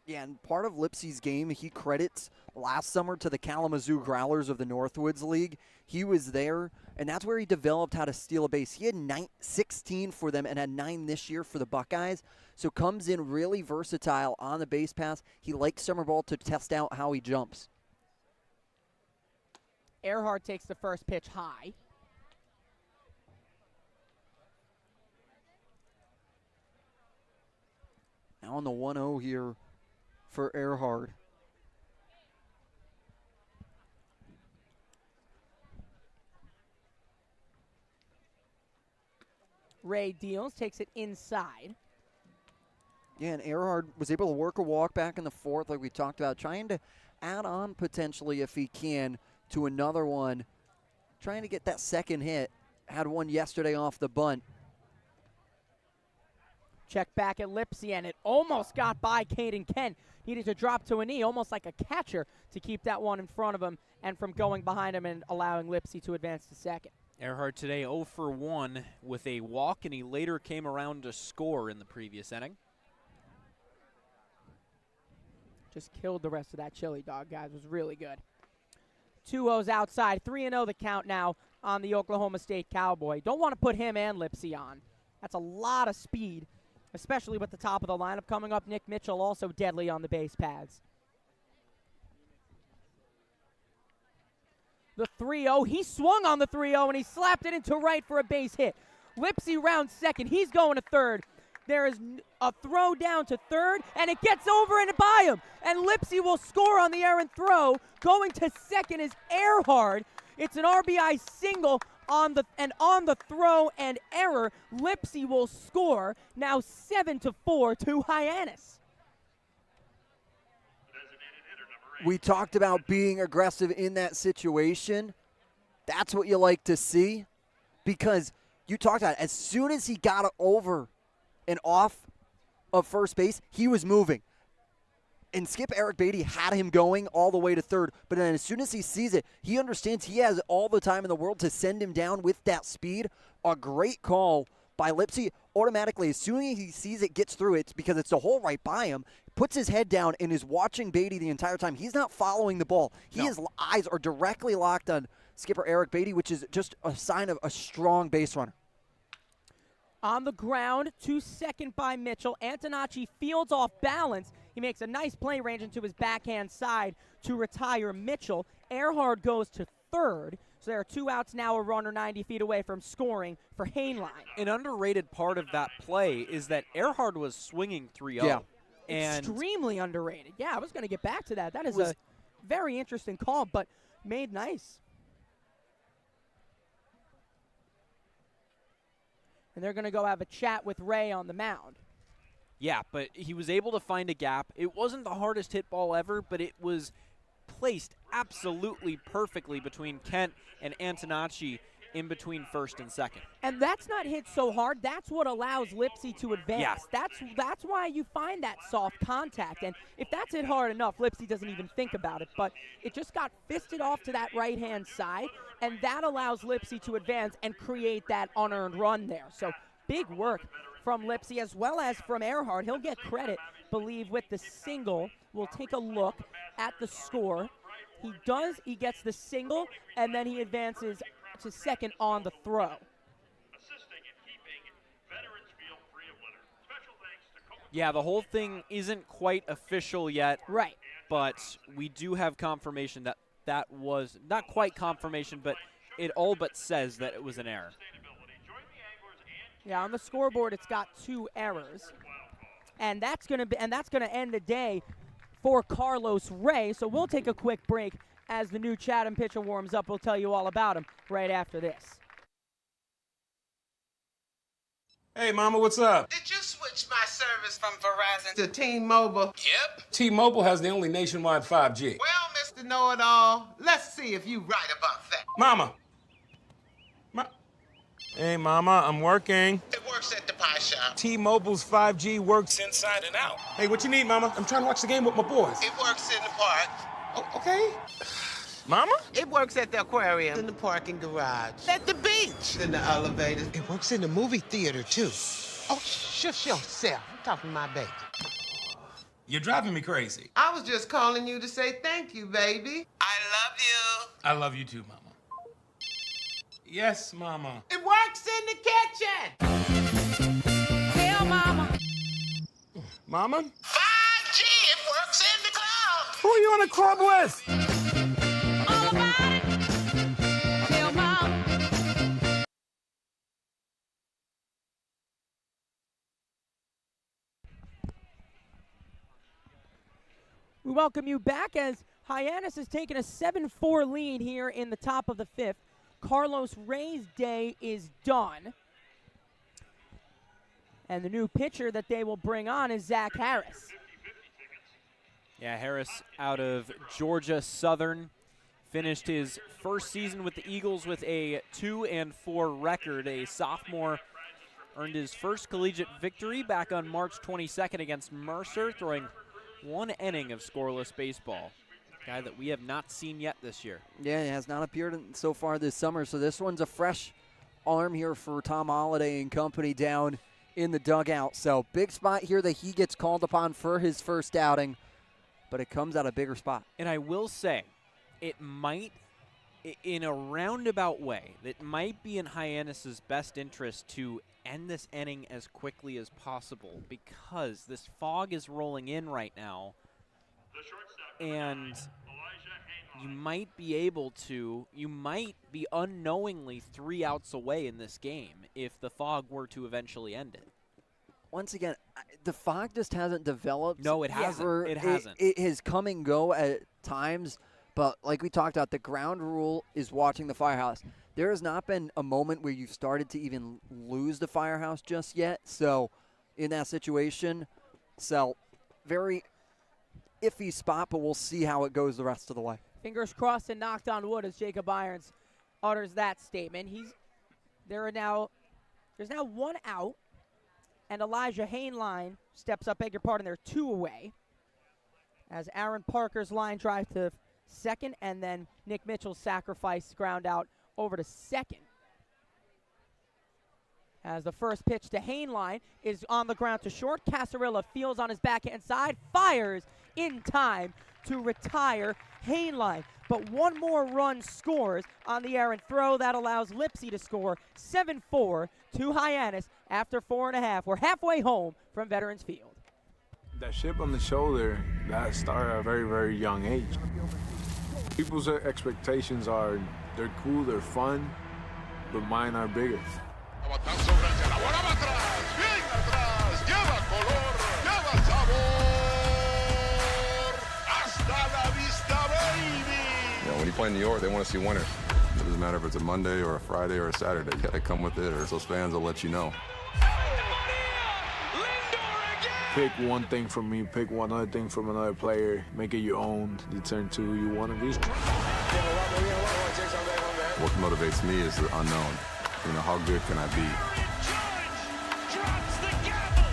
S10: Yeah, and part of Lipsy's game, he credits last summer to the Kalamazoo Growlers of the Northwoods League. He was there, and that's where he developed how to steal a base. He had 16 for them and had 9 this year for the Buckeyes, so comes in really versatile on the base pass. He likes summer ball to test out how he jumps.
S8: Earhart takes the first pitch high.
S10: Now on the 1-0 here for Earhart.
S8: Ray deals, takes it inside.
S10: Yeah, and Earhart was able to work a walk back in the 4th like we talked about, trying to add on potentially if he can to another one, trying to get that second hit. Had one yesterday off the bunt.
S8: Check back at Lipsy, and it almost got by Caden Kent. Needed to drop to a knee, almost like a catcher, to keep that one in front of him and from going behind him and allowing Lipsy to advance to second.
S9: Earhart today 0 for 1 with a walk, and he later came around to score in the previous inning.
S8: Just killed the rest of that chili dog, guys. It was really good. 2-0's outside. 3-0 the count now on the Oklahoma State Cowboy. Don't want to put him and Lipsy on. That's a lot of speed, especially with the top of the lineup coming up. Nick Mitchell also deadly on the base paths. The 3-0. He swung on the 3-0, and he slapped it into right for a base hit. Lipsy rounds second. He's going to third. There is a throw down to third, and it gets over and by him. And Lipsy will score on the errant throw. Going to second is Earhart. It's an RBI single on the throw and error. Lipsy will score. Now 7-4 to Hyannis.
S10: We talked about being aggressive in that situation. That's what you like to see, because you talked about it. As soon as he got over and off of first base, he was moving. And Skip Eric Beatty had him going all the way to third, but then as soon as he sees it, he understands he has all the time in the world to send him down with that speed. A great call by Lipsy. Automatically, as soon as he sees it, gets through it, because it's a hole right by him, puts his head down and is watching Beatty the entire time. He's not following the ball. His eyes are directly locked on skipper Eric Beatty, which is just a sign of a strong base runner.
S8: On the ground, to second by Mitchell. Antonacci fields off balance. He makes a nice play range into his backhand side to retire Mitchell. Earhart goes to third. So there are 2 outs now, a runner 90 feet away from scoring for Hainline.
S9: An underrated part of that play is that Earhart was swinging 3-0.
S8: Yeah.
S9: And
S8: extremely underrated. Yeah, I was going to get back to that. That is a very interesting call, but made nice. And they're going to go have a chat with Ray on the mound.
S9: yeah, but he was able to find a gap. It wasn't the hardest hit ball ever, but it was placed absolutely perfectly between Kent and Antonacci in between first and second.
S8: And that's not hit so hard. That's what allows Lipsy to advance.
S9: Yeah.
S8: That's why you find that soft contact. And if that's hit hard enough, Lipsy doesn't even think about it. But it just got fisted off to that right-hand side, and that allows Lipsy to advance and create that unearned run there. So big work from Lipsy as well as from Earhart. He'll get credit, believe, with the single. We'll take a look at the score. He gets the single, and then he advances to second on the throw.
S9: Yeah, the whole thing isn't quite official yet.
S8: Right.
S9: But we do have confirmation that that was, not quite confirmation, but it all but says that it was an error.
S8: Yeah, on the scoreboard it's got 2 errors. And that's going to end the day for Carlos Ray. So we'll take a quick break. As the new Chatham pitcher warms up, we'll tell you all about him right after this.
S16: Hey, Mama, what's up?
S17: Did you switch my service from Verizon to T-Mobile? Yep.
S16: T-Mobile has the only nationwide 5G.
S17: Well, Mr. Know-It-All, let's see if you right about that.
S16: Mama. Hey, Mama, I'm working.
S17: It works at the pie shop.
S16: T-Mobile's 5G works inside and out. Hey, what you need, Mama? I'm trying to watch the game with my boys.
S17: It works in the park.
S16: Oh, okay. Mama?
S17: It works at the aquarium, in the parking garage, at the beach, in the elevator. It works in the movie theater, too. Oh, shush yourself. I'm talking to my baby.
S16: You're driving me crazy.
S17: I was just calling you to say thank you, baby. I love you.
S16: I love you too, Mama. Yes, Mama.
S17: It works in the kitchen.
S8: Tell Mama.
S16: Mama?
S17: 5G, it works in the club.
S16: Who are you on a club with?
S8: All about it. Tell Mama. We welcome you back as Hyannis has taken a 7-4 lead here in the top of the 5th. Carlos Ray's day is done. And the new pitcher that they will bring on is Zach Harris.
S9: Yeah, Harris out of Georgia Southern. Finished his first season with the Eagles with a 2-4 record. A sophomore, earned his first collegiate victory back on March 22nd against Mercer, throwing 1 inning of scoreless baseball. guy that we have not seen yet this year.
S10: Yeah, he has not appeared so far this summer, so this one's a fresh arm here for Tom Holliday and company down in the dugout. So big spot here that he gets called upon for his first outing, but it comes at a bigger spot.
S9: And I will say, it might, in a roundabout way, it might be in Hyannis' best interest to end this inning as quickly as possible because this fog is rolling in right now, and you might be unknowingly 3 outs away in this game if the fog were to eventually end it.
S10: Once again, the fog just hasn't developed.
S9: No, it hasn't. It hasn't.
S10: It has come and go at times, but like we talked about, the ground rule is watching the firehouse. There has not been a moment where you've started to even lose the firehouse just yet. So in that situation, very iffy spot, but we'll see how it goes the rest of the way.
S8: Fingers crossed and knocked on wood as Jacob Irons utters that statement. There's now 1 out, and Elijah Hainline steps up. Beg your pardon, they're 2 away. As Aaron Parker's line drive to second, and then Nick Mitchell's sacrifice ground out over to second. As the first pitch to Hainline is on the ground to short. Casarilla fields on his backhand side, fires in time to retire Hainline. But one more run scores on the errant throw. That allows Lipsy to score 7-4 to Hyannis after 4.5. We're halfway home from Veterans Field.
S16: That chip on the shoulder, that started at a very, very young age. People's expectations are, they're cool, they're fun, but mine are bigger.
S2: When you play in New York, they want to see winners. It doesn't matter if it's a Monday or a Friday or a Saturday. You got to come with it, or those fans will let you know.
S16: Pick one thing from me, pick one other thing from another player, make it your own, you turn to who you want to be.
S2: What motivates me is the unknown. You know, how good can I be?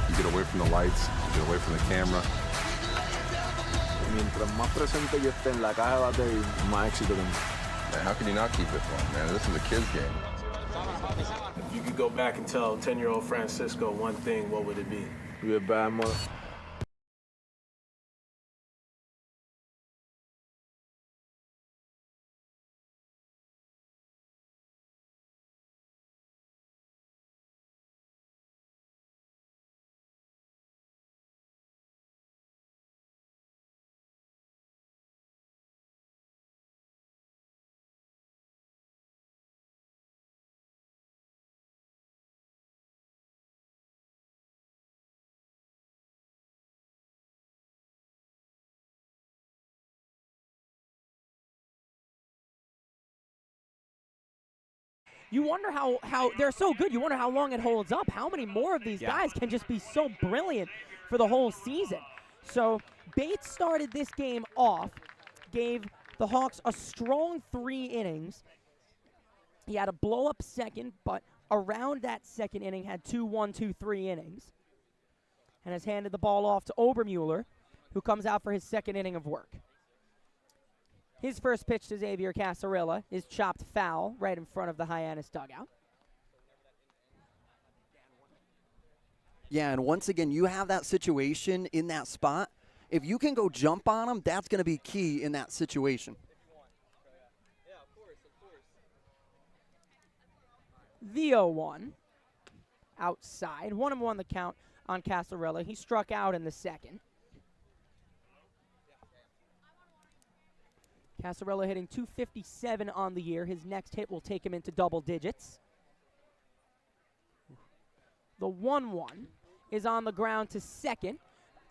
S2: You get away from the lights, you get away from the camera.
S16: Mientras más presente yo esté en la caja de batería, más éxito tengo.
S2: Man, how can you not keep it fun, man? This is a kid's game.
S16: If you could go back and tell 10-year-old Francisco one thing, what would it be? Be a bad mother.
S8: You wonder how they're so good. You wonder how long it holds up. How many more of these guys can just be so brilliant for the whole season? So Bates started this game off, gave the Hawks a strong 3 innings. He had a blow-up second, but around that second inning had 2 1-2-3 innings, and has handed the ball off to Obermueller, who comes out for his second inning of work. His first pitch to Xavier Casarilla is chopped foul right in front of the Hyannis dugout.
S10: Yeah, and once again, you have that situation in that spot. If you can go jump on him, that's going to be key in that situation.
S8: The 0-1 outside. 1-1 the count on Casarilla. He struck out in the second. Casarilla hitting .257 on the year. His next hit will take him into double digits. The 1-1 is on the ground to second.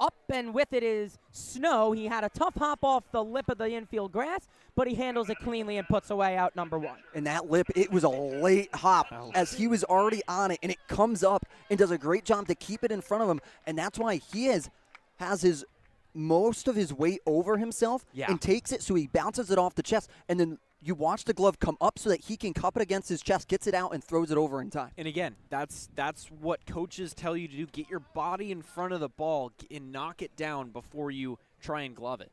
S8: Up and with it is Snow. He had a tough hop off the lip of the infield grass, but he handles it cleanly and puts away out number 1.
S10: And that lip, it was a late hop as he was already on it, and it comes up and does a great job to keep it in front of him, and that's why he has his most of his weight over himself and takes it, so he bounces it off the chest, and then you watch the glove come up so that he can cup it against his chest, gets it out, and throws it over in time.
S9: And again, that's what coaches tell you to do. Get your body in front of the ball and knock it down before you try and glove it.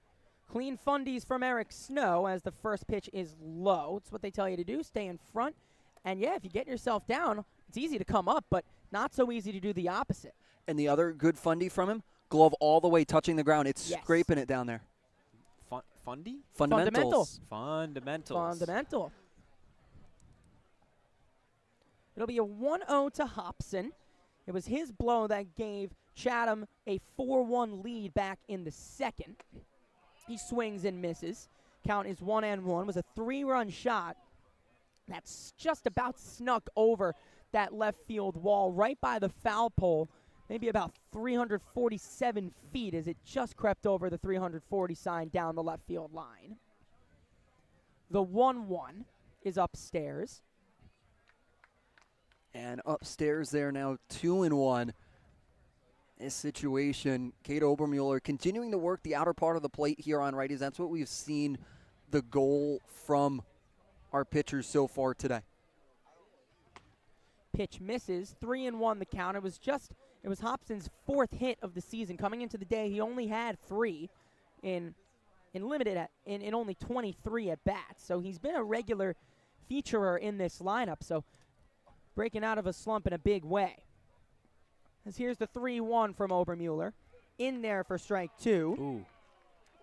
S8: Clean fundies from Eric Snow as the first pitch is low. It's what they tell you to do, stay in front. And, yeah, if you get yourself down, it's easy to come up, but not so easy to do the opposite.
S10: And the other good fundy from him, glove all the way touching the ground. It's
S8: Yes.
S10: scraping it down there.
S9: Fundy?
S10: Fundamentals.
S8: Fundamental. It'll be a 1-0 to Hobson. It was his blow that gave Chatham a 4-1 lead back in the second. He swings and misses. Count is 1-1. Was a 3-run shot. That's just about snuck over that left field wall right by the foul pole. Maybe about 347 feet as it just crept over the 340 sign down the left field line. The 1-1 is upstairs.
S10: And upstairs there now 2-1. This situation, Kate Obermuller continuing to work the outer part of the plate here on righties. That's what we've seen the goal from our pitchers so far today.
S8: Pitch misses, 3-1 the count. It was Hobson's 4th hit of the season. Coming into the day, he only had 3 in only 23 at bats. So he's been a regular featurer in this lineup. So breaking out of a slump in a big way. As here's the 3-1 from Obermuller. In there for strike 2.
S9: Ooh.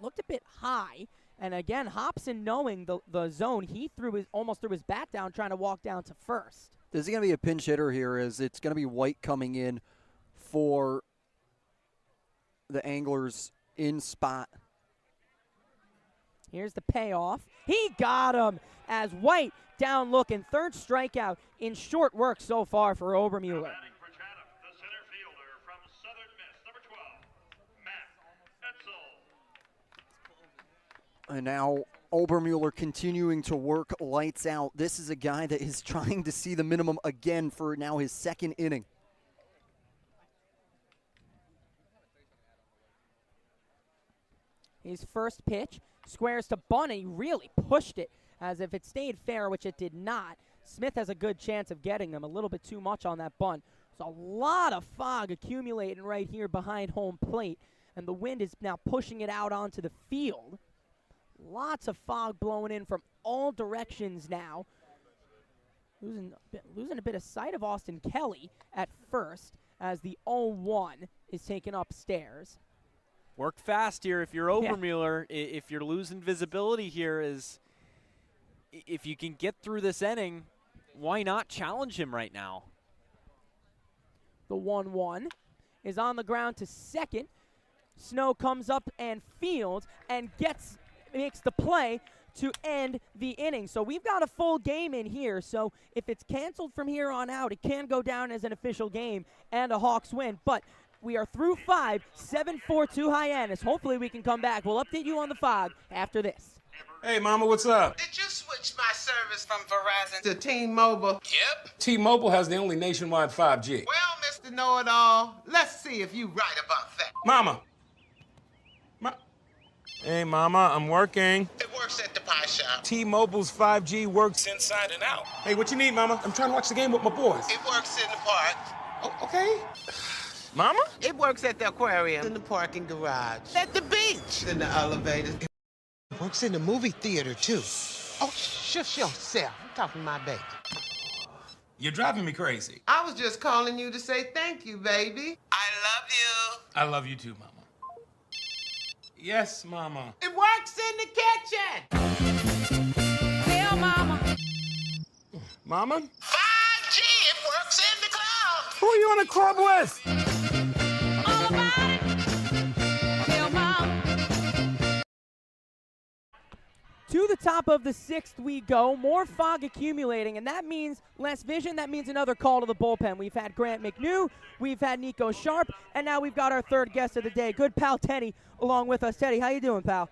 S8: Looked a bit high. And again, Hobson knowing the zone, he almost threw his bat down trying to walk down to first.
S10: This is going to be a pinch hitter here as it's going to be White coming in for the Anglers in spot.
S8: Here's the payoff. He got him as White down looking. 3rd strikeout in short work so far for Obermuller.
S10: And now Obermuller continuing to work lights out. This is a guy that is trying to see the minimum again for now his 2nd inning.
S8: His first pitch squares to bunt, and he really pushed it as if it stayed fair, which it did not. Smith has a good chance of getting them. A little bit too much on that bunt. There's a lot of fog accumulating right here behind home plate, and the wind is now pushing it out onto the field. Lots of fog blowing in from all directions now. Losing a bit of sight of Austin Kelly at first as the 0-1 is taken upstairs.
S9: Work fast here if you're Obermuller. Yeah. If you're losing visibility here, if you can get through this inning, why not challenge him right now?
S8: The 1-1 is on the ground to second. Snow comes up and fields and makes the play to end the inning. So we've got a full game in here. So if it's canceled from here on out, it can go down as an official game and a Hawks win. But we are through 5, 7-4 to Hyannis. Hopefully we can come back. We'll update you on the fog after this.
S3: Hey, Mama, what's up?
S17: Did you switch my service from Verizon to T-Mobile? Yep.
S3: T-Mobile has the only nationwide 5G.
S17: Well, Mr. Know-It-All, let's see if you right about that.
S3: Mama. Hey, Mama, I'm working.
S17: It works at the pie shop.
S3: T-Mobile's 5G works inside and out. Hey, what you need, Mama? I'm trying to watch the game with my boys.
S17: It works in the park.
S3: Oh, okay. Mama?
S17: It works at the aquarium, in the parking garage, at the beach, in the elevator. It works in the movie theater, too. Oh, shush yourself. I'm talking to my baby.
S3: You're driving me crazy.
S17: I was just calling you to say thank you, baby. I love you.
S3: I love you too, Mama. Yes, Mama.
S17: It works in the kitchen. Tell Mama.
S3: Mama?
S17: 5G, it works in the club.
S3: Who are you on the club with?
S17: All about it. Tell Mama.
S8: To the top of the 6th we go. More fog accumulating, and that means less vision. That means another call to the bullpen. We've had Grant McNew, we've had Nico Sharp, and now we've got our 3rd guest of the day, good pal Teddy, along with us. Teddy, how you doing, pal?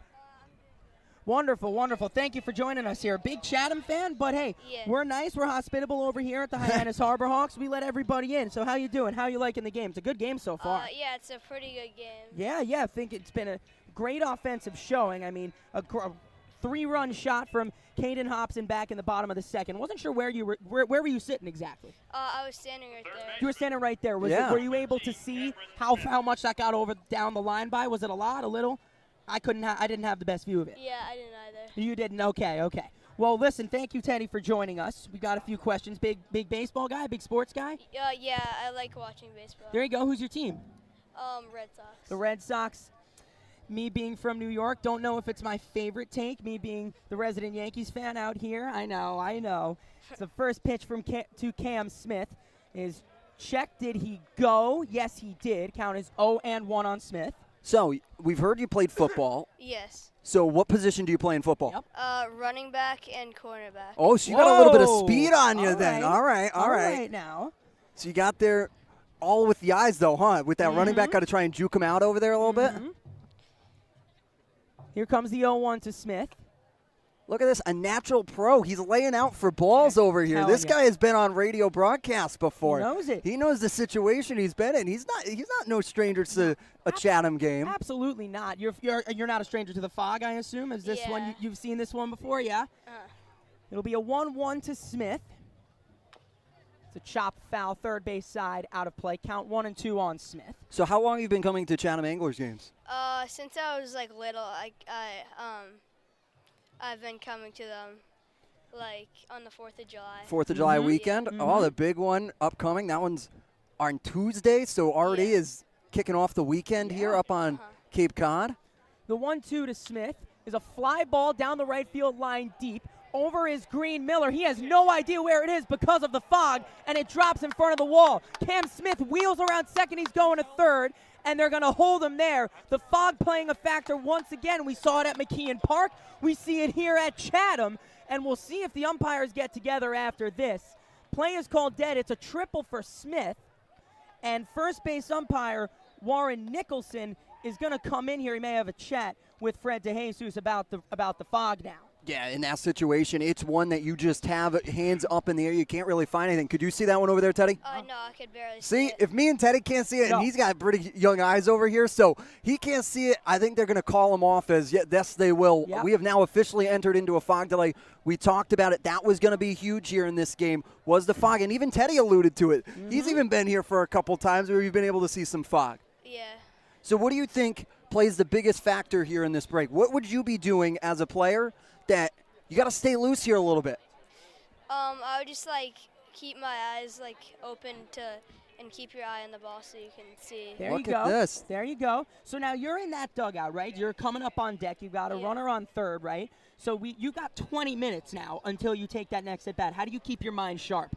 S8: Wonderful, wonderful. Thank you for joining us here. Big Chatham fan, but hey, we're nice. We're hospitable over here at the Hyannis Harbor Hawks. We let everybody in. So how you doing? How you liking the game? It's a good game so far.
S22: Yeah, it's a pretty good game.
S8: Yeah, I think it's been a great offensive showing. I mean, a 3-run shot from Caden Hobson back in the bottom of the second. Wasn't sure where you were. Where were you sitting exactly?
S22: I was standing right there.
S8: You were standing right there. Were you able to see how much that got down the line by? Was it a lot, a little? I didn't have the best view of it.
S22: Yeah, I didn't either.
S8: You didn't? Okay. Well, listen, thank you, Teddy, for joining us. We got a few questions. Big baseball guy, big sports guy?
S22: Yeah, I like watching baseball.
S8: There you go. Who's your team?
S22: Red Sox.
S8: The Red Sox. Me being from New York, don't know if it's my favorite take. Me being the resident Yankees fan out here, I know. It's the first pitch to Cam Smith is check. Did he go? Yes, he did. Count as 0-1 on Smith.
S10: So we've heard you played football.
S22: Yes.
S10: So what position do you play in football?
S22: Yep. Running back and cornerback.
S10: Oh, so you got a little bit of speed on you
S8: All
S10: then.
S8: right.
S10: All right.
S8: All right now.
S10: So you got there all with the eyes, though, huh? With that running back, got to try and juke him out over there a little bit.
S8: Here comes the 0-1 to Smith.
S10: Look at this, a natural pro. He's laying out for balls over here.
S8: Hell
S10: This
S8: yeah.
S10: guy has been on radio broadcasts before.
S8: He knows it.
S10: He knows the situation he's been in. He's not no stranger to a Chatham game.
S8: Absolutely not. You're not a stranger to the fog, I assume. Is this one you've seen this one before? Yeah. It'll be a 1-1 to Smith. It's a chop foul, third base side, out of play. Count 1-2 on Smith.
S10: So how long have you been coming to Chatham Anglers games?
S22: Since I was like little, I've been coming to them like on the 4th of July.
S10: 4th of July weekend. Oh, the big one upcoming. That one's on Tuesday, so already is kicking off the weekend here up on Cape Cod.
S8: The 1-2 to Smith is a fly ball down the right field line deep. Over is Green Miller. He has no idea where it is because of the fog, and it drops in front of the wall. Cam Smith wheels around second. He's going to third, and they're going to hold him there. The fog playing a factor once again. We saw it at McKeon Park. We see it here at Chatham, and we'll see if the umpires get together after this. Play is called dead. It's a triple for Smith, and first base umpire Warren Nicholson is going to come in here. He may have a chat with Fred DeJesus about the fog now.
S10: Yeah, in that situation, it's one that you just have hands up in the air. You can't really find anything. Could you see that one over there, Teddy?
S22: No, I could barely
S10: See,
S22: it.
S10: if me and Teddy can't see it, and he's got pretty young eyes over here, so he can't see it, I think they're going to call him off as, yes, they will.
S8: Yep.
S10: We have now officially entered into a fog delay. We talked about it. That was going to be huge here in this game, was the fog, and even Teddy alluded to it. He's even been here for a couple times where we've been able to see some fog.
S22: Yeah.
S10: So what do you think plays the biggest factor here in this break? What would you be doing as a player that you got to stay loose here a little bit?
S22: I would just keep my eyes open and keep your eye on the ball so you can see.
S8: There
S10: Look
S8: you go.
S10: at this.
S8: There you go. So now you're in that dugout, right? You're coming up on deck. You've got a runner on third, right? So you got 20 minutes now until you take that next at bat. How do you keep your mind sharp?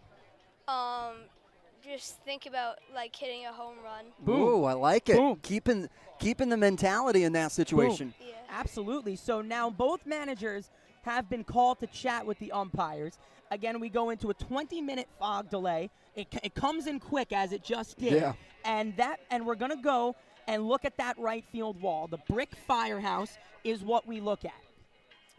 S22: Just think about hitting a home run.
S10: Ooh, I like it.
S8: Boom.
S10: Keeping the mentality in that situation.
S22: Yeah.
S8: Absolutely. So now both managers have been called to chat with the umpires. Again, we go into a 20-minute fog delay. It comes in quick as it just did.
S10: Yeah.
S8: And we're going to go and look at that right field wall. The brick firehouse is what we look at.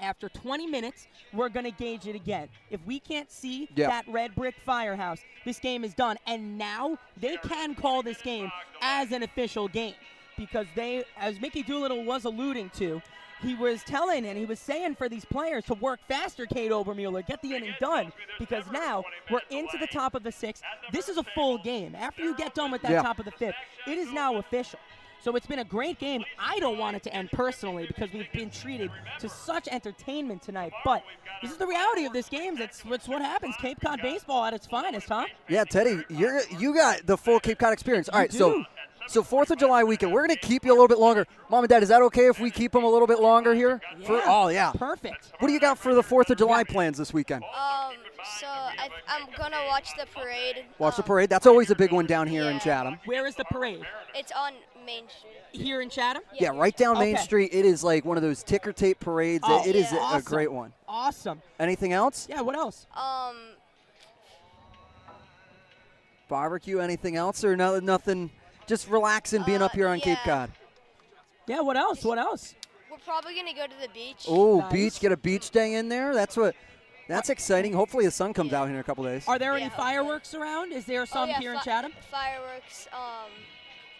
S8: After 20 minutes, we're going to gauge it again. If we can't see that red brick firehouse, this game is done. And now they can call this game as an official game because they, as Mickey Doolittle was alluding to, he was telling and he was saying for these players to work faster, Kate Obermueller, get the inning done, because now we're into the top of the sixth. This is a full game. After you get done with that top of the fifth, it is now official. So it's been a great game. I don't want it to end personally because we've been treated to such entertainment tonight. But this is the reality of this game. It's what happens. Cape Cod baseball at its finest, huh?
S10: Yeah, Teddy, you got the full Cape Cod experience. All right, so 4th of July weekend, we're going to keep you a little bit longer. Mom and Dad, is that okay if we keep them a little bit longer here?
S8: Yeah. Perfect.
S10: What do you got for the 4th of July plans this weekend?
S22: So I'm gonna watch the parade.
S10: Watch the parade. That's always a big one down here in Chatham.
S8: Where is the parade?
S22: It's on Main Street.
S8: Here in Chatham?
S10: Yeah, right down Main Street. It is like one of those ticker tape parades. It is a great one.
S8: Awesome.
S10: Anything else?
S8: Yeah, what else?
S10: Barbecue, anything else? Or nothing? Just relaxing, being up here on Cape Cod.
S8: Yeah, what else? What else?
S22: We're probably gonna go to the beach.
S10: Oh, beach. Get a beach day in there. That's exciting. Hopefully the sun comes out here in a couple days.
S8: Are there any fireworks around? Is there some here in Chatham?
S22: Fireworks.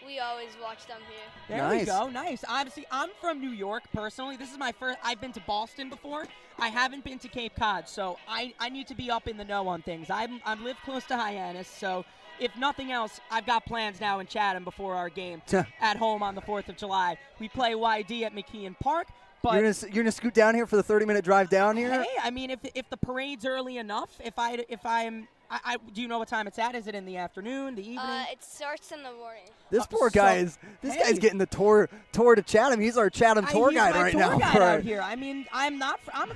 S22: we always watch them here.
S8: There we go. Nice. Honestly, I'm from New York personally. This is my first. I've been to Boston before. I haven't been to Cape Cod, so I need to be up in the know on things. I live close to Hyannis, so if nothing else, I've got plans now in Chatham before our game at home on the 4th of July. We play YD at McKeon Park. But
S10: you're gonna scoot down here for the 30-minute drive down here?
S8: Hey, I mean, if the parade's early enough, do you know what time it's at? Is it in the afternoon, the evening?
S22: It starts in the morning.
S10: This poor guy guy's getting the tour to Chatham. He's our Chatham tour guide right now.
S8: He's my tour guide out here. I mean, I'm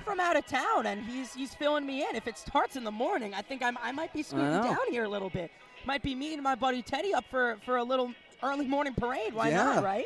S8: from out of town, and he's filling me in. If it starts in the morning, I think I might be scooting down here a little bit. Might be me and my buddy Teddy up for a little early morning parade. Why not, right?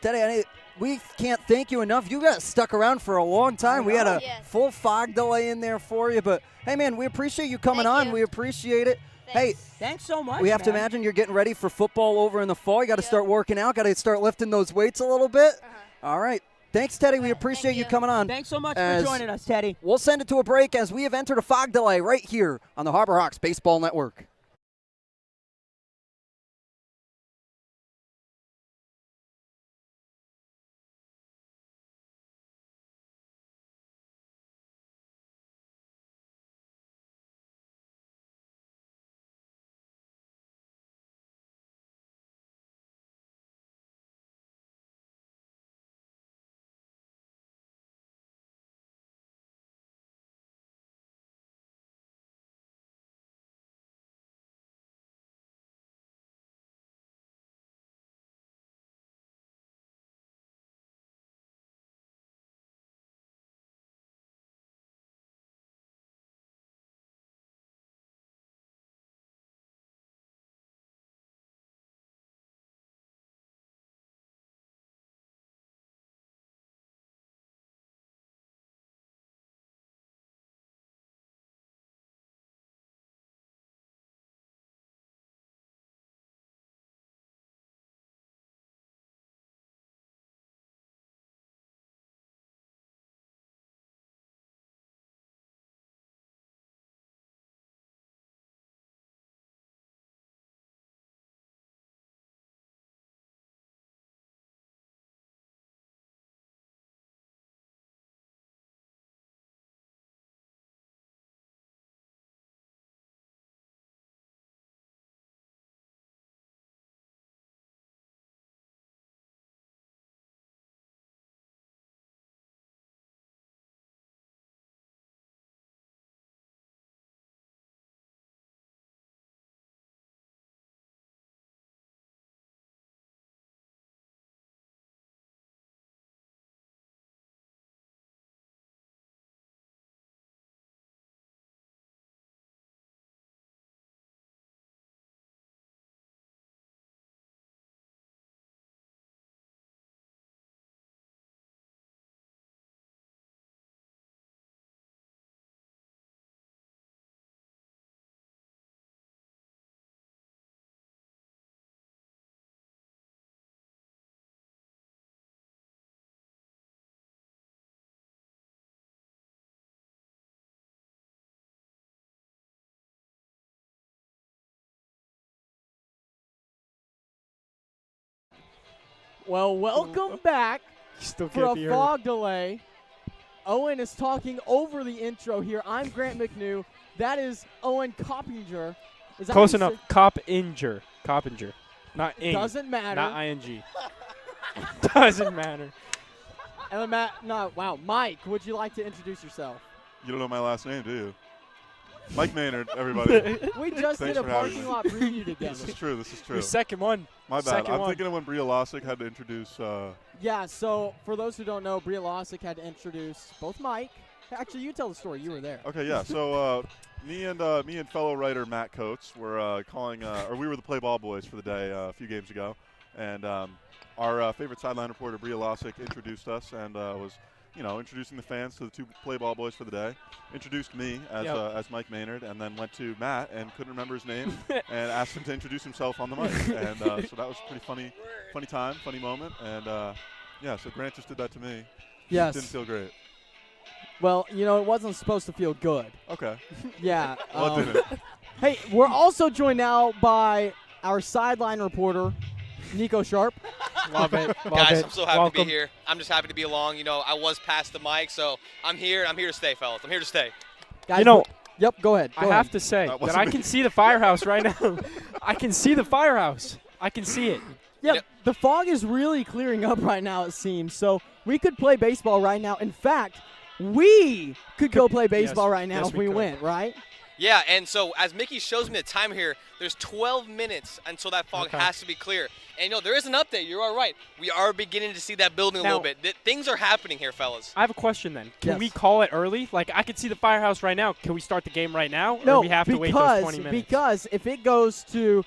S10: Teddy, we can't thank you enough. You got stuck around for a long time. We had a full fog delay in there for you. But, hey, man, we appreciate you coming on. We appreciate it.
S8: Thanks. Hey, thanks so much,
S10: we have to imagine you're getting ready for football over in the fall. You got to start working out. Got to start lifting those weights a little bit. All right. Thanks, Teddy. We appreciate you coming on.
S8: Thanks so much for joining us, Teddy.
S10: We'll send it to a break as we have entered a fog delay right here on the Harbor Hawks Baseball Network.
S1: Well, welcome back for a fog delay. Owen is talking over the intro here. I'm Grant McNew. That is Owen Coppinger. Is that
S5: close enough? Coppinger. Coppinger. Not ing.
S1: Doesn't matter.
S5: Not ing. Doesn't matter.
S1: And wow, Mike, would you like to introduce yourself?
S6: You don't know my last name, do you? Mike Maynard, everybody.
S1: We just did a parking lot preview together.
S6: This is true. This is true.
S5: Your second one.
S6: My bad. I'm thinking of when Bria Losick had to introduce.
S1: Yeah. So for those who don't know, Bria Losick had to introduce both Mike. Actually, you tell the story. You were there.
S6: Okay. Yeah. So me and fellow writer Matt Coates were we were the Play Ball Boys for the day a few games ago, and our favorite sideline reporter Bria Losick introduced us and was. Introducing the fans to the two Play Ball Boys for the day. Introduced me as Mike Maynard, and then went to Matt and couldn't remember his name, and asked him to introduce himself on the mic. And so that was a pretty funny time, funny moment. And so Grant just did that to me.
S1: Yes.
S6: Didn't feel great.
S1: Well, it wasn't supposed to feel good.
S6: Okay.
S1: Yeah.
S6: Well, it didn't.
S1: Hey, we're also joined now by our sideline reporter, Nico Sharp.
S5: Love it. Love
S7: Guys,
S5: it.
S7: I'm so happy
S5: Welcome.
S7: to be here. I'm just happy to be along. You know, I was past the mic, so I'm here. I'm here to stay, fellas. I'm here to stay.
S1: Guys,
S5: You know,
S1: yep, go ahead.
S5: I have to say that I can see the firehouse right now. I can see the firehouse. I can see it.
S1: Yeah, the fog is really clearing up right now, it seems. So we could play baseball right now. In fact, we could go play baseball right now if we went, right?
S7: Yeah, and so as Mickey shows me the time here, there's 12 minutes until that fog has to be clear. And, you know, there is an update. You are right. We are beginning to see that building a little bit. Things are happening here, fellas.
S5: I have a question then. Can we call it early? Like, I could see the firehouse right now. Can we start the game right now?
S1: No,
S5: or we have to wait those 20 minutes?
S1: Because if it goes to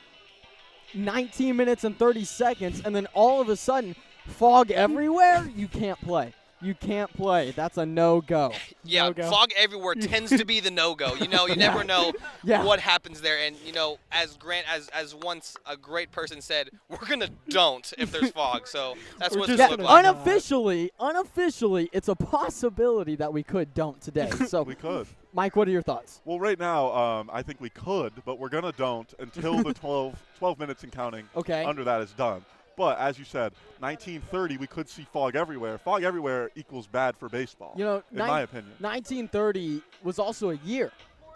S1: 19 minutes and 30 seconds and then all of a sudden fog everywhere, you can't play. You can't play. That's a no-go.
S7: Yeah, fog everywhere tends to be the no-go. You know, you never know what happens there. And, you know, as Grant, as once a great person said, we're going to don't if there's fog. So that's what it's going to look like.
S1: Unofficially, it's a possibility that we could don't today. So
S6: We could.
S1: Mike, what are your thoughts?
S6: Well, right now, I think we could, but we're going to don't until the 12 minutes and counting under that is done. But as you said, 1930, we could see fog everywhere. Fog everywhere equals bad for baseball,
S1: You know,
S6: in my opinion.
S1: 1930 was also a year.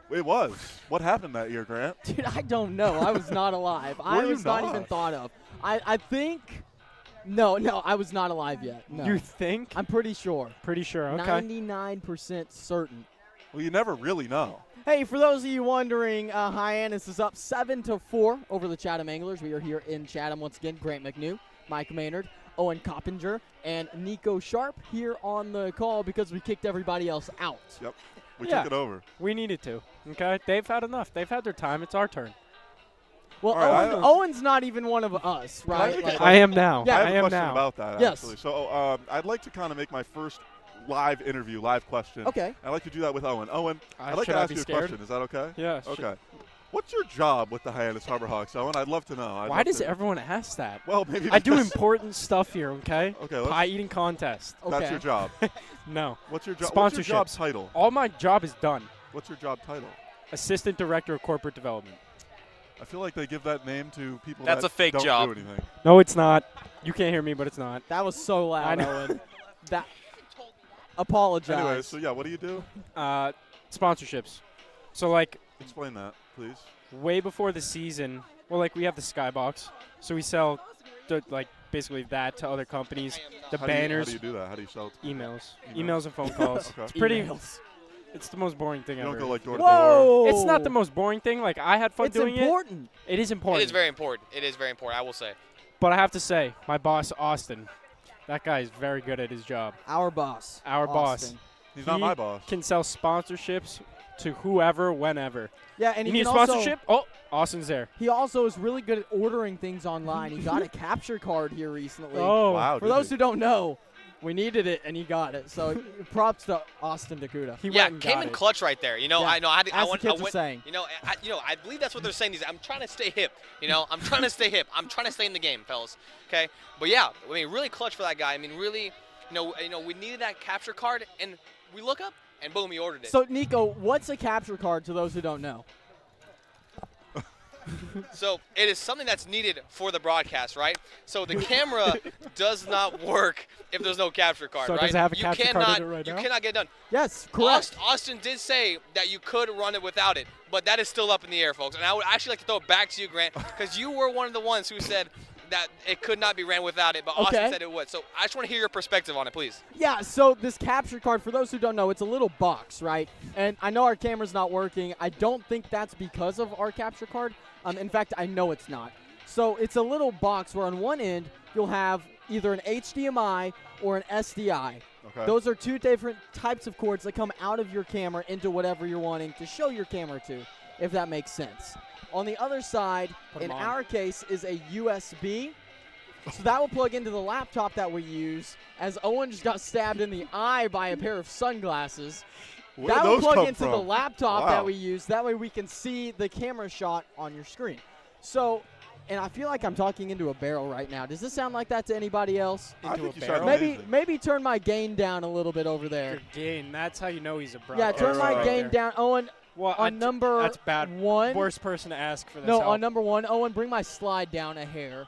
S6: It was. What happened that year, Grant?
S1: Dude, I don't know. I was not alive. I
S6: Were you
S1: was not
S6: not?
S1: even thought of. I think – no, I was not alive yet. No.
S5: You think?
S1: I'm pretty sure.
S5: Pretty sure, okay.
S1: 99% certain.
S6: Well, you never really know.
S1: Hey, for those of you wondering, Hyannis is up 7-4 over the Chatham Anglers. We are here in Chatham once again. Grant McNew, Mike Maynard, Owen Coppinger, and Nico Sharp here on the call because we kicked everybody else out.
S6: Yep, we took it over.
S5: We needed to. Okay, they've had enough. They've had their time. It's our turn.
S1: Well,
S6: right,
S1: Owen's not even one of us, right?
S5: I am now.
S1: Yeah,
S6: I have a question about that,
S1: Yes.
S6: actually. So I'd like to kind of make my first live interview, live question.
S1: Okay.
S6: I'd like to do that with Owen. Owen, I'd like
S5: should
S6: to
S5: I
S6: ask
S5: be
S6: you a
S5: scared?
S6: question. Is that okay?
S5: Yeah.
S6: Okay. What's your job with the Hyannis Harbor Hawks, Owen? I'd love to know.
S5: Why does everyone ask that?
S6: Well, maybe
S5: I do
S6: because-
S5: important stuff here, okay?
S6: Okay, let's-
S5: Pie eating contest.
S6: That's your job.
S5: No.
S6: What's your job?
S5: Sponsorships.
S6: What's your job title?
S5: All my job is done.
S6: What's your job title?
S5: Assistant Director of Corporate Development.
S6: I feel like they give that name to people
S7: That's
S6: that
S7: a fake
S6: don't
S7: job.
S6: do anything.
S5: No, it's not. You can't hear me, but it's not.
S1: That was so loud,
S5: I know.
S1: Owen. That. Apologize.
S6: Anyway, so yeah, what do you do?
S5: Sponsorships. So, like,
S6: Explain that, please.
S5: way before the season, well, like, we have the Skybox. So we sell, like, basically that to other companies. The banners.
S6: How do you do that? How do you sell it?
S5: Emails. Emails and phone calls.
S6: Okay.
S5: It's pretty.
S1: Emails.
S5: It's the most boring thing
S6: You
S5: ever.
S6: don't go like door to
S1: Whoa!
S6: door.
S5: It's not the most boring thing. Like, I had fun
S1: It's
S5: doing
S1: important.
S5: it. It is important.
S7: It is very important. It is very important, I will say.
S5: But I have to say, my boss, Austin, that guy is very good at his job.
S1: Our boss.
S5: Our boss.
S1: Austin.
S6: He's not my boss.
S5: Can sell sponsorships to whoever, whenever.
S1: Yeah, and
S5: you
S1: he
S5: need a
S1: can also-
S5: sponsorship? Oh, Austin's there.
S1: He also is really good at ordering things online. He got a capture card here recently.
S5: Oh.
S6: Wow.
S1: For those who don't know, we needed it and he got it. So props to Austin Dakuda.
S5: He
S7: Yeah,
S5: went and
S7: came
S5: got
S7: in
S5: it.
S7: clutch right there. You know,
S1: Yeah,
S7: I know. I
S1: as the kids are
S7: went,
S1: saying.
S7: You know, I believe that's what they're saying. I'm trying to stay hip. You know, I'm trying to stay hip. I'm trying to stay in the game, fellas. Okay, but yeah, I mean, really clutch for that guy. I mean, really, you know, we needed that capture card, and we look up, and boom, he ordered it.
S1: So, Nico, what's a capture card to those who don't know?
S7: So it is something that's needed for the broadcast, right? So the camera does not work if there's no capture card,
S5: So
S7: right?
S5: does it have a
S7: you
S5: capture
S7: cannot,
S5: card in it right
S7: you
S5: now?
S7: cannot get it done.
S1: Yes, correct.
S7: Austin did say that you could run it without it, but that is still up in the air, folks. And I would actually like to throw it back to you, Grant, because you were one of the ones who said that it could not be ran without it, but Austin
S1: Okay.
S7: said it would. So I just want to hear your perspective on it, please.
S1: Yeah, so this capture card, for those who don't know, it's a little box, right? And I know our camera's not working. I don't think that's because of our capture card. In fact, I know it's not. So it's a little box where on one end you'll have either an HDMI or an SDI.
S6: Okay.
S1: Those are two different types of cords that come out of your camera into whatever you're wanting to show your camera to, if that makes sense. On the other side,
S5: Put 'em
S1: in
S5: on.
S1: our case, is a USB. So that will plug into the laptop that we use. As Owen just got stabbed in the eye by a pair of sunglasses.
S6: Where
S1: That
S6: did
S1: will
S6: those
S1: plug
S6: come
S1: into
S6: from?
S1: the laptop
S6: Wow.
S1: that we use. That way we can see the camera shot on your screen. So, and I feel like I'm talking into a barrel right now. Does this sound like that to anybody else?
S6: I think you sound
S1: Maybe
S6: amazing.
S1: maybe turn my gain down a little bit over there.
S5: Your gain. That's how you know he's a bro.
S1: Yeah, turn my gain down. Owen,
S5: Well,
S1: on number
S5: that's bad.
S1: one.
S5: Worst person to ask for this.
S1: No,
S5: help.
S1: on number one. Owen, bring my slide down a hair.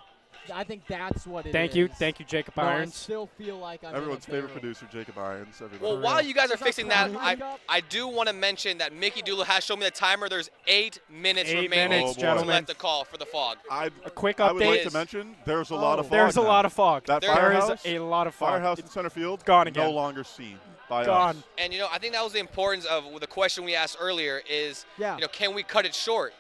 S1: I think that's what it is.
S5: Thank you, Jacob
S1: No,
S5: Irons.
S1: I still feel like I'm
S6: Everyone's
S1: in a
S6: favorite producer, Jacob Irons. Everybody.
S7: Well, while you guys are
S1: Is that
S7: fixing that,
S1: Clyde
S7: I do want to mention that Mickey Doolittle has shown me the timer. There's 8 minutes
S5: 8
S7: remaining
S5: minutes,
S7: to
S5: gentlemen.
S7: let the call for the fog.
S5: A quick
S6: I would like
S5: update.
S6: to mention there's a lot of fog.
S5: There's a
S6: now.
S5: lot of fog.
S6: That
S5: There
S6: firehouse,
S5: is a lot of fog.
S6: Firehouse in center field,
S5: gone again.
S6: no longer seen by
S5: Gone.
S6: us.
S7: And, you know, I think that was the importance of the question we asked earlier is,
S1: Yeah.
S7: you know, can we cut it short?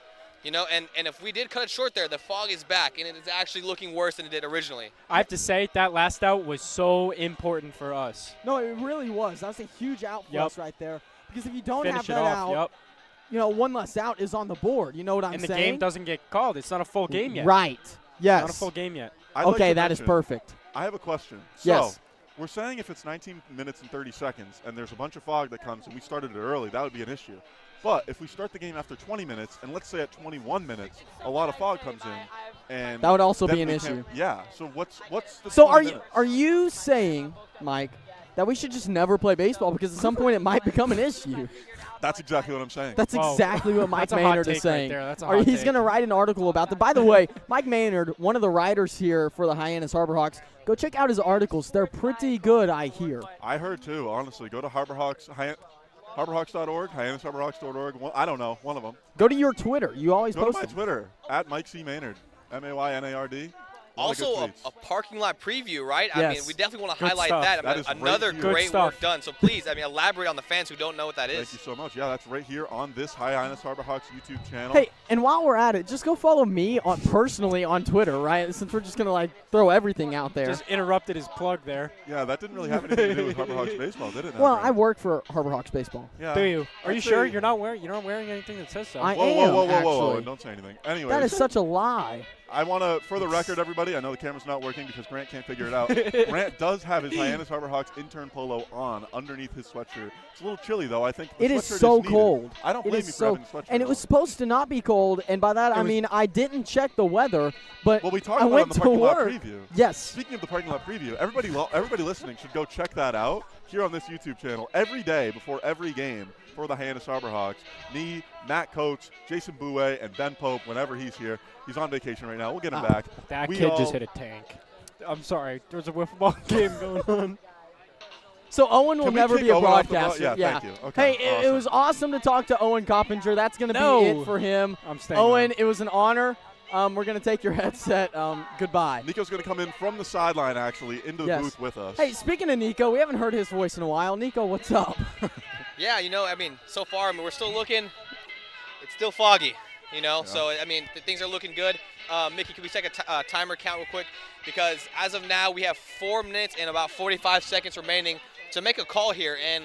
S7: You know, and if we did cut it short there, the fog is back, and it is actually looking worse than it did originally.
S5: I have to say, that last out was so important for us.
S1: No, it really was. That was a huge outflux right there. Because if you don't
S5: Finish
S1: have
S5: it
S1: that
S5: off,
S1: out, you know, one less out is on the board. You know what I'm
S5: and
S1: saying?
S5: the game doesn't get called. It's not a full game yet.
S1: Right. Yes.
S5: Not a full game yet.
S6: I'd like
S1: Okay,
S6: to
S1: that is
S6: mention-
S1: perfect.
S6: I have a question. So,
S1: Yes.
S6: we're saying if it's 19 minutes and 30 seconds and there's a bunch of fog that comes and we started it early, that would be an issue. But if we start the game after 20 minutes, and let's say at 21 minutes, a lot of fog comes in, and
S1: That would also
S6: then
S1: be an
S6: we
S1: issue.
S6: can't- Yeah. So what's the
S1: So
S6: 20 minutes?
S1: are you saying, Mike, that we should just never play baseball because at some point it might become an issue?
S6: That's exactly what I'm saying.
S1: That's exactly what Mike
S5: That's a hot
S1: Maynard
S5: take
S1: is saying.
S5: right there. That's a
S1: Or
S5: hot
S1: he's
S5: take.
S1: going to write an article about that. By the way, Mike Maynard, one of the writers here for the Hyannis Harborhawks, go check out his articles. They're pretty good, I hear.
S6: I heard too. Honestly, go to Harborhawks, Harborhawks.org, HyannisHarborhawks.org. I don't know, one of them.
S1: Go to your Twitter. You always
S6: Go to
S1: post
S6: my
S1: them.
S6: Twitter at Mike C Maynard, MAYNARD.
S7: Also, a parking lot preview, right? I
S5: Yes.
S7: mean, we definitely want to
S5: Good
S7: highlight
S5: stuff.
S7: that.
S6: That is
S7: Another
S6: right here.
S7: great
S5: Good
S7: work
S5: stuff.
S7: done. So please, I mean, elaborate on the fans who don't know what that is.
S6: Thank you so much. Yeah, that's right here on this Hyannis Harborhawks YouTube channel.
S1: Hey, and while we're at it, just go follow me personally on Twitter, right? Since we're just going to, like, throw everything out there.
S5: Just interrupted his plug there.
S6: Yeah, that didn't really have anything to do with Harborhawks baseball, did it? now,
S1: Well,
S6: Grant?
S1: I work for Harborhawks baseball.
S6: Yeah.
S5: Do you? Are you
S6: I'd
S5: sure
S6: say-
S5: you're not wearing anything that says so?
S1: I
S6: Whoa,
S1: am,
S6: whoa, whoa, whoa, whoa!
S1: actually.
S6: Don't say anything. Anyway,
S1: That is such a lie.
S6: I want to, for the record, everybody, I know the camera's not working because Grant can't figure it out. Grant does have his Hyannis Harborhawks intern polo on underneath his sweatshirt. It's a little chilly, though. I think the
S1: It is
S6: sweatshirt
S1: so
S6: needed.
S1: cold.
S6: I don't
S1: It
S6: blame
S1: is
S6: you for
S1: so,
S6: having the sweatshirt
S1: and it
S6: on.
S1: was supposed to not be cold, and by that I
S5: was-
S1: mean I didn't check the weather, but
S6: Well, we talked
S1: I
S6: about it
S1: went
S6: in the
S1: to
S6: parking lot
S1: work.
S6: preview.
S1: Yes.
S6: Speaking of the parking lot preview, everybody listening should go check that out here on this YouTube channel every day before every game for the Hyannis Harborhawks. Me, Matt Coates, Jason Bouet, and Ben Pope whenever he's here. He's on vacation right now. We'll get him back.
S5: That
S6: We
S5: kid
S6: all-
S5: just hit a tank. I'm sorry. There's a wiffle ball game going on.
S1: So Owen will
S6: Can we
S1: never
S6: kick
S1: be a
S6: Owen off the ball?
S1: broadcaster.
S6: Yeah, thank you. Okay,
S1: Hey, it
S6: awesome.
S1: was awesome to talk to Owen Coppinger. That's going to
S5: No.
S1: be it for him.
S5: I'm staying
S1: Owen,
S5: on.
S1: it was an honor. We're going to take your headset. Goodbye.
S6: Nico's going to come in from the sideline, actually, into the
S1: Yes.
S6: booth with us.
S1: Hey, speaking of Nico, we haven't heard his voice in a while. Nico, what's up?
S7: Yeah, you know, I mean, so far, I mean, we're still looking. It's still foggy, you know.
S6: Yeah.
S7: So I mean, things are looking good. Mickey, can we take a timer count real quick? Because as of now, we have 4 minutes and about 45 seconds remaining to make a call here. And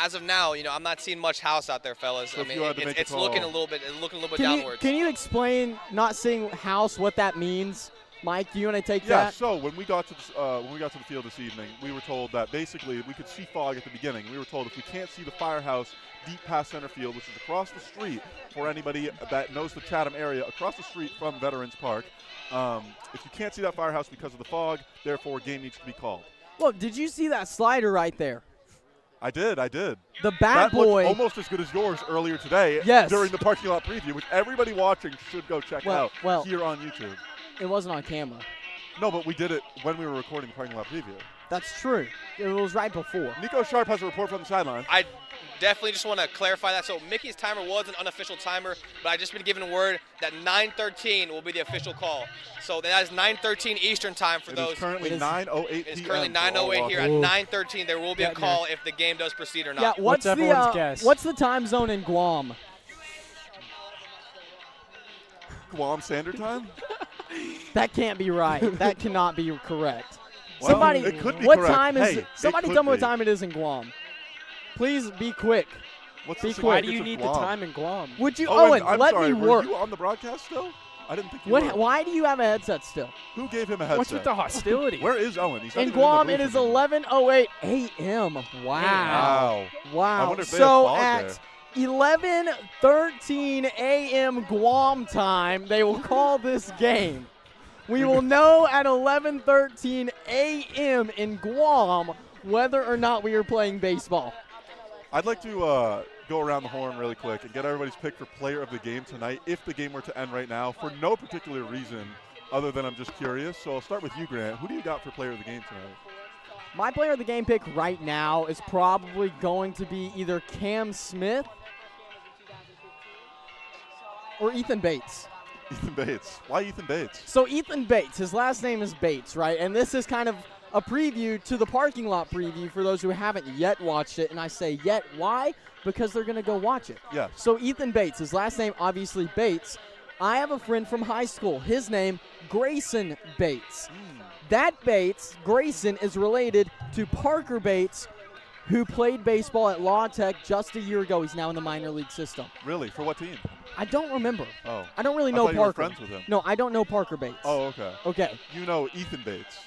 S7: as of now, you know, I'm not seeing much house out there, fellas.
S6: So
S7: I
S6: if
S7: mean,
S6: you had to make a
S7: it's looking a
S6: call-
S7: little bit, looking a little bit
S1: Can
S7: downwards.
S1: you explain not seeing house what that means? Mike, do you want to take
S6: Yeah,
S1: that?
S6: so when we got to the field this evening, we were told that basically we could see fog at the beginning. We were told if we can't see the firehouse deep past center field, which is across the street for anybody that knows the Chatham area, across the street from Veterans Park, if you can't see that firehouse because of the fog, therefore game needs to be called.
S1: Look, did you see that slider right there?
S6: I did.
S1: The bat
S6: That
S1: boy.
S6: looked almost as good as yours earlier today
S1: Yes.
S6: during the parking lot preview, which everybody watching should go check out
S1: Well,
S6: here on YouTube.
S1: it wasn't on camera.
S6: No, but we did it when we were recording the parking lot preview.
S1: That's true. It was right before.
S6: Nico Sharp has a report from the sideline.
S7: I definitely just want to clarify that. So Mickey's timer was an unofficial timer, but I just been given word that 9:13 will be the official call. So that is 9:13 Eastern time for
S6: It
S7: those.
S6: is currently 9:08
S7: It's
S6: p.m.
S7: currently
S6: for all
S7: 9:08 here. At
S6: watching.
S7: 9:13, there will be a
S1: Getting
S7: call if the game does proceed or not.
S1: Yeah, what's the time zone in Guam?
S6: Guam Standard Time?
S1: That can't be right. That cannot be correct.
S6: Well,
S1: somebody,
S6: it could be
S1: what
S6: correct.
S1: time is?
S6: Hey, it
S1: Somebody
S6: could
S1: tell me what
S6: be.
S1: time it is in Guam. Please be quick.
S6: What's
S1: be
S6: the
S1: quick.
S5: Why do you need the time in Guam?
S1: Would you,
S6: Owen,
S1: Owen?
S6: I'm
S1: let
S6: sorry,
S1: me
S6: were
S1: work.
S6: you on the broadcast still? I didn't think you
S1: What?
S6: were.
S1: Why do you have a headset still?
S6: Who gave him a headset?
S5: What's with the hostility?
S6: Where is Owen? He's not
S1: In
S6: even
S1: Guam,
S6: the
S1: it
S6: booth
S1: is
S6: with me.
S1: 11:08 a.m. Wow.
S6: Wow. I wonder if they
S1: So
S6: have fog
S1: at 11:13 a.m. Guam time, they will call this game. We will know at 11:13 a.m. in Guam whether or not we are playing baseball.
S6: I'd like to go around the horn really quick and get everybody's pick for player of the game tonight if the game were to end right now for no particular reason other than I'm just curious. So I'll start with you, Grant. Who do you got for player of the game tonight?
S1: My player of the game pick right now is probably going to be either Cam Smith or Ethan Bates.
S6: Ethan Bates. Why Ethan Bates?
S1: So Ethan Bates, his last name is Bates, right? And this is kind of a preview to the parking lot preview for those who haven't yet watched it. And I say yet, why? Because they're going to go watch it.
S6: Yes.
S1: So Ethan Bates, his last name obviously Bates. I have a friend from high school. His name, Grayson Bates. That Bates, Grayson, is related to Parker Bates, who played baseball at La Tech just a year ago. He's now in the minor league system.
S6: Really? For what team?
S1: I don't remember.
S6: Oh.
S1: I don't really know
S6: I thought
S1: Parker.
S6: You were friends with him.
S1: No, I don't know Parker Bates.
S6: Oh, okay.
S1: Okay.
S6: You know Ethan Bates.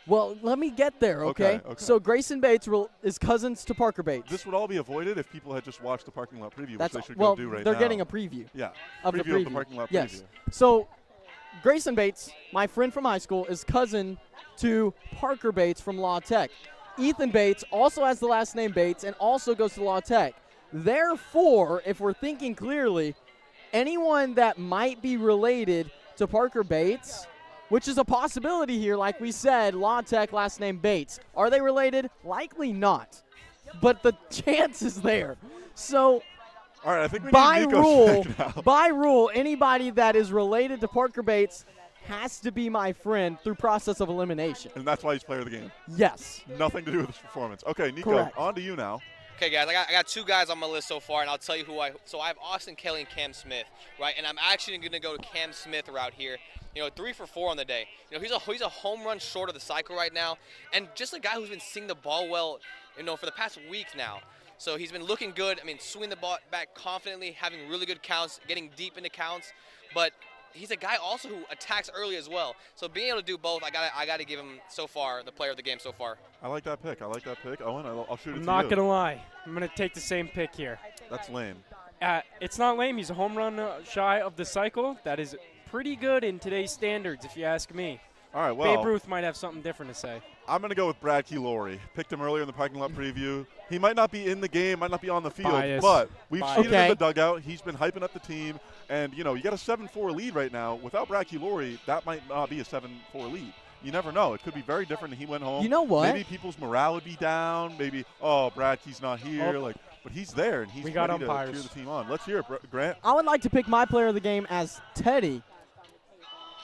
S1: Well, let me get there, okay? So Grayson Bates is cousins to Parker Bates.
S6: This would all be avoided if people had just watched the parking lot preview,
S1: That's
S6: which they should
S1: well,
S6: go do right
S1: they're
S6: now.
S1: getting a preview.
S6: Yeah.
S1: Of
S6: preview
S1: the preview.
S6: of the parking lot
S1: yes.
S6: preview.
S1: So Grayson Bates, my friend from high school, is cousin to Parker Bates from La Tech. Ethan Bates also has the last name Bates and also goes to La Tech. Therefore, if we're thinking clearly, anyone that might be related to Parker Bates, which is a possibility here, like we said, La Tech, last name Bates. Are they related? Likely not. But the chance is there. So
S6: all right, I think we
S1: by
S6: need Nico's
S1: rule,
S6: pick now.
S1: by rule, anybody that is related to Parker Bates has to be my friend through process of elimination.
S6: And that's why he's player of the game.
S1: Yes.
S6: Nothing to do with his performance. Okay, Nico,
S1: Correct.
S6: on to you now.
S7: Okay, guys, I got two guys on my list so far, and I'll tell you who So I have Austin Kelly and Cam Smith, right? And I'm actually going to go to Cam Smith route here. 3 for 4 on the day. He's a home run short of the cycle right now, and just a guy who's been seeing the ball well, for the past week now. So he's been looking good. I mean, swinging the ball back confidently, having really good counts, getting deep into counts, but he's a guy also who attacks early as well. So being able to do both, I got to give him so far the player of the game so far.
S6: I like that pick. Owen, I'll shoot it to you.
S5: I'm not going to lie. I'm going to take the same pick here.
S6: That's lame.
S5: It's not lame. He's a home run shy of the cycle. That is pretty good in today's standards, if you ask me.
S6: All right, well,
S5: Babe Ruth might have something different to say.
S6: I'm going to go with Brad Keylori. Picked him earlier in the parking lot preview. He might not be in the game, might not be on the field, but we've seen him in the dugout. He's been hyping up the team. And, you got a 7-4 lead right now. Without Brad Keylori, that might not be a 7-4 lead. You never know. It could be very different if he went home.
S1: You know what?
S6: Maybe people's morale would be down. Maybe, Brad Key's not here. But he's there, and he's ready to cheer the team on. Let's hear it, Grant.
S1: I would like to pick my player of the game as Teddy.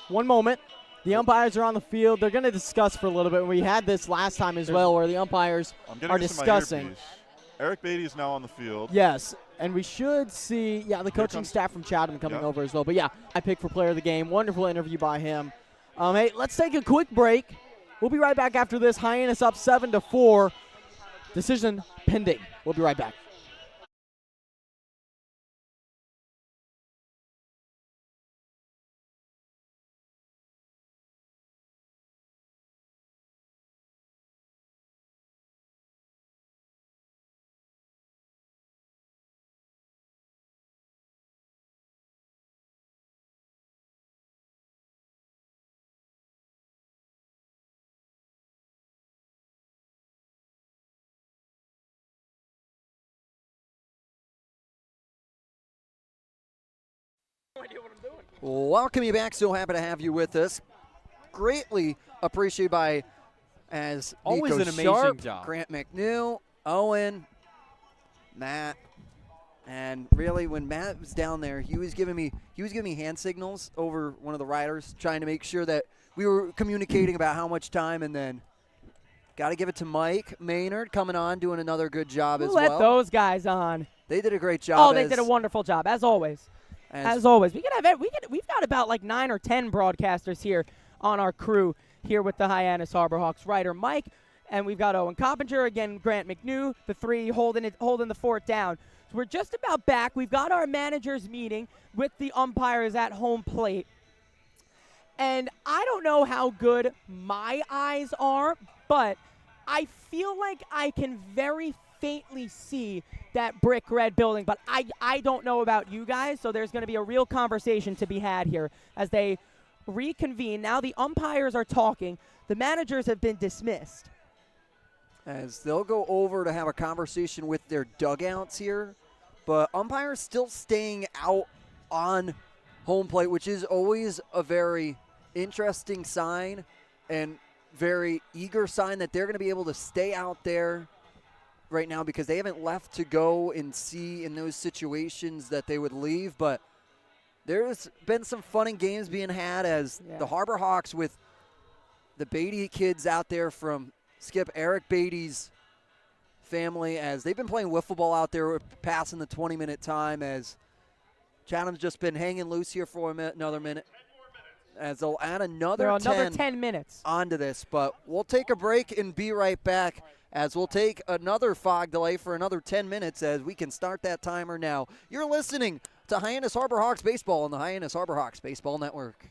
S1: One moment. The umpires are on the field. They're going to discuss for a little bit. We had this last time as well where the umpires are discussing.
S6: Eric Beatty is now on the field.
S1: Yes, and we should see, the coaching staff from Chatham coming over as well. But, I picked for player of the game. Wonderful interview by him. Hey, let's take a quick break. We'll be right back after this. Hyannis up 7-4. Decision pending. We'll be right back.
S10: Welcome you back. So happy to have you with us. Greatly appreciated by, as
S9: always,
S10: Nico
S9: an amazing
S10: Sharp,
S9: job.
S10: Grant McNew, Owen, Matt, and really when Matt was down there, he was giving me hand signals over one of the riders, trying to make sure that we were communicating about how much time, and then got to give it to Mike Maynard coming on, doing another good job as well.
S8: Let those guys on.
S10: They did a great job.
S8: Oh, they did a wonderful job, as always. As always. We've got about like 9 or 10 broadcasters here on our crew here with the Hyannis Harbor Hawks. Writer Mike, and we've got Owen Coppinger, again Grant McNew, the three holding the fort down. So we're just about back. We've got our managers meeting with the umpires at home plate. And I don't know how good my eyes are, but I feel like I can very faintly see that brick red building, but I don't know about you guys, so there's going to be a real conversation to be had here as they reconvene. Now the umpires are talking. The managers have been dismissed.
S10: As they'll go over to have a conversation with their dugouts here, but umpires still staying out on home plate, which is always a very interesting sign and very eager sign that they're going to be able to stay out there right now because they haven't left to go and see in those situations that they would leave. But there's been some fun and games being had as the Harbor Hawks with the Beatty kids out there from Skip Eric Beatty's family, as they've been playing wiffle ball out there, passing the 20-minute time, as Chatham's just been hanging loose here for another minute, as they'll add another
S8: 10 minutes
S10: onto this. But we'll take a break and be right back, as we'll take another fog delay for another 10 minutes as we can start that timer now. You're listening to Hyannis Harbor Hawks Baseball on the Hyannis Harbor Hawks Baseball Network.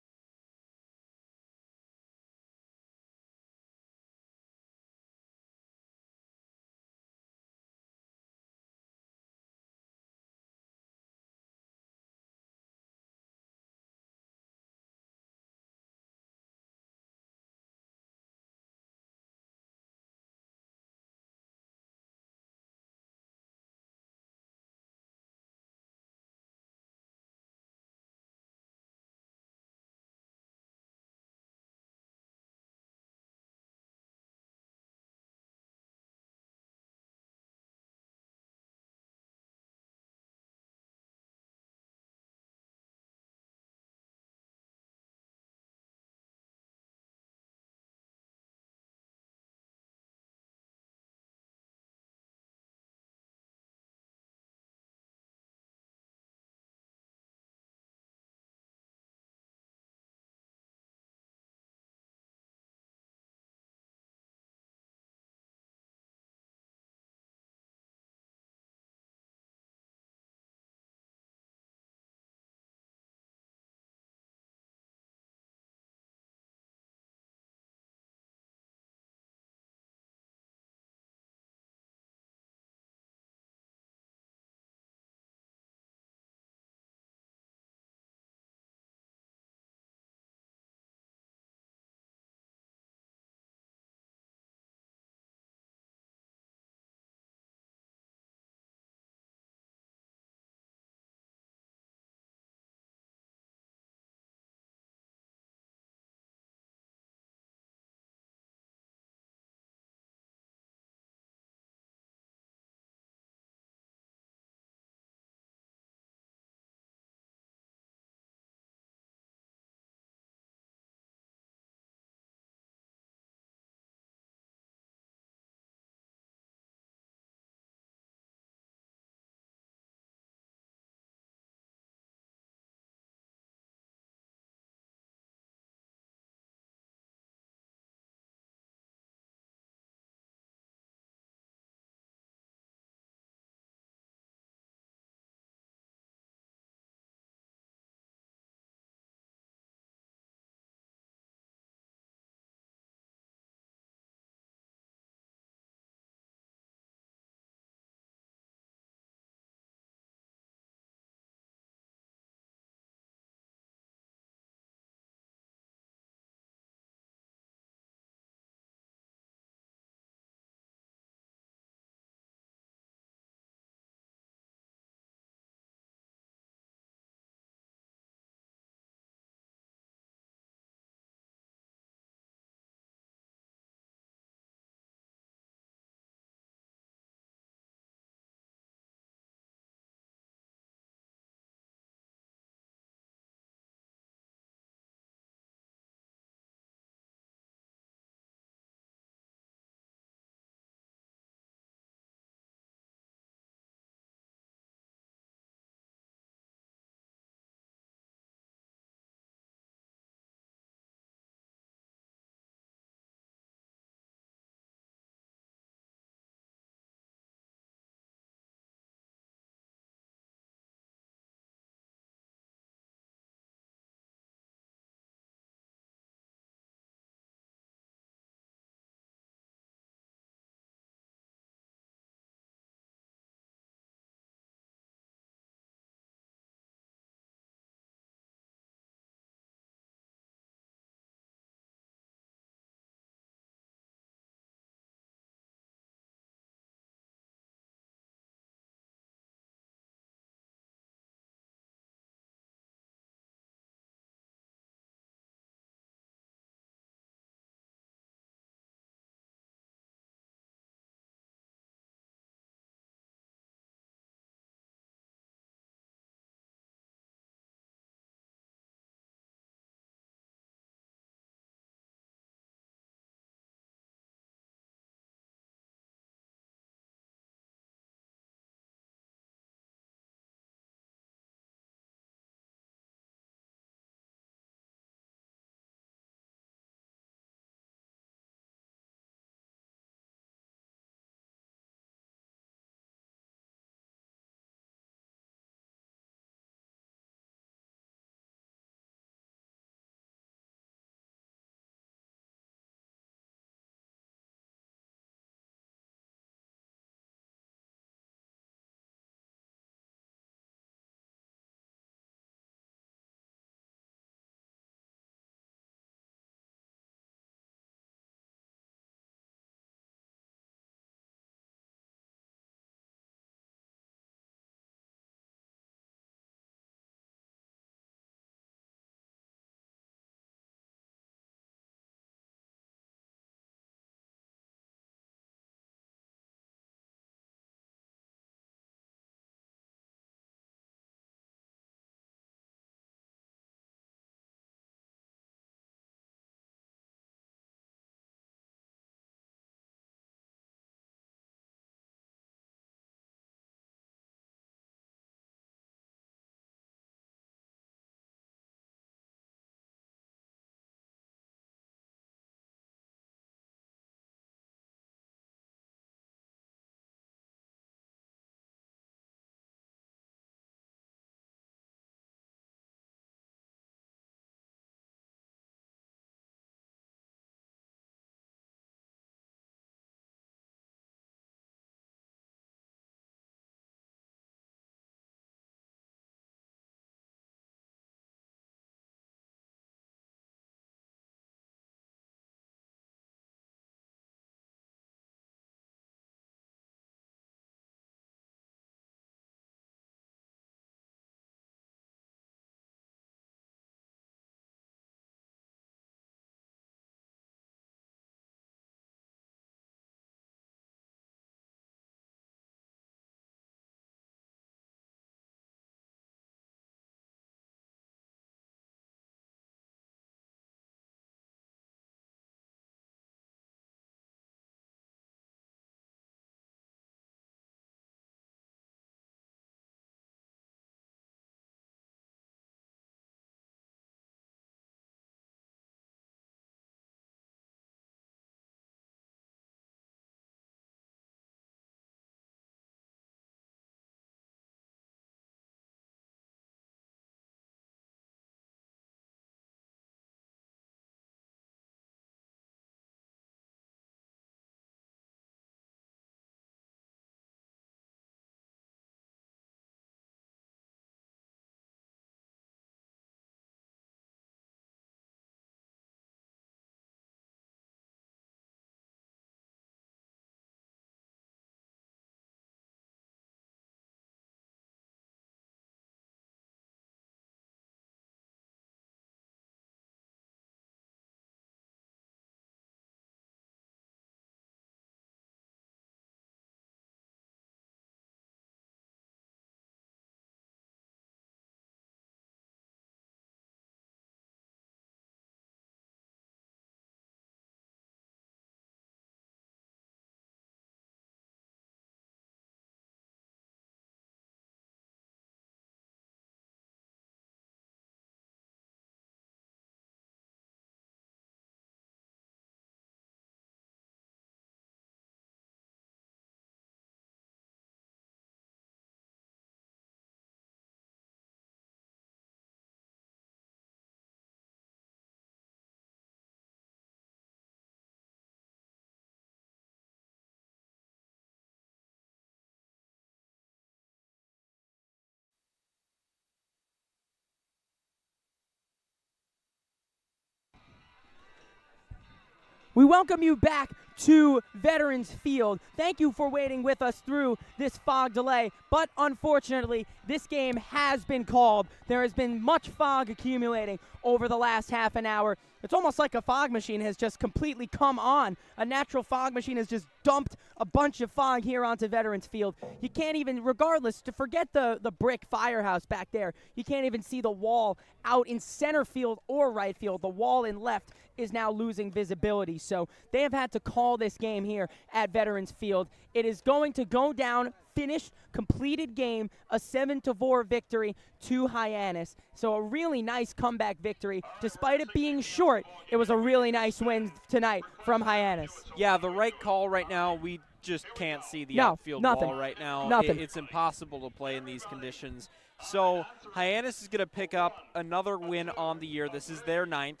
S8: We welcome you back to Veterans Field. Thank you for waiting with us through this fog delay, but unfortunately, this game has been called. There has been much fog accumulating over the last half an hour. It's almost like a fog machine has just completely come on. A natural fog machine has just dumped a bunch of fog here onto Veterans Field. You can't even, regardless, to forget the brick firehouse back there, you can't even see the wall out in center field or right field. The wall in left is now losing visibility. So they have had to call this game here at Veterans Field. It is going to go down, finished, completed game, a 7-4 victory to Hyannis. So a really nice comeback victory. Despite it being short, it was a really nice win tonight from Hyannis.
S9: Yeah, the right call right now. We just can't see the outfield wall right now.
S8: Nothing.
S9: It's impossible to play in these conditions. So Hyannis is going to pick up another win on the year. This is their 9th.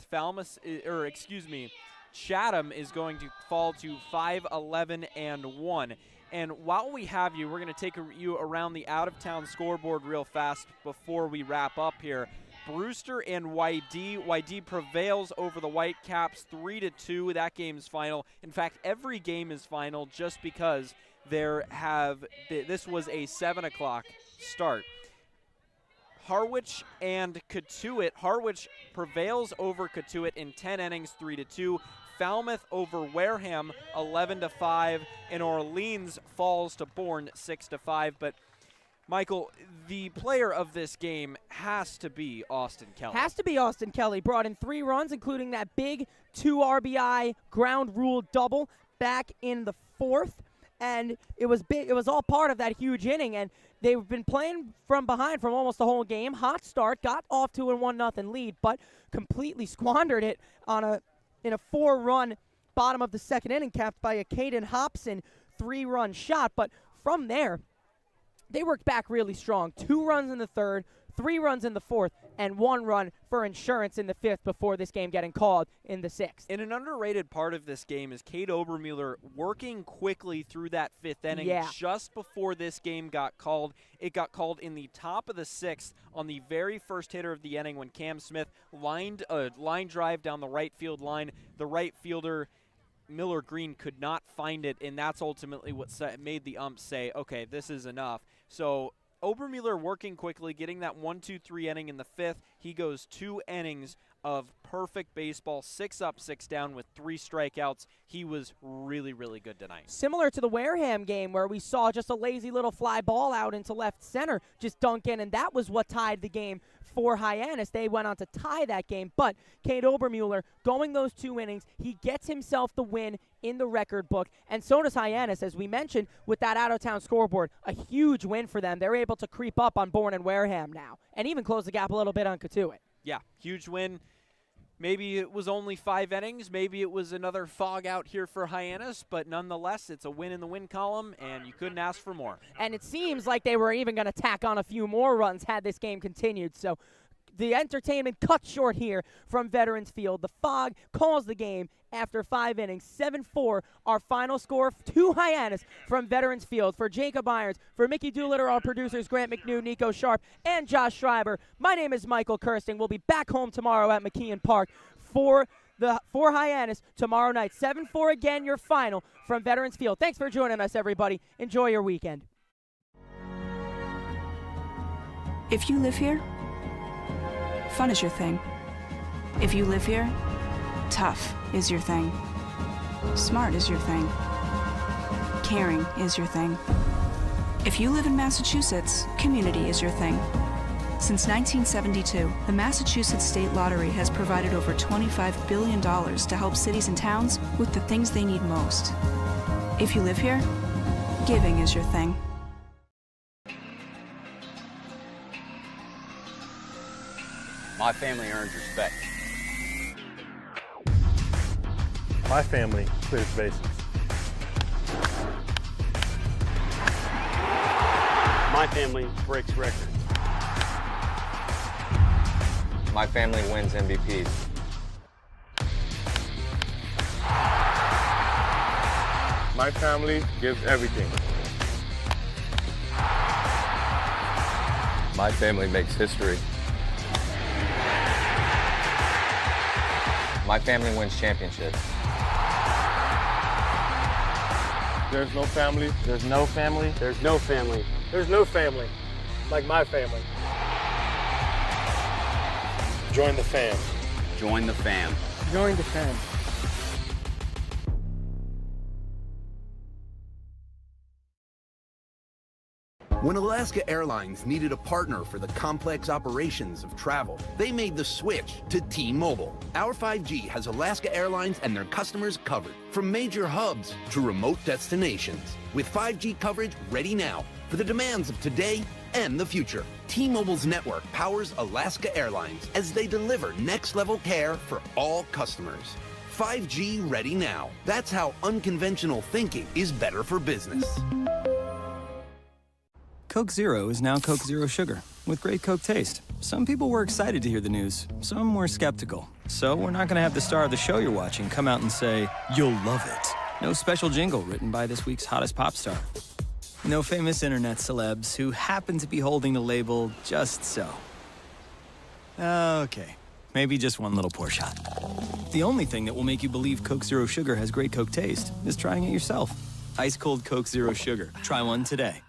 S9: Chatham is going to fall to 5-11-1. And while we have you, we're going to take you around the out-of-town scoreboard real fast before we wrap up here. Brewster and YD. YD prevails over the Whitecaps 3-2. That game's final. In fact, every game is final just because this was a 7 o'clock start. Harwich and Cotuit. Harwich prevails over Cotuit in 10 innings, 3-2. Falmouth over Wareham, 11-5. And Orleans falls to Bourne, 6-5. But Michael, the player of this game has to be Austin Kelly.
S8: Has to be Austin Kelly. Brought in 3 runs, including that big 2 RBI ground rule double back in the 4th. And it was big. It was all part of that huge inning. And they've been playing from behind from almost the whole game. Hot start, got off to a 1-0 lead, but completely squandered it in a 4-run bottom of the 2nd inning, capped by a Caden Hobson 3-run shot. But from there, they worked back really strong. 2 runs in the 3rd, 3 runs in the 4th, and 1 run for insurance in the 5th before this game getting called in the 6th.
S9: And an underrated part of this game is Cade Obermueller working quickly through that 5th inning just before this game got called. It got called in the top of the 6th on the very first hitter of the inning when Cam Smith lined a line drive down the right field line. The right fielder, Miller Green, could not find it, and that's ultimately what made the umps say, okay, this is enough. So Obermueller working quickly, getting that 1-2-3 inning in the 5th. He goes 2 innings of perfect baseball, 6 up, 6 down with 3 strikeouts. He was really, really good tonight.
S8: Similar to the Wareham game where we saw just a lazy little fly ball out into left center, just dunk in, and that was what tied the game for Hyannis. They went on to tie that game, but Cade Obermueller going those 2 innings, he gets himself the win in the record book, and so does Hyannis, as we mentioned, with that out-of-town scoreboard. A huge win for them. They're able to creep up on Bourne and Wareham now, and even close the gap a little bit on Cotuit.
S9: Yeah, huge win. Maybe it was only 5 innings. Maybe it was another fog out here for Hyannis, but nonetheless, it's a win in the win column, and you couldn't ask for more.
S8: And it seems like they were even going to tack on a few more runs had this game continued. So the entertainment cut short here from Veterans Field. The fog calls the game after 5 innings. 7-4, our final score to Hyannis from Veterans Field. For Jacob Irons, for Mickey Doolittle, our producers Grant McNew, Nico Sharp, and Josh Schreiber, my name is Michael Kirsting. We'll be back home tomorrow at McKeon Park for Hyannis tomorrow night. 7-4 again, your final from Veterans Field. Thanks for joining us, everybody. Enjoy your weekend.
S11: If you live here, fun is your thing. If you live here, tough is your thing. Smart is your thing. Caring is your thing. If you live in Massachusetts, community is your thing. Since 1972, the Massachusetts State Lottery has provided over $25 billion to help cities and towns with the things they need most. If you live here, giving is your thing.
S12: My family earns respect.
S23: My family clears bases.
S12: My family breaks records.
S24: My family wins MVPs.
S23: My family gives everything.
S2: My family makes history.
S24: My family wins championships.
S23: There's no family.
S12: There's no family.
S23: There's no family. There's no family like my family. Join the fam.
S12: Join the fam.
S1: Join the fam.
S15: When Alaska Airlines needed a partner for the complex operations of travel, they made the switch to T-Mobile. Our 5G has Alaska Airlines and their customers covered, from major hubs to remote destinations, with 5G coverage ready now for the demands of today and the future. T-Mobile's network powers Alaska Airlines as they deliver next-level care for all customers. 5G ready now. That's how unconventional thinking is better for business.
S18: Coke Zero is now Coke Zero Sugar, with great Coke taste. Some people were excited to hear the news, some were skeptical. So we're not going to have the star of the show you're watching come out and say, "You'll love it." No special jingle written by this week's hottest pop star. No famous internet celebs who happen to be holding the label just so. Okay, maybe just one little pour shot. The only thing that will make you believe Coke Zero Sugar has great Coke taste is trying it yourself. Ice cold Coke Zero Sugar. Try one today.